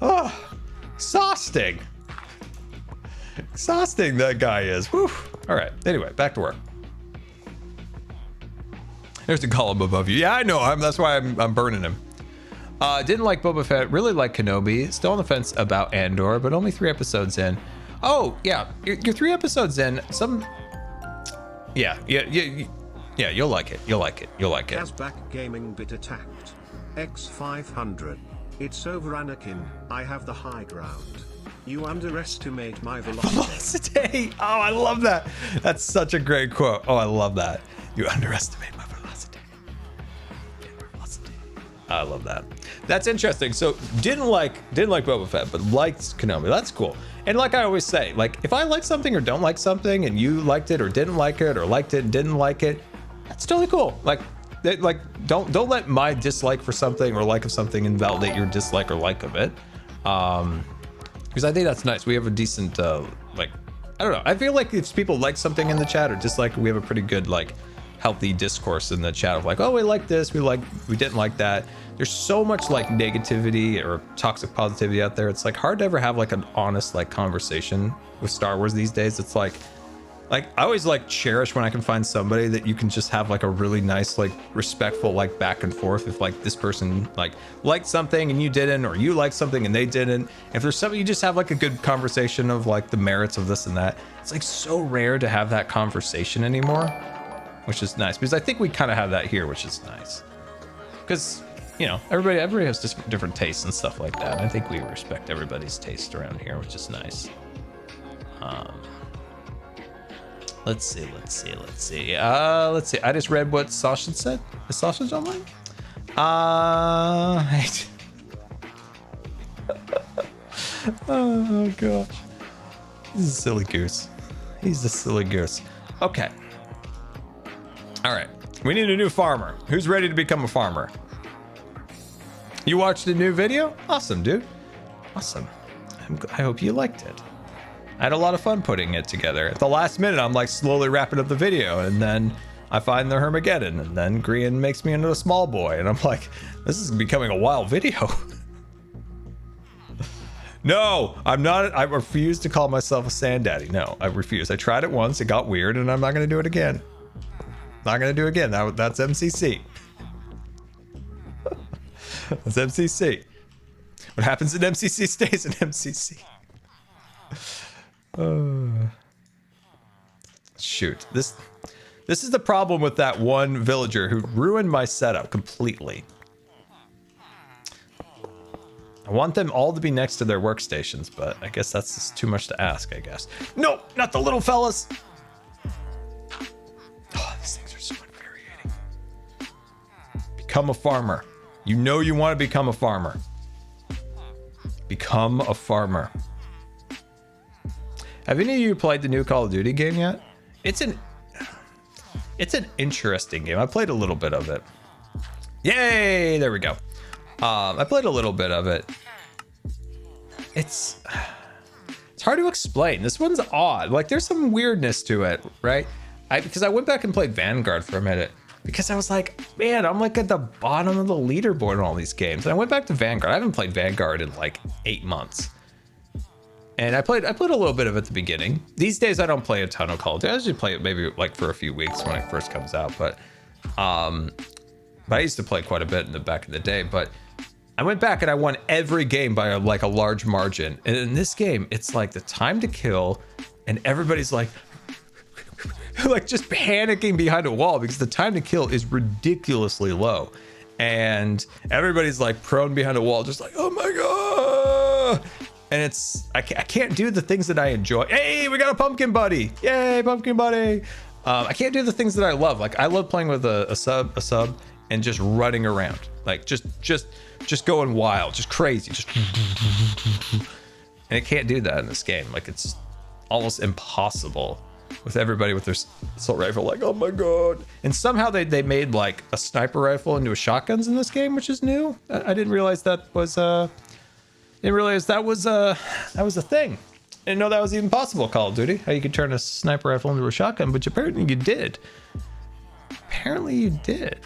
Oh, exhausting. Exhausting that guy is. Whew. All right, anyway, back to work. There's a column above you. Yeah, I know, that's why I'm burning him. Didn't like Boba Fett, really like Kenobi. Still on the fence about Andor, but only 3 episodes in. Oh, yeah, you're 3 episodes in. Yeah, you'll like it. You'll like it. You'll like it. Hasback Gaming bit attacked. X500. It's over, Anakin. I have the high ground. You underestimate my velocity. Velocity. Oh, I love that. That's such a great quote. Oh, I love that. You underestimate my velocity. I love that. That's interesting. So didn't like Boba Fett, but liked Kenobi. That's cool. And like I always say, like if I like something or don't like something, and you liked it or didn't like it, or liked it and didn't like it, that's totally cool. Like don't let my dislike for something or like of something invalidate your dislike or like of it. Because I think that's nice. We have a decent like, I don't know. I feel like if people like something in the chat or dislike, we have a pretty good like healthy discourse in the chat of like, oh, we like this, we didn't like that. There's so much like negativity or toxic positivity out there. It's like hard to ever have like an honest like conversation with Star Wars these days. It's like I always like cherish when I can find somebody that you can just have like a really nice, like respectful, like back and forth. If like this person like liked something and you didn't, or you liked something and they didn't. If there's something, you just have like a good conversation of like the merits of this and that. It's like so rare to have that conversation anymore, which is nice because I think we kind of have that here, which is nice. Because, you know, everybody has just different tastes and stuff like that. And I think we respect everybody's taste around here, which is nice. Let's see. I just read what Sausage said. Is Sausage online? Oh gosh. He's a silly goose. He's a silly goose. Okay. All right. We need a new farmer. Who's ready to become a farmer? You watched a new video? Awesome, dude. Awesome. I hope you liked it. I had a lot of fun putting it together. At the last minute, I'm like slowly wrapping up the video, and then I find the Hermageddon, and then Grian makes me into a small boy, and I'm like, this is becoming a wild video. No, I'm not. I refuse to call myself a sand daddy. No, I refuse. I tried it once, it got weird, and I'm not going to do it again. Not going to do it again. That's MCC. That's MCC. What happens in MCC stays in MCC. Shoot, this is the problem with that one villager who ruined my setup completely. I want them all to be next to their workstations, but I guess that's just too much to ask, I guess. No, not the little fellas. Oh, these things are so infuriating. Become a farmer. You know you want to become a farmer. Become a farmer. Have any of you played the new Call of Duty game yet? It's an interesting game. I played a little bit of it. Yay! There we go. I played a little bit of it. it's hard to explain. This one's odd. Like there's some weirdness to it, right? Because I went back and played Vanguard for a minute because I was like, man, I'm like at the bottom of the leaderboard in all these games. And I went back to Vanguard. I haven't played Vanguard in like 8 months. And I played a little bit of it at the beginning. These days I don't play a ton of Call of Duty. I usually play it maybe like for a few weeks when it first comes out, but I used to play quite a bit in the back in the day. But I went back and I won every game by like a large margin. And in this game, it's like the time to kill, and everybody's like, like just panicking behind a wall because the time to kill is ridiculously low, and everybody's like prone behind a wall, just like, oh my god. And it's I can't do the things that I enjoy. Hey, we got a pumpkin buddy! Yay, pumpkin buddy! I can't do the things that I love. Like I love playing with a sub, and just running around, like just going wild, just crazy, just. And I can't do that in this game. Like it's almost impossible with everybody with their assault rifle. Like, oh my god! And somehow they made like a sniper rifle into a shotguns in this game, which is new. I didn't realize that was Didn't realize that was a thing. Didn't know that was even possible, Call of Duty. How you could turn a sniper rifle into a shotgun, but apparently you did. Apparently you did.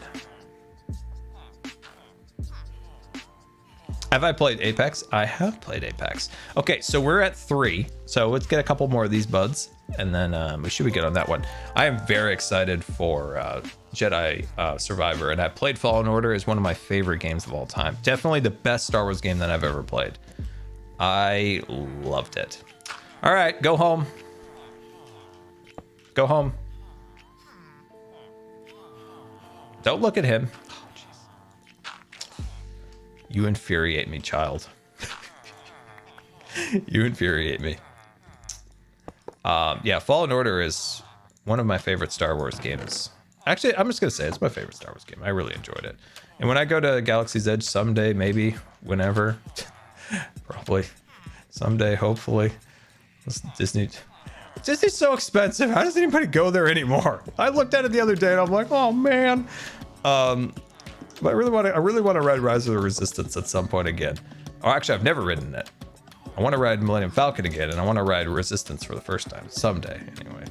Have I played Apex? I have played Apex. Okay, so we're at 3. So let's get a couple more of these buds, and then we should be good on that one. I am very excited for Jedi Survivor, and I played Fallen Order. Is one of my favorite games of all time. Definitely the best Star Wars game that I've ever played. I loved it. All right, go home. Go home. Don't look at him. Oh, jeez. You infuriate me, child. You infuriate me. Yeah, Fallen Order is one of my favorite Star Wars games. Actually, I'm just gonna say it's my favorite Star Wars game. I really enjoyed it. And when I go to Galaxy's Edge someday, maybe, whenever, probably someday, hopefully, Disney's so expensive. How does anybody go there anymore? I looked at it the other day and I'm like, oh man. But I really want to ride Rise of the Resistance at some point again. Oh, actually, I've never ridden it. I want to ride Millennium Falcon again, and I want to ride Resistance for the first time someday. Anyway,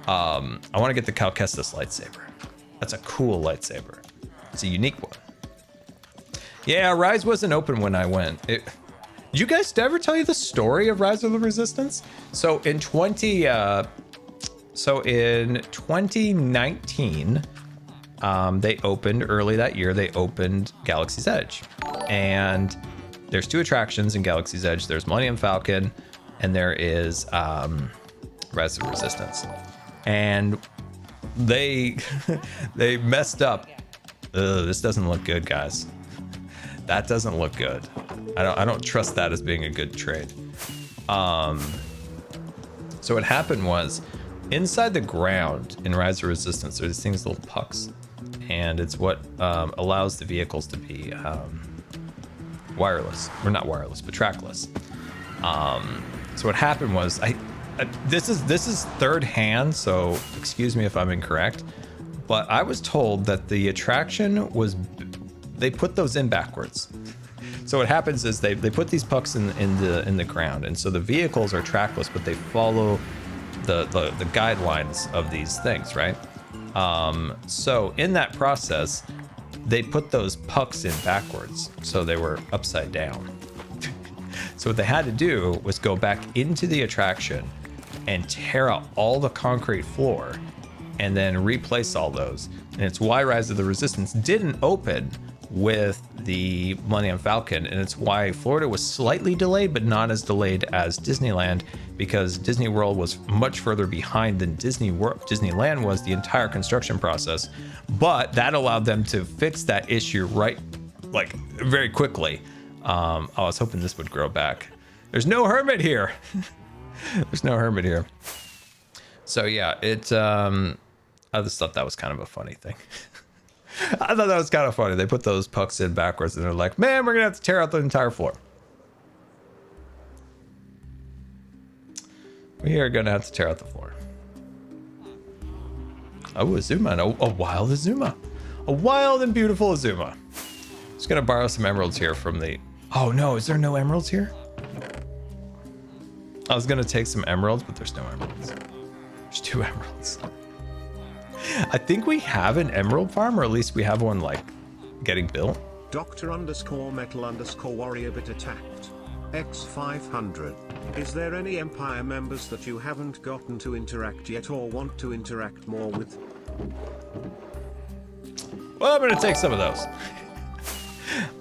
I want to get the Cal Kestis lightsaber. That's a cool lightsaber. It's a unique one. Yeah, Rise wasn't open when I went. Did you guys ever tell you the story of Rise of the Resistance? So in 2019, they opened early that year. They opened Galaxy's Edge, and there's 2 attractions in Galaxy's Edge. There's Millennium Falcon, and there is Rise of the Resistance. And they they messed up. Ugh, this doesn't look good, guys. That doesn't look good. I don't trust that as being a good trade. So what happened was, inside the ground in Rise of Resistance, there's these things, little pucks, and it's what allows the vehicles to be wireless, or not wireless, but trackless. So what happened was, this is third hand, so excuse me if I'm incorrect, but I was told that the attraction was, they put those in backwards. So what happens is they put these pucks in the ground, and so the vehicles are trackless, but they follow the guidelines of these things, right? So in that process, they put those pucks in backwards, so they were upside down. So what they had to do was go back into the attraction and tear out all the concrete floor and then replace all those. And it's why Rise of the Resistance didn't open with the Millennium Falcon, and it's why Florida was slightly delayed, but not as delayed as Disneyland, because Disney World was much further behind than Disneyland was the entire construction process. But that allowed them to fix that issue like very quickly. I was hoping this would grow back. There's no hermit here. There's no hermit here. So yeah, I just thought that was kind of a funny thing. I thought that was kind of funny. They put those pucks in backwards and they're like, man, we're gonna have to tear out the entire floor. We are gonna have to tear out the floor. Oh, Azuma, a wild Azuma. A wild and beautiful Azuma. Just gonna borrow some emeralds here from the... Oh no, is there no emeralds here? I was gonna take some emeralds, but there's no emeralds. There's 2 emeralds. I think we have an emerald farm, or at least we have one like getting built. Dr_metal_warrior bit attacked. X500. Is there any Empire members that you haven't gotten to interact yet or want to interact more with? Well, I'm gonna take some of those.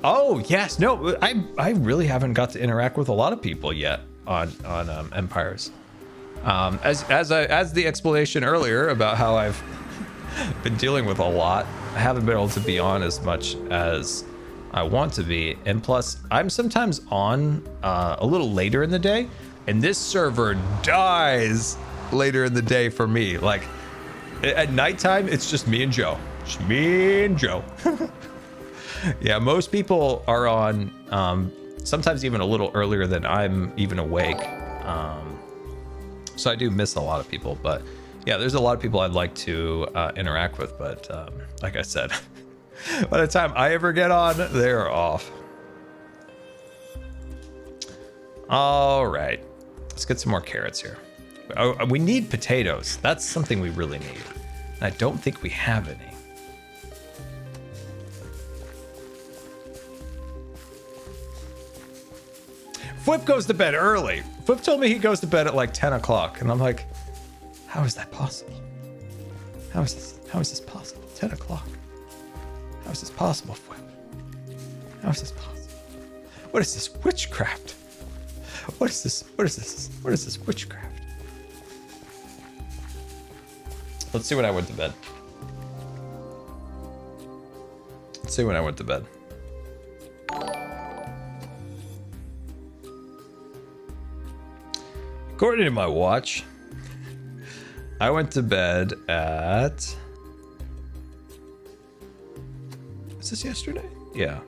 Oh yes, no, I really haven't got to interact with a lot of people yet on Empires. As the explanation earlier about how I've been dealing with a lot, I haven't been able to be on as much as I want to be, and plus I'm sometimes on a little later in the day, and this server dies later in the day for me. Like at nighttime, it's just me and Joe. Just me and Joe. Yeah, most people are on sometimes even a little earlier than I'm even awake. So I do miss a lot of people, but yeah, there's a lot of people I'd like to interact with, but like I said, by the time I ever get on, they're off. All right, let's get some more carrots here. Oh, we need potatoes. That's something we really need. I don't think we have any. Flip goes to bed early. Flip told me he goes to bed at like 10 o'clock. And I'm like, how is that possible? How is this possible? 10 o'clock. How is this possible, Flip? How is this possible? What is this witchcraft? What is this? What is this? What is this witchcraft? Let's see when I went to bed. Let's see when I went to bed. According to my watch, I went to bed at... Is this yesterday? Yeah.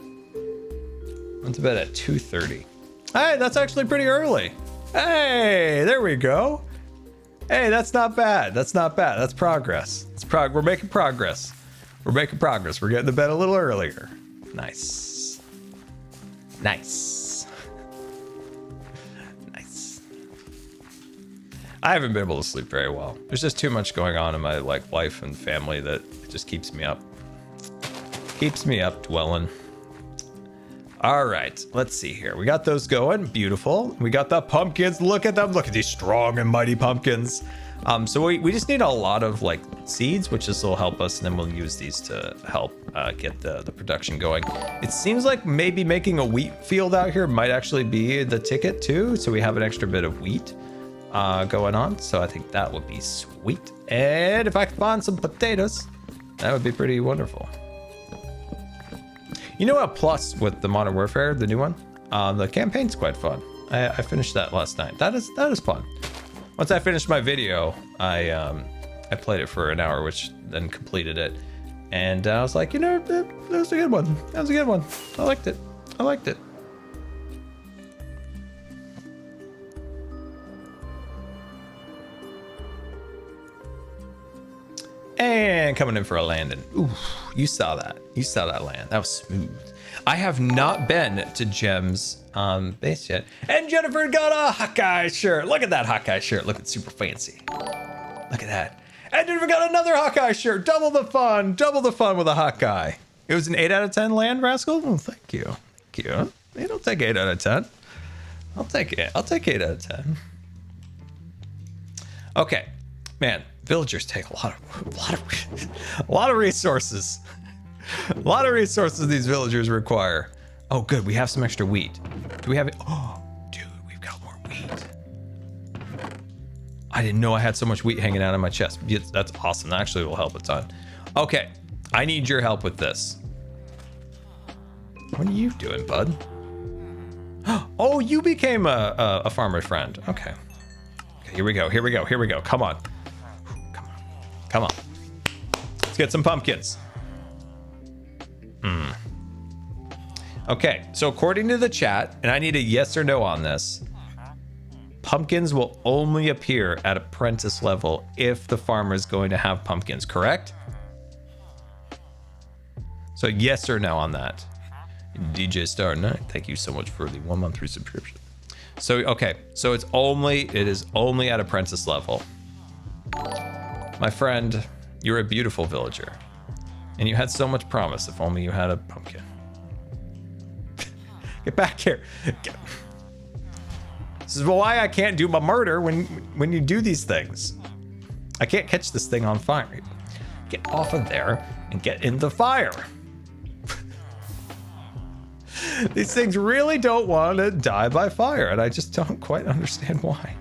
Went to bed at 2:30. Hey, that's actually pretty early. Hey, there we go. Hey, that's not bad. That's not bad. That's progress. We're making progress. We're making progress. We're getting to bed a little earlier. Nice. Nice. Nice. I haven't been able to sleep very well. There's just too much going on in my life and family that just keeps me up. Keeps me up dwelling. All right, let's see here. We got those going. Beautiful. We got the pumpkins. Look at them. Look at these strong and mighty pumpkins. So we just need a lot of seeds, which this will help us, and then we'll use these to help get the production going. It seems like maybe making a wheat field out here might actually be the ticket too, so we have an extra bit of wheat going on. So I think that would be sweet. And if I could find some potatoes, that would be pretty wonderful. You know what? Plus with the Modern Warfare, the new one, the campaign's quite fun. I finished that last night. That is fun. Once I finished my video, I played it for an hour, which then completed it, and I was like, that was a good one. That was a good one. I liked it. I liked it. And coming in for a landing. Ooh, you saw that. You saw that land. That was smooth. I have not been to Jem's base yet. And Jennifer got a Hawkeye shirt. Look at that Hawkeye shirt. Look, it's super fancy. Look at that. And Jennifer got another Hawkeye shirt. Double the fun. Double the fun with a Hawkeye. It was an 8 out of 10 land, Rascal. Oh, thank you. Thank you. I'll take 8 out of 10. I'll take it. I'll take 8 out of 10. Okay, man. Villagers take a lot of resources. A lot of resources these villagers require. Oh, good. We have some extra wheat. Do we have it? Oh, dude, we've got more wheat. I didn't know I had so much wheat hanging out of my chest. That's awesome. That actually will help a ton. Okay, I need your help with this. What are you doing, bud? Oh, you became a farmer friend. Okay. Okay, here we go. Here we go. Here we go. Come on. Come on. Let's get some pumpkins. Okay, so according to the chat, and I need a yes or no on this, pumpkins will only appear at apprentice level if the farmer is going to have pumpkins, correct? So yes or no on that. DJ Star 9, thank you so much for the 1 month free subscription. So, okay. So it is only at apprentice level. My friend, you're a beautiful villager. And you had so much promise. If only you had a pumpkin. Get back here. This is why I can't do my murder when you do these things. I can't catch this thing on fire. Get off of there and get in the fire. These things really don't want to die by fire, and I just don't quite understand why.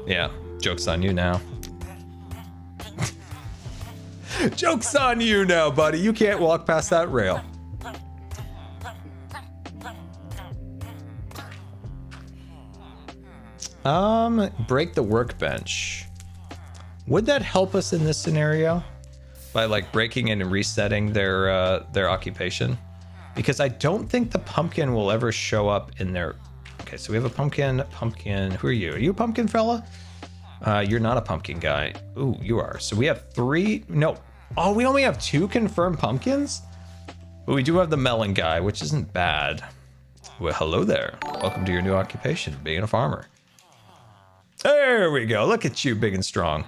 Yeah, joke's on you now. Joke's on you now, buddy. You can't walk past that rail. Break the workbench. Would that help us in this scenario? By like breaking in and resetting their occupation? Because I don't think the pumpkin will ever show up in their... Okay, so we have a pumpkin. Who are you? Are you a pumpkin fella? You're not a pumpkin guy. Ooh, you are. So we have 3... No. Oh, we only have 2 confirmed pumpkins? But we do have the melon guy, which isn't bad. Well, hello there. Welcome to your new occupation, being a farmer. There we go. Look at you, big and strong.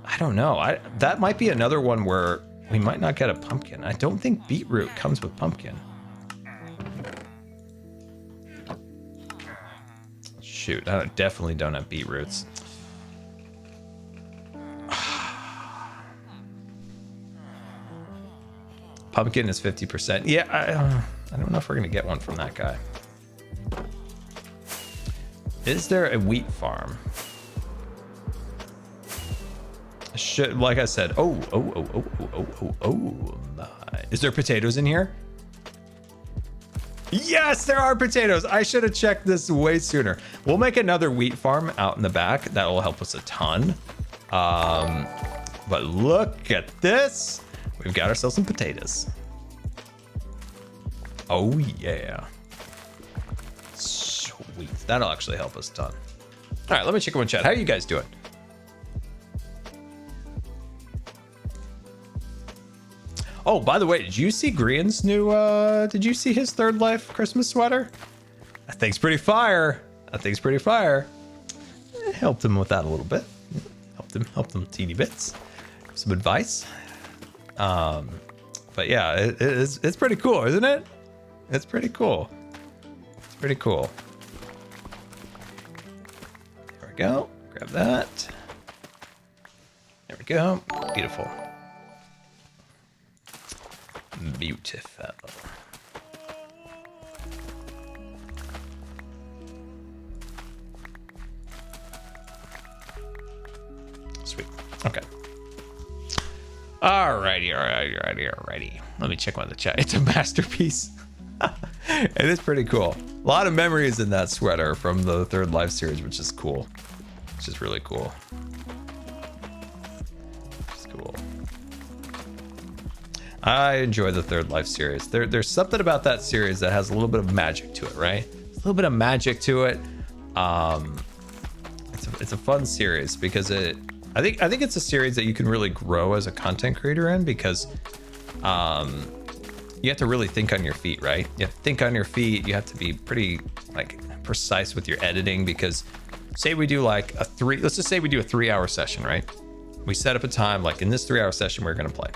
I don't know. That might be another one where we might not get a pumpkin. I don't think beetroot comes with pumpkin. Shoot, I definitely don't have beetroots. Pumpkin is 50%. Yeah, I don't know if we're gonna get one from that guy. Is there a wheat farm? Like I said, oh. Is there potatoes in here? Yes, there are potatoes. I should have checked this way sooner. We'll make another wheat farm out in the back. That will help us a ton. But look at this. We've got ourselves some potatoes. Oh, yeah. Sweet. That'll actually help us a ton. All right, let me check in chat. How are you guys doing? Oh, by the way, did you see Grian's new, did you see his Third Life Christmas sweater? That thing's pretty fire. Helped him with that a little bit. Helped him teeny bits. Some advice. But yeah, it's pretty cool, isn't it? It's pretty cool. There we go. Grab that. There we go. Beautiful. Sweet. Okay. Alrighty. Let me check on the chat. It's a masterpiece. It is pretty cool. A lot of memories in that sweater from the Third Life series, which is cool. Which is really cool. It's cool. I enjoy the Third Life series. There's something about that series that has a little bit of magic to it, right? A little bit of magic to it. It's a fun series because I think it's a series that you can really grow as a content creator in because you have to really think on your feet, right? You have to think on your feet. You have to be pretty like precise with your editing because say we do like let's just say we do a 3-hour session, right? We set up a time like in this 3-hour session we're gonna play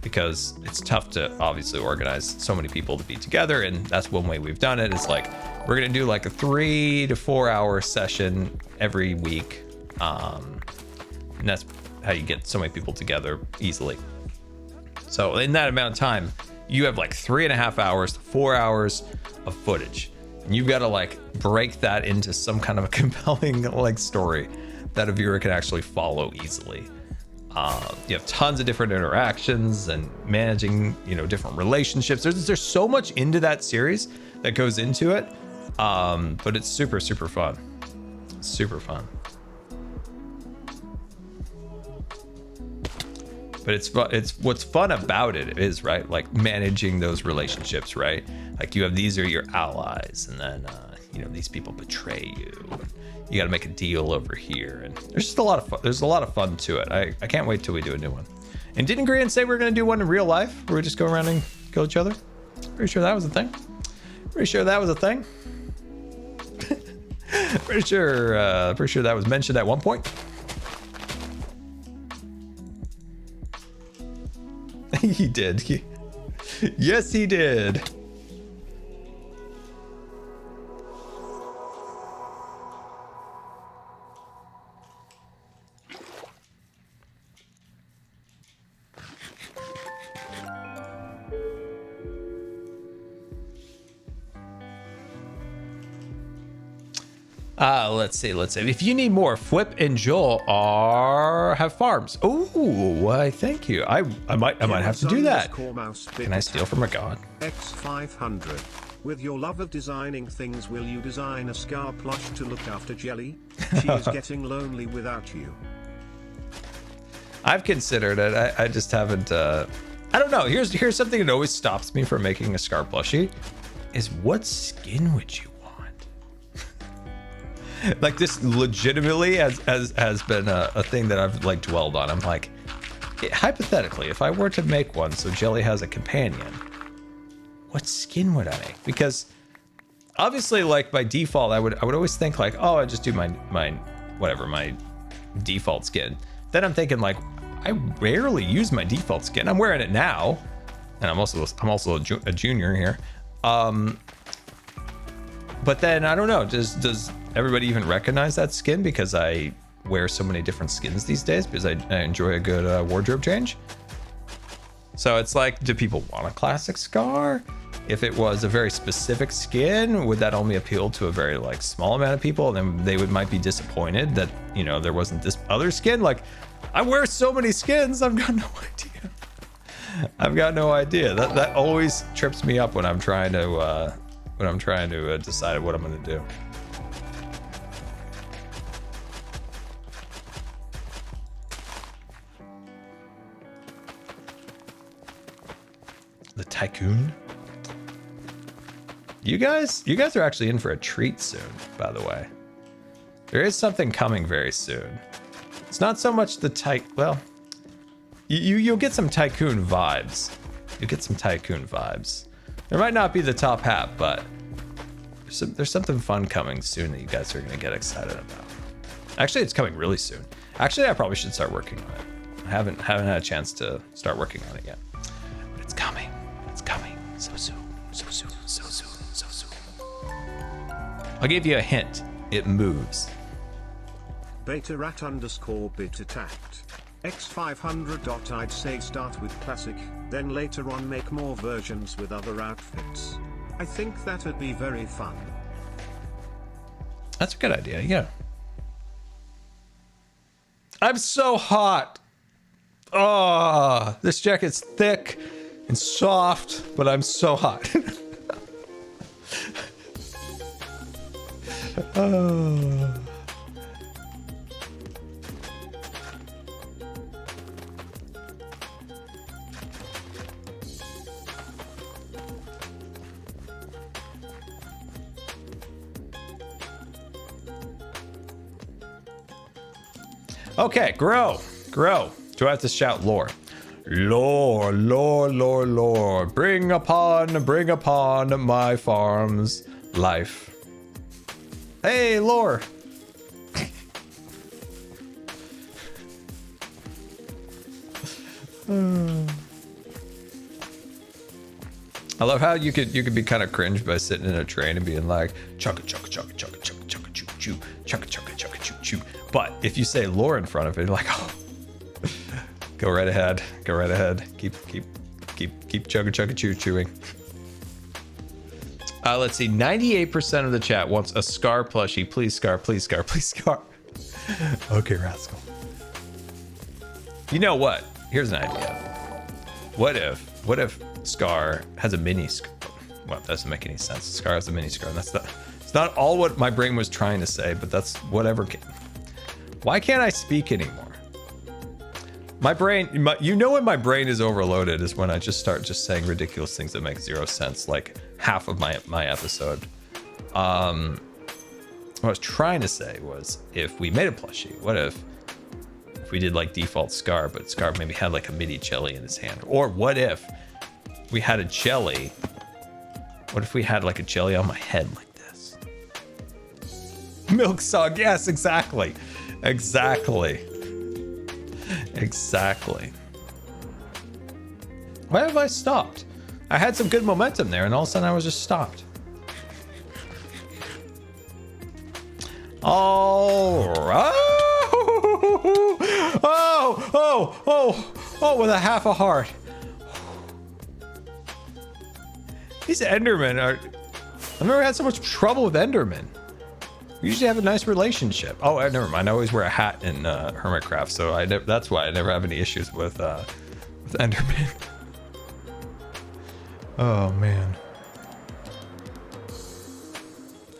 because it's tough to obviously organize so many people to be together, and that's one way we've done it. It's like we're gonna do like a 3 to 4 hour session every week, and that's how you get so many people together easily. So in that amount of time, you have like 3.5 hours to 4 hours of footage. And you've got to like break that into some kind of a compelling like story that a viewer can actually follow easily. You have tons of different interactions and managing, different relationships. There's so much into that series that goes into it. But it's super, super fun. Super fun. But it's what's fun about it is, right, like managing those relationships, right? Like you have, these are your allies, and then you know, these people betray you. You got to make a deal over here, and there's just a lot of fun. There's a lot of fun to it. I can't wait till we do a new one. And didn't Grian say we're gonna do one in real life where we just go around and kill each other? Pretty sure that was a thing. Pretty sure that was a thing. pretty sure that was mentioned at one point. He did. Yes, he did. Let's see. If you need more, Flip and Joel have farms. Oh, why? Thank you. I might have to do that. Can I steal from a god? X500. With your love of designing things, will you design a Scar plush to look after Jelly? She is getting lonely without you. I've considered it. I just haven't. I don't know. Here's something that always stops me from making a Scar plushie. Is what skin would you want? Like, this legitimately has been a thing that I've like dwelled on. I'm like, hypothetically, if I were to make one so Jelly has a companion, what skin would I make? Because obviously, like, by default, I would always think like, oh, I just do my default skin. Then I'm thinking like, I rarely use my default skin. I'm wearing it now, and I'm also a junior here. But then I don't know. Does everybody even recognize that skin because I wear so many different skins these days? Because I enjoy a good wardrobe change. So it's like, do people want a classic Scar? If it was a very specific skin, would that only appeal to a very like small amount of people? And then they might be disappointed that, you know, there wasn't this other skin. Like, I wear so many skins, I've got no idea. I've got no idea. That always trips me up when I'm trying to decide what I'm gonna do. The Tycoon. You guys are actually in for a treat soon, by the way. There is something coming very soon. It's not so much the well, you'll get some Tycoon vibes. You'll get some Tycoon vibes. There might not be the top hat, but there's something fun coming soon that you guys are gonna get excited about. Actually, it's coming really soon. Actually, I probably should start working on it. I haven't had a chance to start working on it yet. But it's coming. It's coming. So soon. So soon. So soon. So soon. I'll give you a hint. It moves. Beta_bit attacked. X500. I'd say start with classic, then later on make more versions with other outfits. I think that'd be very fun. That's a good idea, yeah. I'm so hot. Oh, this jacket's thick and soft, but I'm so hot. Oh. Okay, grow. Do I have to shout lore? Lore. Bring upon my farm's life. Hey, lore. I love how you could be kind of cringe by sitting in a train and being like chugga chugga chugga chugga chugga chugga choo choo chugga chugga chugga choo choo. But if you say lore in front of it, you're like, oh, go right ahead. Keep chugga chugga choo chewing. Let's see. 98% of the chat wants a Scar plushie. Please, Scar. Please, Scar. Please, Scar. Okay, rascal. You know what? Here's an idea. What if Scar has a mini Scar? Well, that doesn't make any sense. Scar has a mini Scar. It's not all what my brain was trying to say, but that's whatever. Why can't I speak anymore? My brain, you know when my brain is overloaded is when I just start just saying ridiculous things that make zero sense, like half of my episode. What I was trying to say was, if we made a plushie, what if we did like default Scar, but Scar maybe had like a mini jelly in his hand? Or what if we had a jelly? What if we had like a jelly on my head like this? Milk Sog, yes, exactly. Exactly. Exactly. Why have I stopped? I had some good momentum there, and all of a sudden I was just stopped. All right. Oh, with a half a heart. These Endermen are... I've never had so much trouble with Endermen. We usually have a nice relationship. Oh, never mind. I always wear a hat in HERMITCRAFT, so that's why I never have any issues with Enderman. Oh man.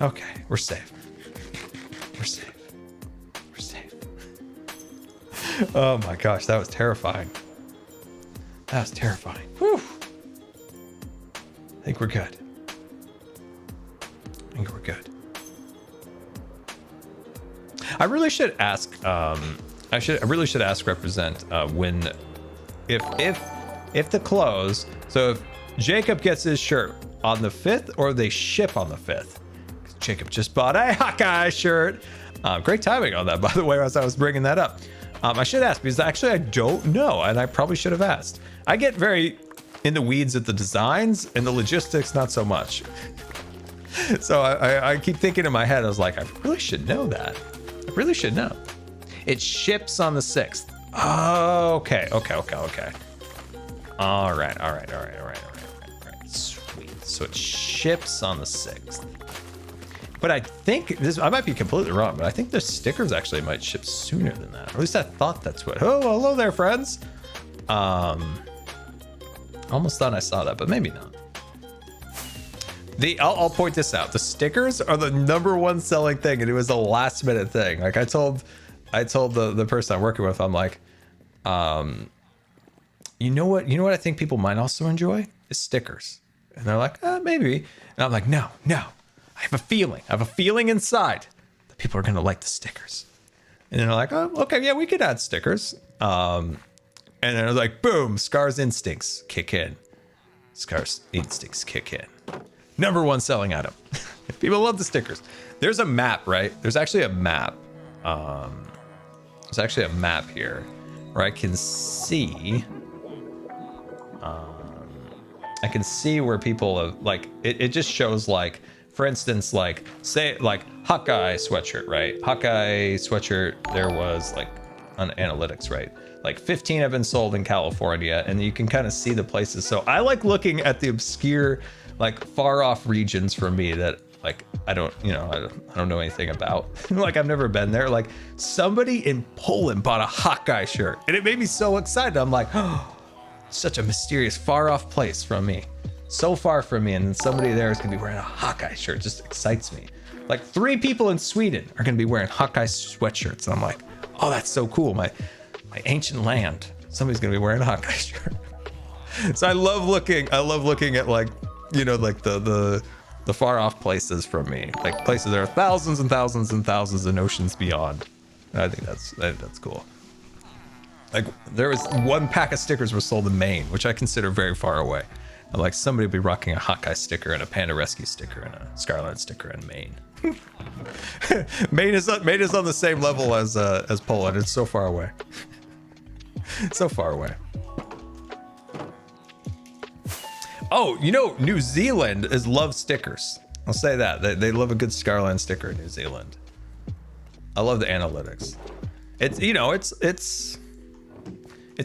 Okay, we're safe. We're safe. We're safe. Oh my gosh, that was terrifying. That was terrifying. Whew. I think we're good. I think we're good. I really should ask. I really should ask Represent when, if the close. So if Jacob gets his shirt on the 5th, or they ship on the 5th. Jacob just bought a Hawkeye shirt. Great timing on that, by the way, as I was bringing that up. I should ask, because actually I don't know, and I probably should have asked. I get very in the weeds at the designs, and the logistics not so much. So I keep thinking in my head, I was like, I really should know that. I really should know. It ships on the 6th. Oh, okay. All right. Sweet. So it ships on the 6th. But I think this, I might be completely wrong, but I think the stickers actually might ship sooner than that. Or at least I thought that's what. Oh, hello there, friends. Almost thought I saw that, but maybe not. I'll point this out. The stickers are the #1 selling thing, and it was a last minute thing. Like I told the person I'm working with, I'm like, you know what I think people might also enjoy is stickers. And they're like, maybe. And I'm like, no. I have a feeling inside that people are gonna like the stickers. And they're like, oh, okay, yeah, we could add stickers. And then I was like, boom, Scar's instincts kick in. #1 selling item. People love the stickers. There's a map, right? There's actually a map. There's actually a map here where I can see. I can see where people have, like, it just shows, like, for instance, like, say, like, Hawkeye sweatshirt, right? Hawkeye sweatshirt, there was, like, on analytics, right? Like 15 have been sold in California, and you can kind of see the places. So I like looking at the obscure, like, far off regions for me that, like, I don't know anything about. Like, I've never been there. Like, somebody in Poland bought a Hawkeye shirt, and it made me so excited. I'm like, oh, such a mysterious, far off place from me. So far from me, and then somebody there is gonna be wearing a Hawkeye shirt. It just excites me. Like 3 people in Sweden are gonna be wearing Hawkeye sweatshirts, and I'm like, oh, that's so cool. My ancient land. Somebody's gonna be wearing a Hawkeye shirt. So I love looking at, like, you know, like the far off places from me, like places that are thousands and thousands and thousands of oceans beyond. I think that's cool. Like, there was 1 pack of stickers were sold in Maine, which I consider very far away. And, like, somebody would be rocking a Hawkeye sticker and a Panda Rescue sticker and a Scarlet sticker in Maine. Maine is on the same level as Poland. It's so far away. So far away. Oh, you know, New Zealand love stickers. I'll say that. They love a good Scarlet sticker in New Zealand. I love the analytics. It's, you know, it's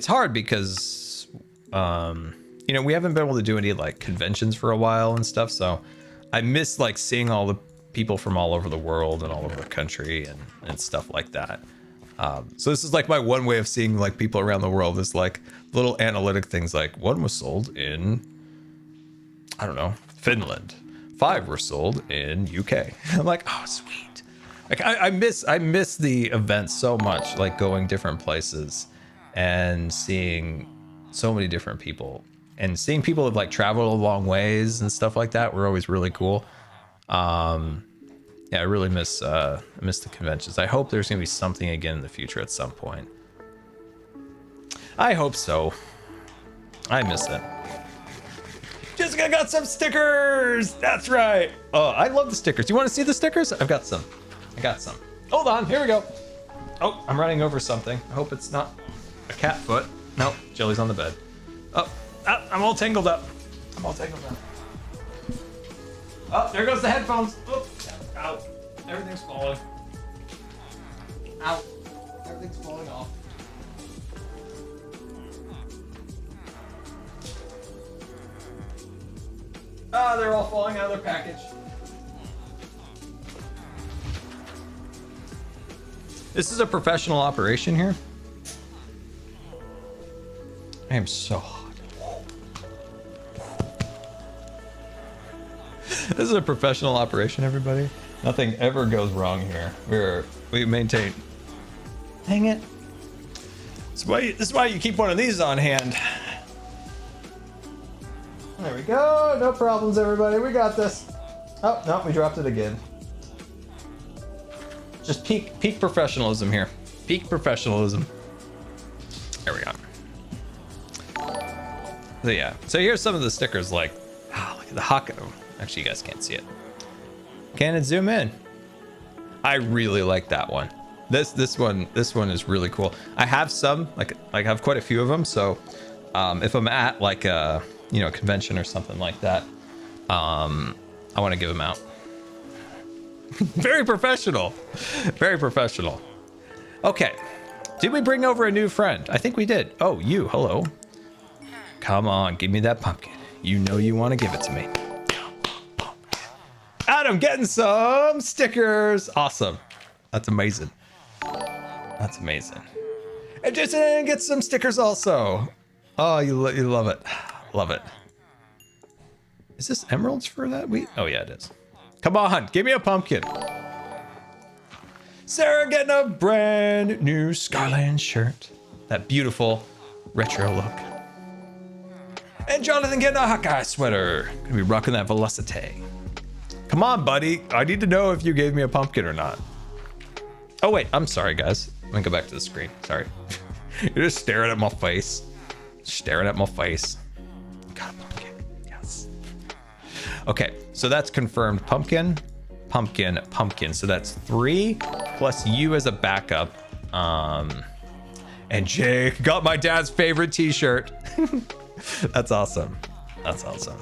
hard because you know, we haven't been able to do any, like, conventions for a while and stuff, so I miss, like, seeing all the people from all over the world and all over the country and stuff like that. So this is, like, my one way of seeing, like, people around the world is, like, little analytic things, like 1 was sold in, I don't know, Finland. 5 were sold in UK. I'm like, oh, sweet. Like, I miss the event so much, like, going different places and seeing so many different people and seeing people have like traveled a long ways and stuff like that were always really cool. Yeah, I really miss the conventions. I hope there's gonna be something again in the future at some point. I hope so. I miss it. Jessica got some stickers. That's right. Oh, I love the stickers. You want to see the stickers? I've got some. I got some. Hold on. Here we go. Oh, I'm running over something. I hope it's not a cat foot. Nope. Jelly's on the bed. Oh, I'm all tangled up. I'm all tangled up. Oh, there goes the headphones. Oh, ow. Everything's falling. Ow. Everything's falling off. Ah, they're all falling out of their package. This is a professional operation here. I am so hot. This is a professional operation, everybody. Nothing ever goes wrong here. We maintain. Dang it. This is why you keep one of these on hand. There we go. No problems, everybody. We got this. Oh, no, we dropped it again. Just peak professionalism here. Peak professionalism. There we go. So yeah. So here's some of the stickers. Like, look at the Hawk. Actually, you guys can't see it. Can it zoom in? I really like that one. This one is really cool. I have some like I have quite a few of them. So if I'm at like a convention or something like that, I want to give them out. Very professional. Very professional. Okay. Did we bring over a new friend? I think we did. Oh, you. Hello. Come on. Give me that pumpkin. You know you want to give it to me. Adam getting some stickers. Awesome. That's amazing. That's amazing. And Jason gets some stickers also. Oh, you love it. Love it. Is this emeralds for that wheat? Oh, yeah, it is. Come on, give me a pumpkin. Sarah getting a brand new Scarland shirt. That beautiful retro look. And Jonathan getting a Hawkeye sweater. Gonna be rocking that Velocity. Come on, buddy. I need to know if you gave me a pumpkin or not. Oh, wait. I'm sorry, guys. Let me go back to the screen. Sorry. You're just staring at my face. Staring at my face. Got a pumpkin. Yes. Okay, so that's confirmed. Pumpkin, pumpkin, pumpkin. So that's 3 plus you as a backup. And Jake got my dad's favorite t-shirt. That's awesome. That's awesome.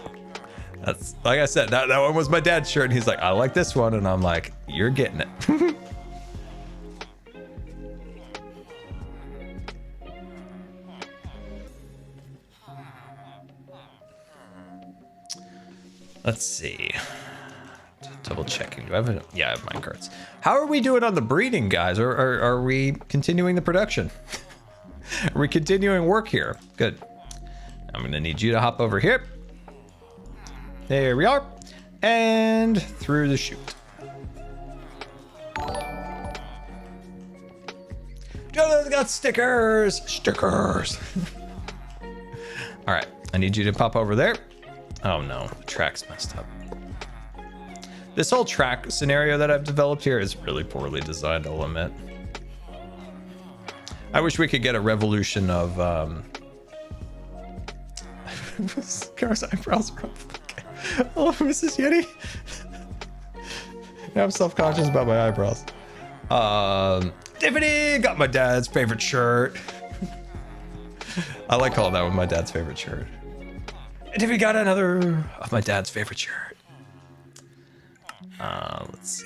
That's, like I said, that one was my dad's shirt. And he's like, I like this one. And I'm like, you're getting it. Let's see. Double checking. Do I have a, yeah, I have minecarts. How are we doing on the breeding, guys? Or are we continuing the production? Are we continuing work here? Good. I'm gonna need you to hop over here. There we are. And through the chute. Jonathan's got stickers. Stickers. All right. I need you to pop over there. Oh no, the track's messed up. This whole track scenario that I've developed here is really poorly designed, I'll admit. I wish we could get a revolution of Scar's eyebrows are up. Oh, Mrs. Yeti. Now I'm self-conscious about my eyebrows. Tiffany got my dad's favorite shirt. I like calling that one my dad's favorite shirt. And Tiffany got another of my dad's favorite shirt. Let's see.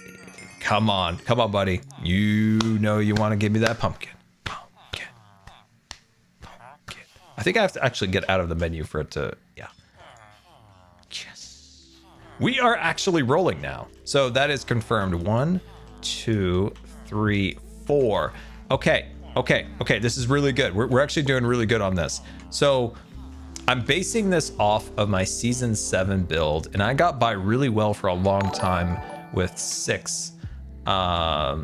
Come on, buddy. You know you want to give me that pumpkin. Pumpkin. Pumpkin. I think I have to actually get out of the menu for it to, yeah. Yes. We are actually rolling now. So that is confirmed. 1, 2, 3, 4. Okay. This is really good. We're actually doing really good on this. So I'm basing this off of my season 7 build, and I got by really well for a long time with 6. Got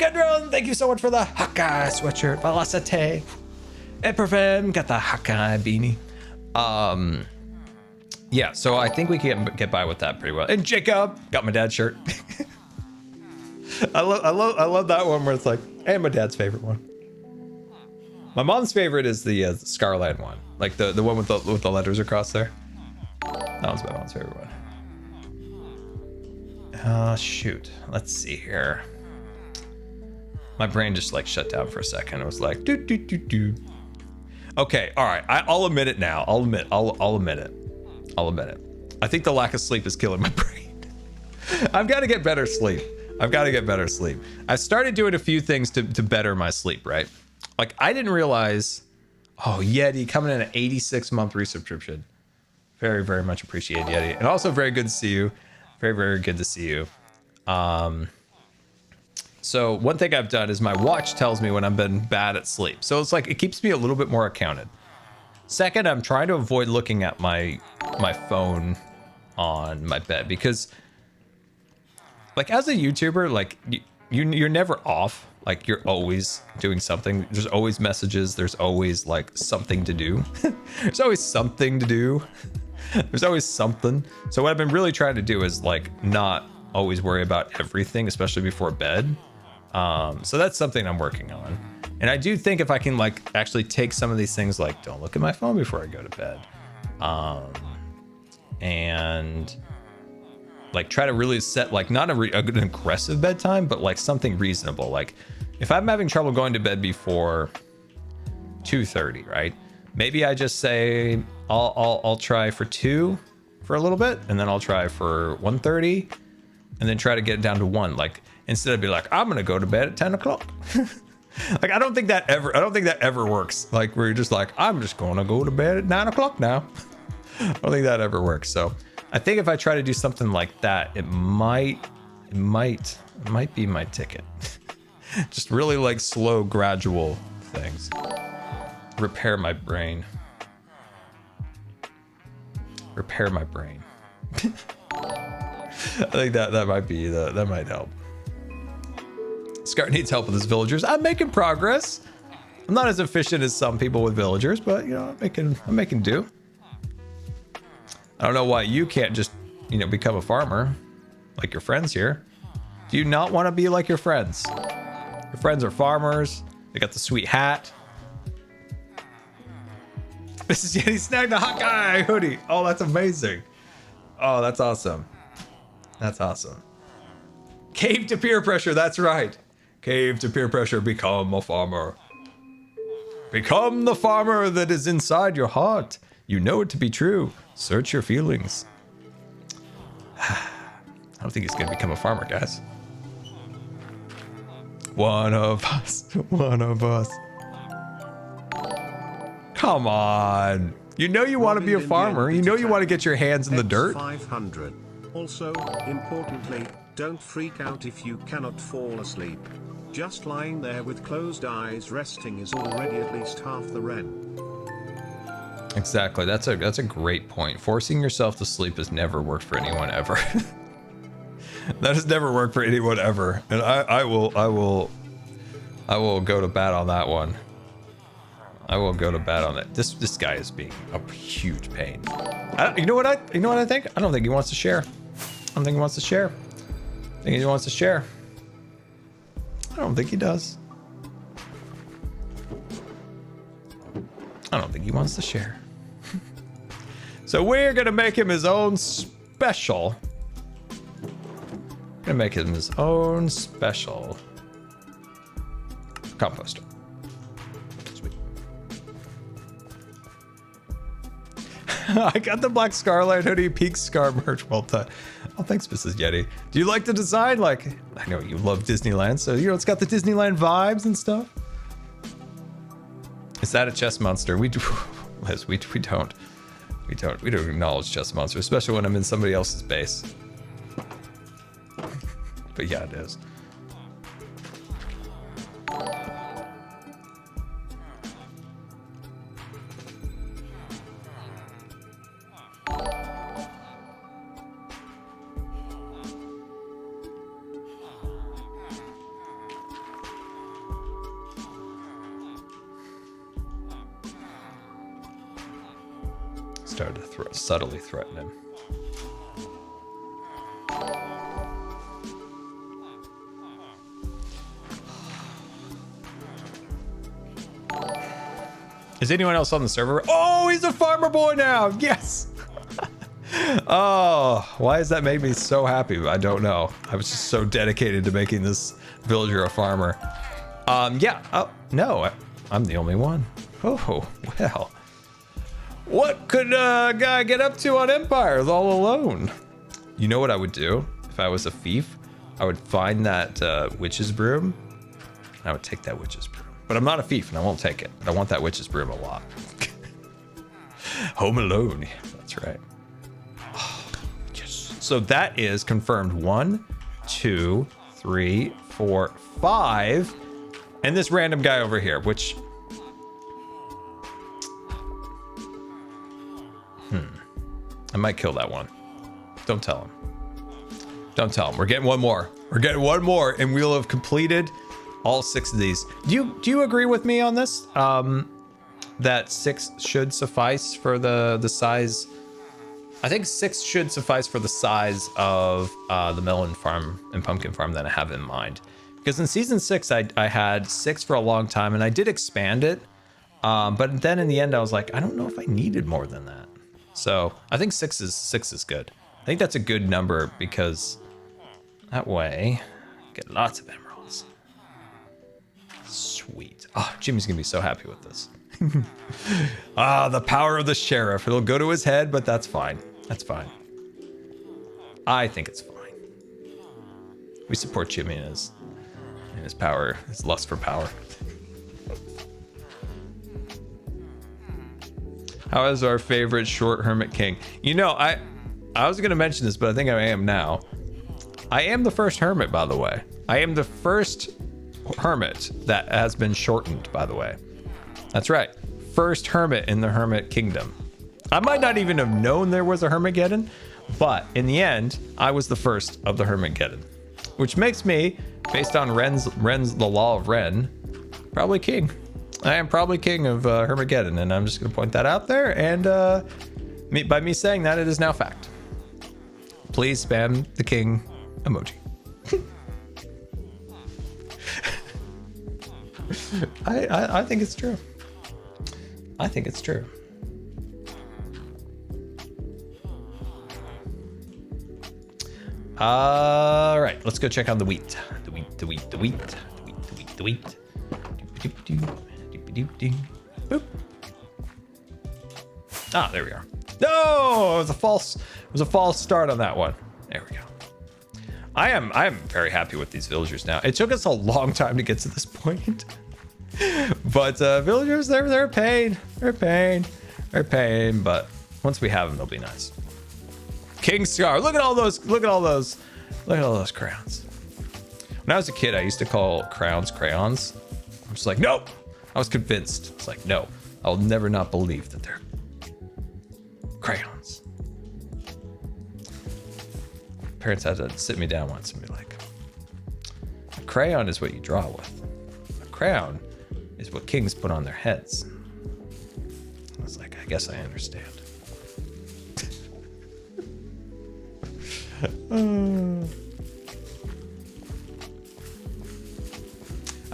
Kendron, thank you so much for the Hawkeye sweatshirt. Velocity. Eperfem got the Hawkeye beanie. Yeah, so I think we can get by with that pretty well. And Jacob got my dad's shirt. I love that one where it's like, and my dad's favorite one. My mom's favorite is the Scarlet one, like the one with the letters across there. That one's my mom's favorite one. Shoot, let's see here. My brain just like shut down for a second. It was like, do. Okay, all right. I'll admit it now. I'll admit it. I think the lack of sleep is killing my brain. I've got to get better sleep. I've started doing a few things to better my sleep, right? Like I didn't realize, Yeti coming in at 86-month resubscription. Very, very much appreciated, Yeti. And also very good to see you. Very, very good to see you. So one thing I've done is my watch tells me when I've been bad at sleep. So it's like, it keeps me a little bit more accounted. Second, I'm trying to avoid looking at my phone on my bed because like as a YouTuber, like you're never off. Like you're always doing something. There's always messages. There's always like something to do. There's always something to do. There's always something. So what I've been really trying to do is like not always worry about everything, especially before bed. So that's something I'm working on. And I do think if I can like actually take some of these things, like don't look at my phone before I go to bed. And like try to really set like not an aggressive bedtime, but like something reasonable. Like if I'm having trouble going to bed before 2:30, right? Maybe I just say I'll try for 2 for a little bit, and then I'll try for 1:30, and then try to get it down to 1. Like instead of be like I'm gonna go to bed at 10 o'clock. Like I don't think that ever works. Like where you're just like I'm just gonna go to bed at 9 o'clock now. I don't think that ever works. So I think if I try to do something like that, it might be my ticket. Just really like slow, gradual things. Repair my brain. I think that might help. Scar needs help with his villagers. I'm making progress. I'm not as efficient as some people with villagers, but you know, I'm making do. I don't know why you can't just, become a farmer like your friends here. Do you not want to be like your friends? Your friends are farmers. They got the sweet hat. This is Yeti snagged the Hawkeye hoodie. Oh, that's amazing. Oh, that's awesome. Cave to peer pressure. That's right. Cave to peer pressure. Become a farmer. Become the farmer that is inside your heart. You know it to be true. Search your feelings. I don't think he's gonna become a farmer, guys. One of us. Come on. You know you want to be a farmer. You know you want to get your hands in the dirt. 500. Also, importantly, don't freak out if you cannot fall asleep. Just lying there with closed eyes resting is already at least half the rent. Exactly. That's a great point. Forcing yourself to sleep has never worked for anyone ever. That has never worked for anyone ever. And I will go to bat on that one. I will go to bat on that. This guy is being a huge pain. You know what I think? I don't think he wants to share. I think he wants to share. I don't think he does. I don't think he wants to share. So we're gonna make him his own special. Composter. Sweet. I got the Black Scarlet hoodie Peak Scar merch. Well done. Oh, thanks, Mrs. Yeti. Do you like the design? Like, I know you love Disneyland, so it's got the Disneyland vibes and stuff. Is that a chess monster? We do, Liz. We don't acknowledge chess monsters, especially when I'm in somebody else's base. But yeah, it is. Started to subtly threaten him. Is anyone else on the server? Oh, he's a farmer boy now. Yes. Oh, why has that made me so happy? I don't know. I was just so dedicated to making this villager a farmer. Yeah. Oh, no, I'm the only one. Oh, well. What could a guy get up to on Empires all alone? You know what I would do if I was a thief? I would find that witch's broom. And I would take that witch's broom. But I'm not a thief and I won't take it. But I want that witch's broom a lot. Home Alone. That's right. Oh, yes. So that is confirmed. 1, 2, 3, 4, 5. And this random guy over here, which... I might kill that one. Don't tell him. Don't tell him. We're getting one more. We're getting one more, and we'll have completed all 6 of these. Do you agree with me on this? That 6 should suffice for the size. I think 6 should suffice for the size of the melon farm and pumpkin farm that I have in mind. Because in season 6, I had 6 for a long time, and I did expand it. But then in the end, I was like, I don't know if I needed more than that. So I think 6 is good. I think that's a good number because that way I get lots of emeralds. Sweet. Oh, Jimmy's gonna be so happy with this. The power of the sheriff. It'll go to his head, but that's fine. That's fine. I think it's fine. We support Jimmy in his power, his lust for power. How is our favorite short Hermit King? You know, I was going to mention this, but I think I am now. I am the first hermit, by the way. I am the first hermit that has been shortened, by the way. That's right. First hermit in the Hermit Kingdom. I might not even have known there was a Hermageddon, but in the end, I was the first of the Hermageddon, which makes me, based on Ren's the law of Ren, probably king. I am probably king of Hermageddon, and I'm just going to point that out there. And by me saying that, it is now fact. Please spam the king emoji. I think it's true. I think it's true. All right, let's go check on the wheat. The wheat. Boop. Ah, there we are. No, it was a false start on that one. There we go. I am very happy with these villagers now. It took us a long time to get to this point. But villagers, they're a pain. They're a pain, but once we have them, they'll be nice. King Scar. Look at all those crowns. When I was a kid, I used to call crowns crayons. I'm just like, nope. I was convinced. It's like, no, I'll never not believe that they're crayons. Parents had to sit me down once and be like, a crayon is what you draw with. A crown is what kings put on their heads. I was like, I guess I understand.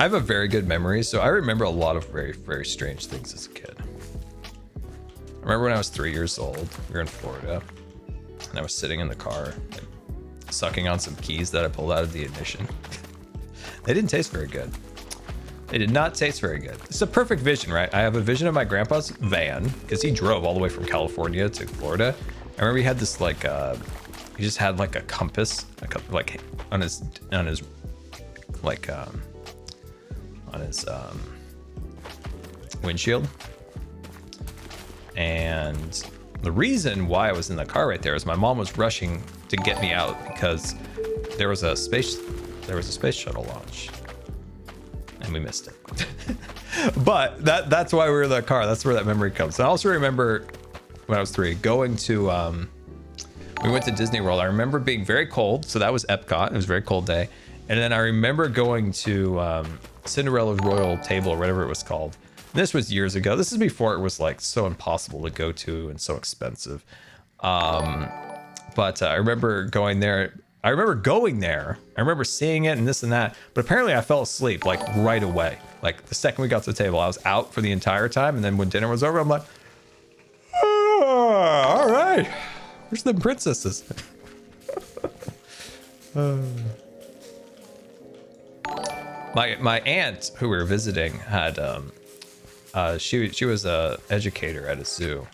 I have a very good memory, so I remember a lot of very, very strange things as a kid. I remember when I was 3 years old, we were in Florida, and I was sitting in the car, like, sucking on some keys that I pulled out of the ignition. They didn't taste very good. They did not taste very good. It's a perfect vision, right? I have a vision of my grandpa's van, because he drove all the way from California to Florida. I remember he had this, like, he just had like a compass, like on his windshield. And the reason why I was in the car right there is my mom was rushing to get me out because there was a space shuttle launch and we missed it. But that's why we were in the car. That's where that memory comes. I also remember when I was 3 going to we went to Disney World. I remember being very cold, so that was Epcot. It was a very cold day. And then I remember going to Cinderella's Royal Table, or whatever it was called. This was years ago. This is before it was like so impossible to go to and so expensive. But I remember going there. I remember seeing it and this and that. But apparently I fell asleep like right away. Like the second we got to the table, I was out for the entire time. And then when dinner was over, I'm like, oh, all right. Where's the princesses? My aunt who we were visiting had she was a educator at a zoo,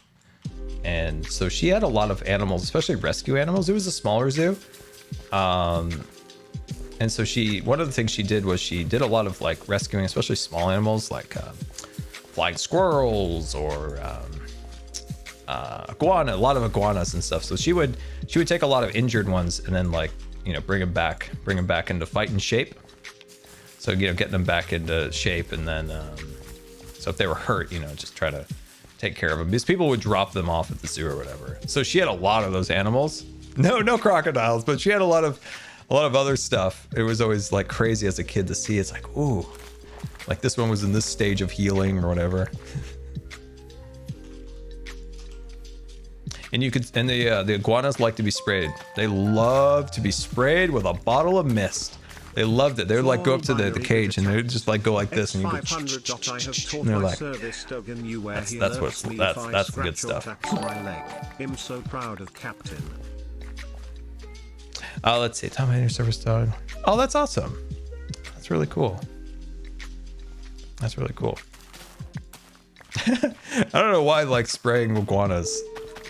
and so she had a lot of animals, especially rescue animals. It was a smaller zoo, and so one of the things she did was she did a lot of like rescuing, especially small animals like flying squirrels or a lot of iguanas and stuff. So she would take a lot of injured ones and then like, you know, bring them back into fighting shape. So, you know, getting them back into shape, and then so if they were hurt, you know, just try to take care of them, because people would drop them off at the zoo or whatever. So she had a lot of those animals. No crocodiles, but she had a lot of other stuff. It was always like crazy as a kid to see. It's like, ooh, like this one was in this stage of healing or whatever. And the iguanas like to be sprayed. They love to be sprayed with a bottle of mist. They loved it. They would like go up to the cage and they would just like go like this, and you go, and they're like, that's the good stuff. I'm so proud of Captain. Let's see, Tom Hater service dog. Oh, that's awesome. That's really cool. That's really cool. I don't know why like spraying iguanas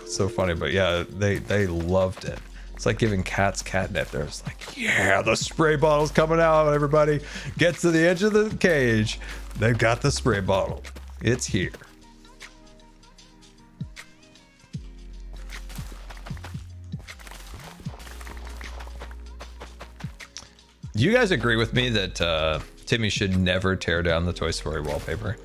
so funny, but yeah, they loved it. It's like giving cats catnip. They're just like, yeah, the spray bottle's coming out. Everybody gets to the edge of the cage. They've got the spray bottle. It's here. Do you guys agree with me that Timmy should never tear down the Toy Story wallpaper?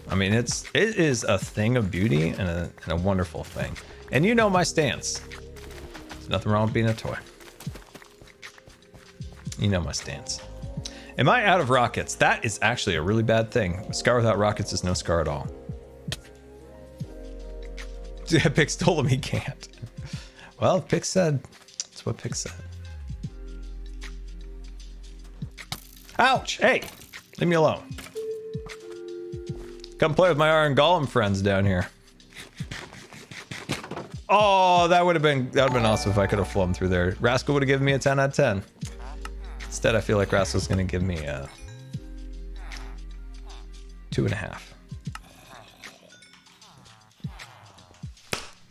I mean, it is a thing of beauty and a wonderful thing. And you know my stance. There's nothing wrong with being a toy. You know my stance. Am I out of rockets? That is actually a really bad thing. A scar without rockets is no scar at all. Yeah, Pix told him he can't. Well, Pix said. That's what Pix said. Ouch! Hey! Leave me alone. Come play with my Iron Golem friends down here. Oh, that would have been awesome if I could have flown through there. Rascal would have given me a 10 out of 10. Instead, I feel like Rascal's going to give me a 2.5.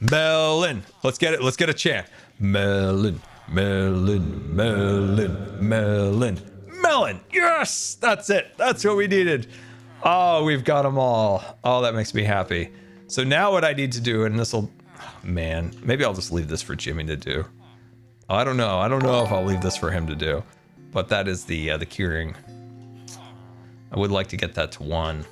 Melon. Let's get it. Let's get a chant. Melon, melon, melon, melon, melon. Yes, that's it. That's what we needed. Oh, we've got them all. Oh, that makes me happy. So now what I need to do, and this will... Man, maybe I'll just leave this for Jimmy to do. Oh, I don't know. I don't know if I'll leave this for him to do. But that is the curing. I would like to get that to 1.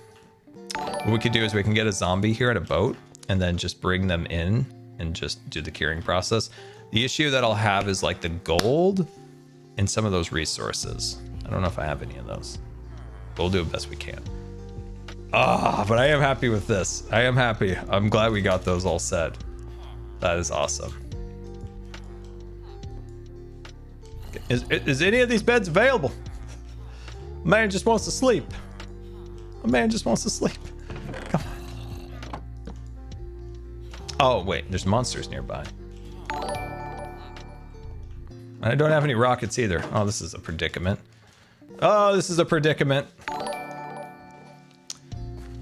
What we could do is we can get a zombie here at a boat and then just bring them in and just do the curing process. The issue that I'll have is like the gold and some of those resources. I don't know if I have any of those. We'll do the best we can. But I am happy with this. I am happy. I'm glad we got those all set. That is awesome. Is any of these beds available? A man just wants to sleep. A man just wants to sleep. Come on. Oh, wait. There's monsters nearby. I don't have any rockets either. Oh, this is a predicament. Oh, this is a predicament.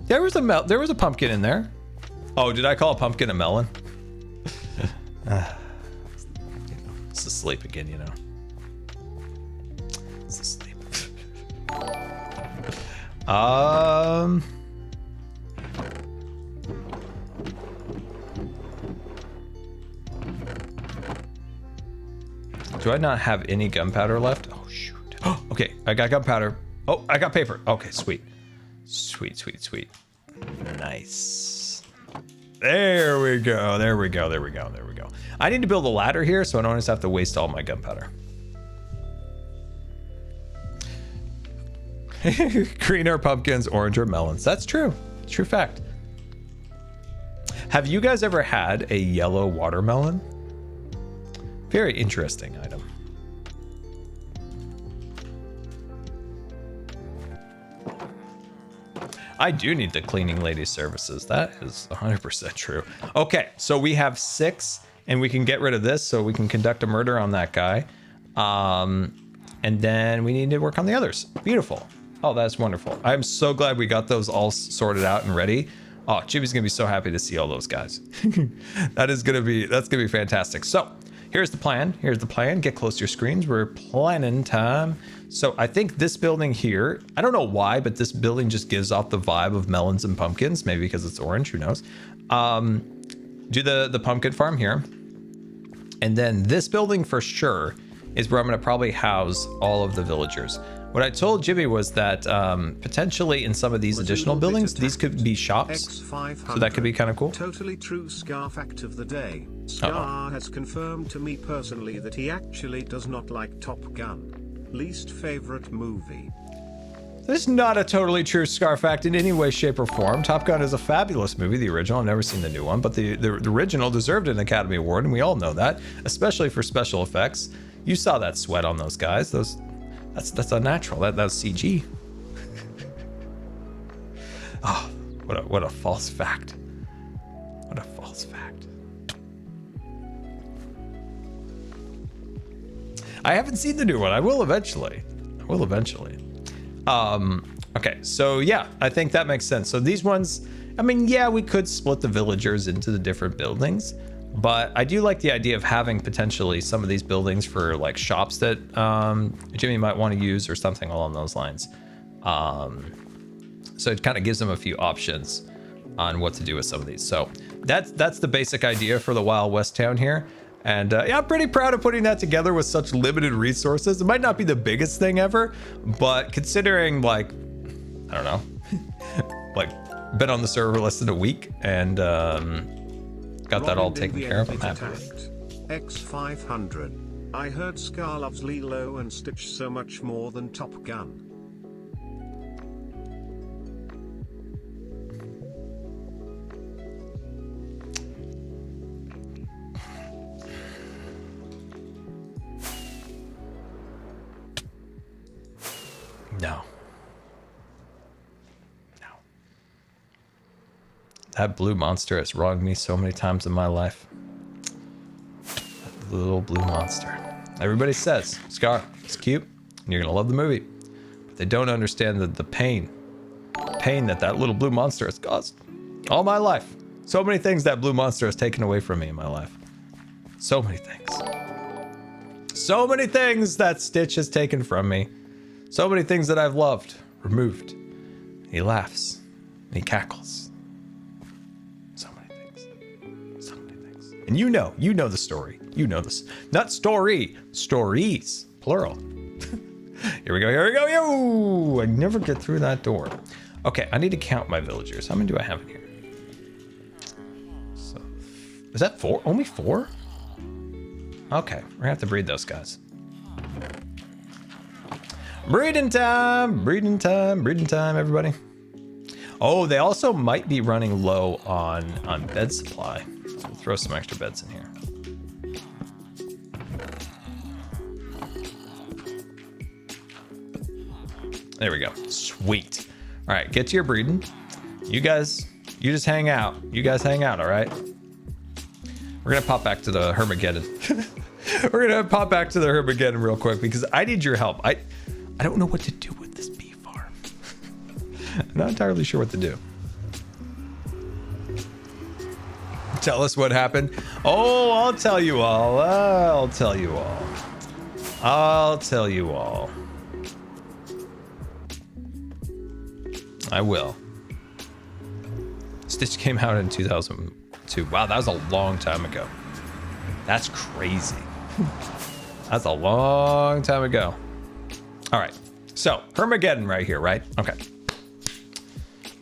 There was a pumpkin in there. Oh, did I call a pumpkin a melon? It's asleep again, you know. It's asleep. Do I not have any gunpowder left? Oh shoot. Oh, okay, I got gunpowder. Oh, I got paper. Okay, sweet. Sweet, sweet, sweet. Nice. There we go. There we go. There we go. There we go. I need to build a ladder here so I don't just have to waste all my gunpowder. Green are pumpkins, orange are melons. That's true. True fact. Have you guys ever had a yellow watermelon? Very interesting item. I do need the cleaning lady services. That is 100% true. Okay, so we have 6, and we can get rid of this, so we can conduct a murder on that guy. And then we need to work on the others. Beautiful. Oh, that's wonderful. I'm so glad we got those all sorted out and ready. Oh, Jimmy's gonna be so happy to see all those guys. That's gonna be fantastic. So here's the plan. Here's the plan. Get close to your screens. We're planning time. So I think this building here, I don't know why, but this building just gives off the vibe of melons and pumpkins. Maybe because it's orange, who knows? Do the pumpkin farm here. And then this building for sure is where I'm gonna probably house all of the villagers. What I told Jimmy was that potentially in some of these additional buildings, these could be shops. So that could be kind of cool. Totally true Scar fact of the day. Scar has confirmed to me personally that he actually does not like Top Gun. Least favorite movie. This is not a totally true Scar fact in any way, shape, or form. Top Gun is a fabulous movie, the original. I've never seen the new one, but the original deserved an Academy Award, and we all know that, especially for special effects. You saw that sweat on those guys. That's unnatural. That was CG. Oh, what a false fact. What a false fact. I haven't seen the new one. I will eventually. Okay, so yeah, I think that makes sense. So these ones, I mean, yeah, we could split the villagers into the different buildings, but I do like the idea of having potentially some of these buildings for like shops that Jimmy might want to use or something along those lines. So it kind of gives them a few options on what to do with some of these. So that's the basic idea for the Wild West town here. And yeah, I'm pretty proud of putting that together with such limited resources. It might not be the biggest thing ever, but considering like, I don't know, like been on the server less than a week and got that all taken care of, I'm happy with. X500. I heard Scar loves Lilo and Stitch so much more than Top Gun. No. That blue monster has wronged me so many times in my life. That little blue monster. Everybody says, Scar, it's cute, and you're gonna love the movie. But they don't understand the pain that little blue monster has caused all my life. So many things that blue monster has taken away from me in my life. So many things. So many things that Stitch has taken from me. So many things that I've loved, removed. He laughs, and he cackles. So many things. So many things. And you know the story. You know this. Not story, stories, plural. Here we go, yo! I never get through that door. Okay, I need to count my villagers. How many do I have in here? So, is that 4? Only 4? Okay, we're gonna have to breed those guys. Breeding time, everybody. Oh, they also might be running low on bed supply. So we'll throw some extra beds in here. There we go. Sweet. All right, get to your breeding. You guys, you just hang out. You guys hang out, all right? We're gonna pop back to the Hermageddon. We're gonna pop back to the Hermageddon real quick because I need your help. I don't know what to do with this bee farm. I'm not entirely sure what to do. Tell us what happened. Oh, I'll tell you all. I'll tell you all. I'll tell you all. I will. Stitch came out in 2002. Wow, that was a long time ago. That's crazy. That's a long time ago. All right, so Hermageddon right here, right? Okay.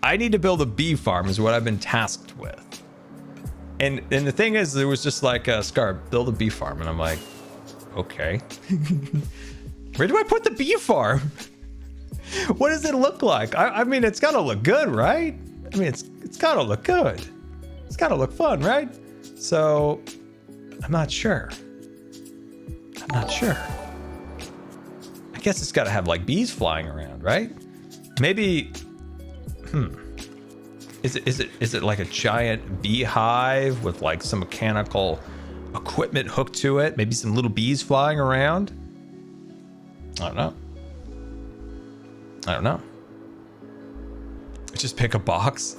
I need to build a bee farm is what I've been tasked with. And the thing is, there was just like, Scar, build a bee farm. And I'm like, okay. Where do I put the bee farm? What does it look like? I mean, it's gotta look good, right? I mean, it's gotta look good. It's gotta look fun, right? So, I'm not sure. I guess it's gotta have like bees flying around, right? Maybe, Is it like a giant beehive with like some mechanical equipment hooked to it? Maybe some little bees flying around? I don't know. Just pick a box.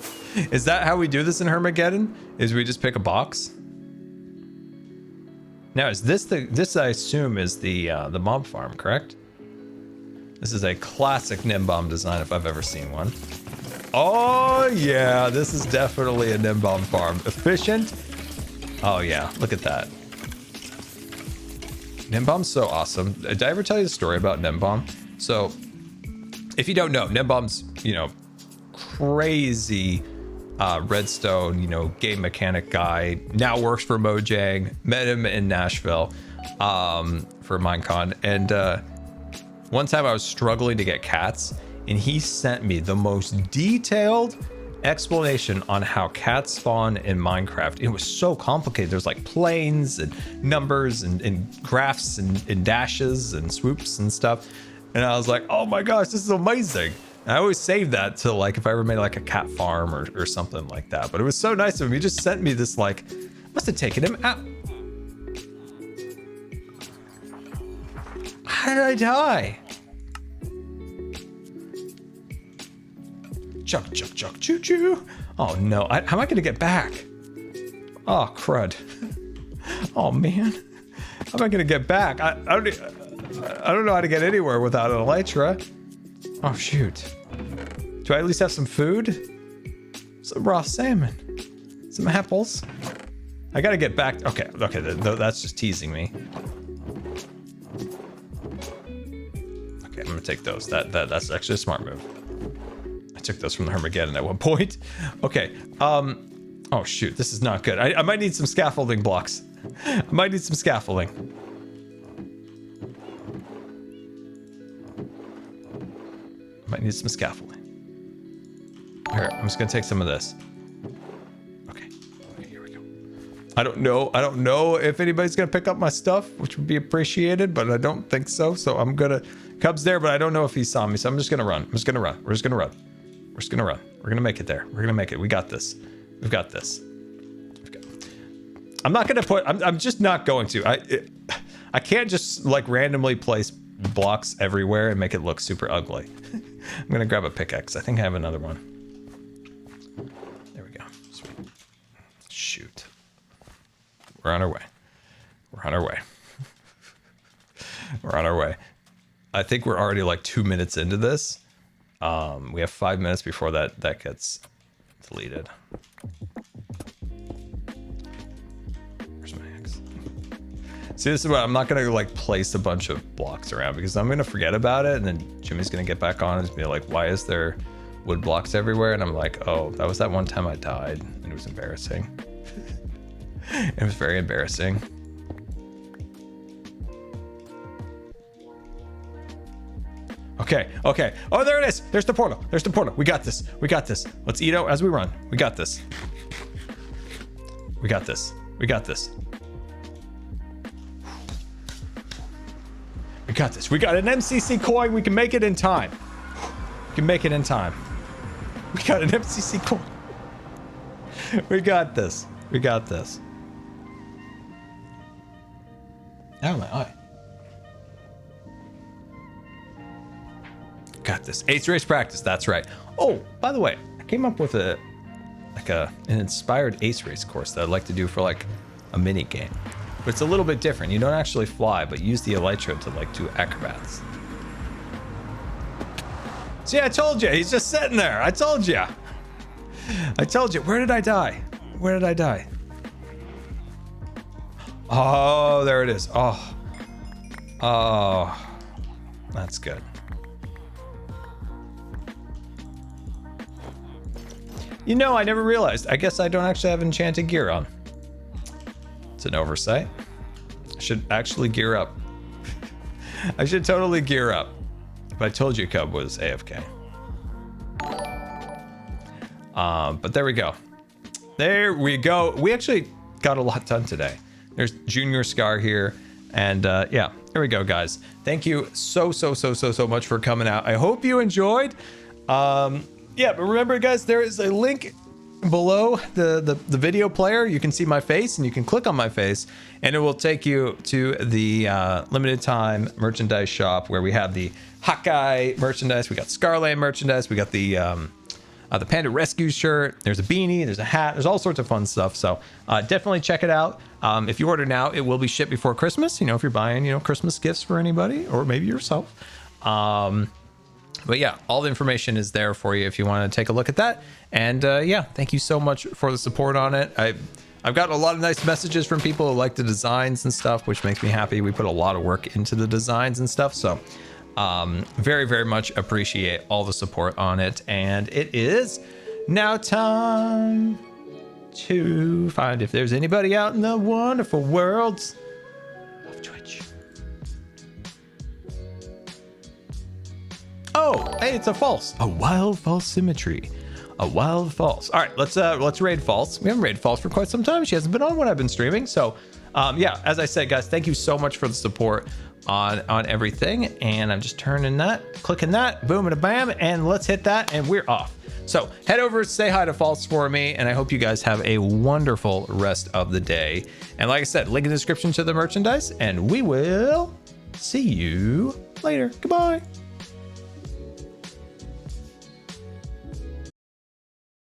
Is that how we do this in Hermageddon? Is we just pick a box? Now, is this I assume is the mob farm, correct? This is a classic Nimbomb design if I've ever seen one. Oh yeah, this is definitely a Nimbomb farm. Efficient. Oh yeah, look at that. Nimbomb's so awesome. Did I ever tell you the story about Nimbomb? So, if you don't know, Nimbomb's, crazy redstone, game mechanic guy. Now works for Mojang. Met him in Nashville for Minecon. And one time I was struggling to get cats, and he sent me the most detailed explanation on how cats spawn in Minecraft. It was so complicated. There's like planes and numbers and graphs and dashes and swoops and stuff. And I was like, oh my gosh, this is amazing. And I always save that to like if I ever made like a cat farm or something like that. But it was so nice of him. He just sent me this like, must have taken him out. How did I die? Chuck, chuck, chuck, choo choo. Oh no, how am I gonna get back? Oh crud. Oh man, how am I gonna get back? I don't know how to get anywhere without an elytra. Oh shoot. Do I at least have some food? Some raw salmon. Some apples. I gotta get back. Okay, that's just teasing me. Okay, I'm gonna take those. That's actually a smart move. I took those from the Hermageddon at one point. Okay. Oh shoot, this is not good. I might need some scaffolding blocks. I might need some scaffolding. Might need some scaffolding. Here, I'm just gonna take some of this. Okay, here we go. I don't know if anybody's gonna pick up my stuff, which would be appreciated, but I don't think so. So I'm gonna, Cub's there, but I don't know if he saw me. So I'm just gonna run. We're just gonna run. We're gonna make it there. We're gonna make it. We got this. We've got this. I'm not gonna put, I'm just not going to. I can't just like randomly place blocks everywhere and make it look super ugly. I'm gonna grab a pickaxe. I think I have another one. There we go. Sweet. Shoot. We're on our way. We're on our way. I think we're already like 2 minutes into this. We have 5 minutes before that gets deleted. Where's my axe? See, this is what I'm not gonna like place a bunch of blocks around because I'm gonna forget about it, and then Jimmy's gonna get back on and be like, "Why is there wood blocks everywhere?" And I'm like, "Oh, that was that one time I died, and it was embarrassing." It was very embarrassing. Okay. Oh, there it is. There's the portal. We got this. Let's eat out as we run. We got this. We got an MCC coin. We can make it in time. We got an MCC coin. We got this. Ow, my eye. Got this. Ace race practice. That's right. Oh, by the way, I came up with an inspired ace race course that I'd like to do for like a mini game. But it's a little bit different. You don't actually fly, but use the elytra to like do acrobats. See, I told you. He's just sitting there. I told you. Where did I die? Oh, there it is. Oh, that's good. I never realized. I guess I don't actually have enchanted gear on. It's an oversight. I should actually gear up. I should totally gear up. But I told you Cub was AFK. But there we go. There we go. We actually got a lot done today. There's Junior Scar here. And yeah, there we go, guys. Thank you so much for coming out. I hope you enjoyed. Yeah, but remember, guys, there is a link below the video player. You can see my face and you can click on my face and it will take you to the limited time merchandise shop where we have the Hawkeye merchandise. We got Scarland merchandise. We got the Panda Rescue shirt. There's a beanie. There's a hat. There's all sorts of fun stuff. So definitely check it out. If you order now, it will be shipped before Christmas. You know, if you're buying, you know, Christmas gifts for anybody or maybe yourself. But yeah, all the information is there for you if you want to take a look at that. And yeah, thank you so much for the support on it. I've gotten a lot of nice messages from people who like the designs and stuff, which makes me happy. We put a lot of work into the designs and stuff. So very much appreciate all the support on it. And it is now time to find if there's anybody out in the wonderful world of Twitch. Oh, hey, it's a false. A wild false symmetry. A wild false. All right, let's raid false. We haven't raided false for quite some time. She hasn't been on when I've been streaming. So yeah, as I said, guys, thank you so much for the support on everything. And I'm just turning that, clicking that, boom and a bam, and let's hit that and we're off. So head over, say hi to false for me, and I hope you guys have a wonderful rest of the day. And like I said, link in the description to the merchandise, and we will see you later. Goodbye.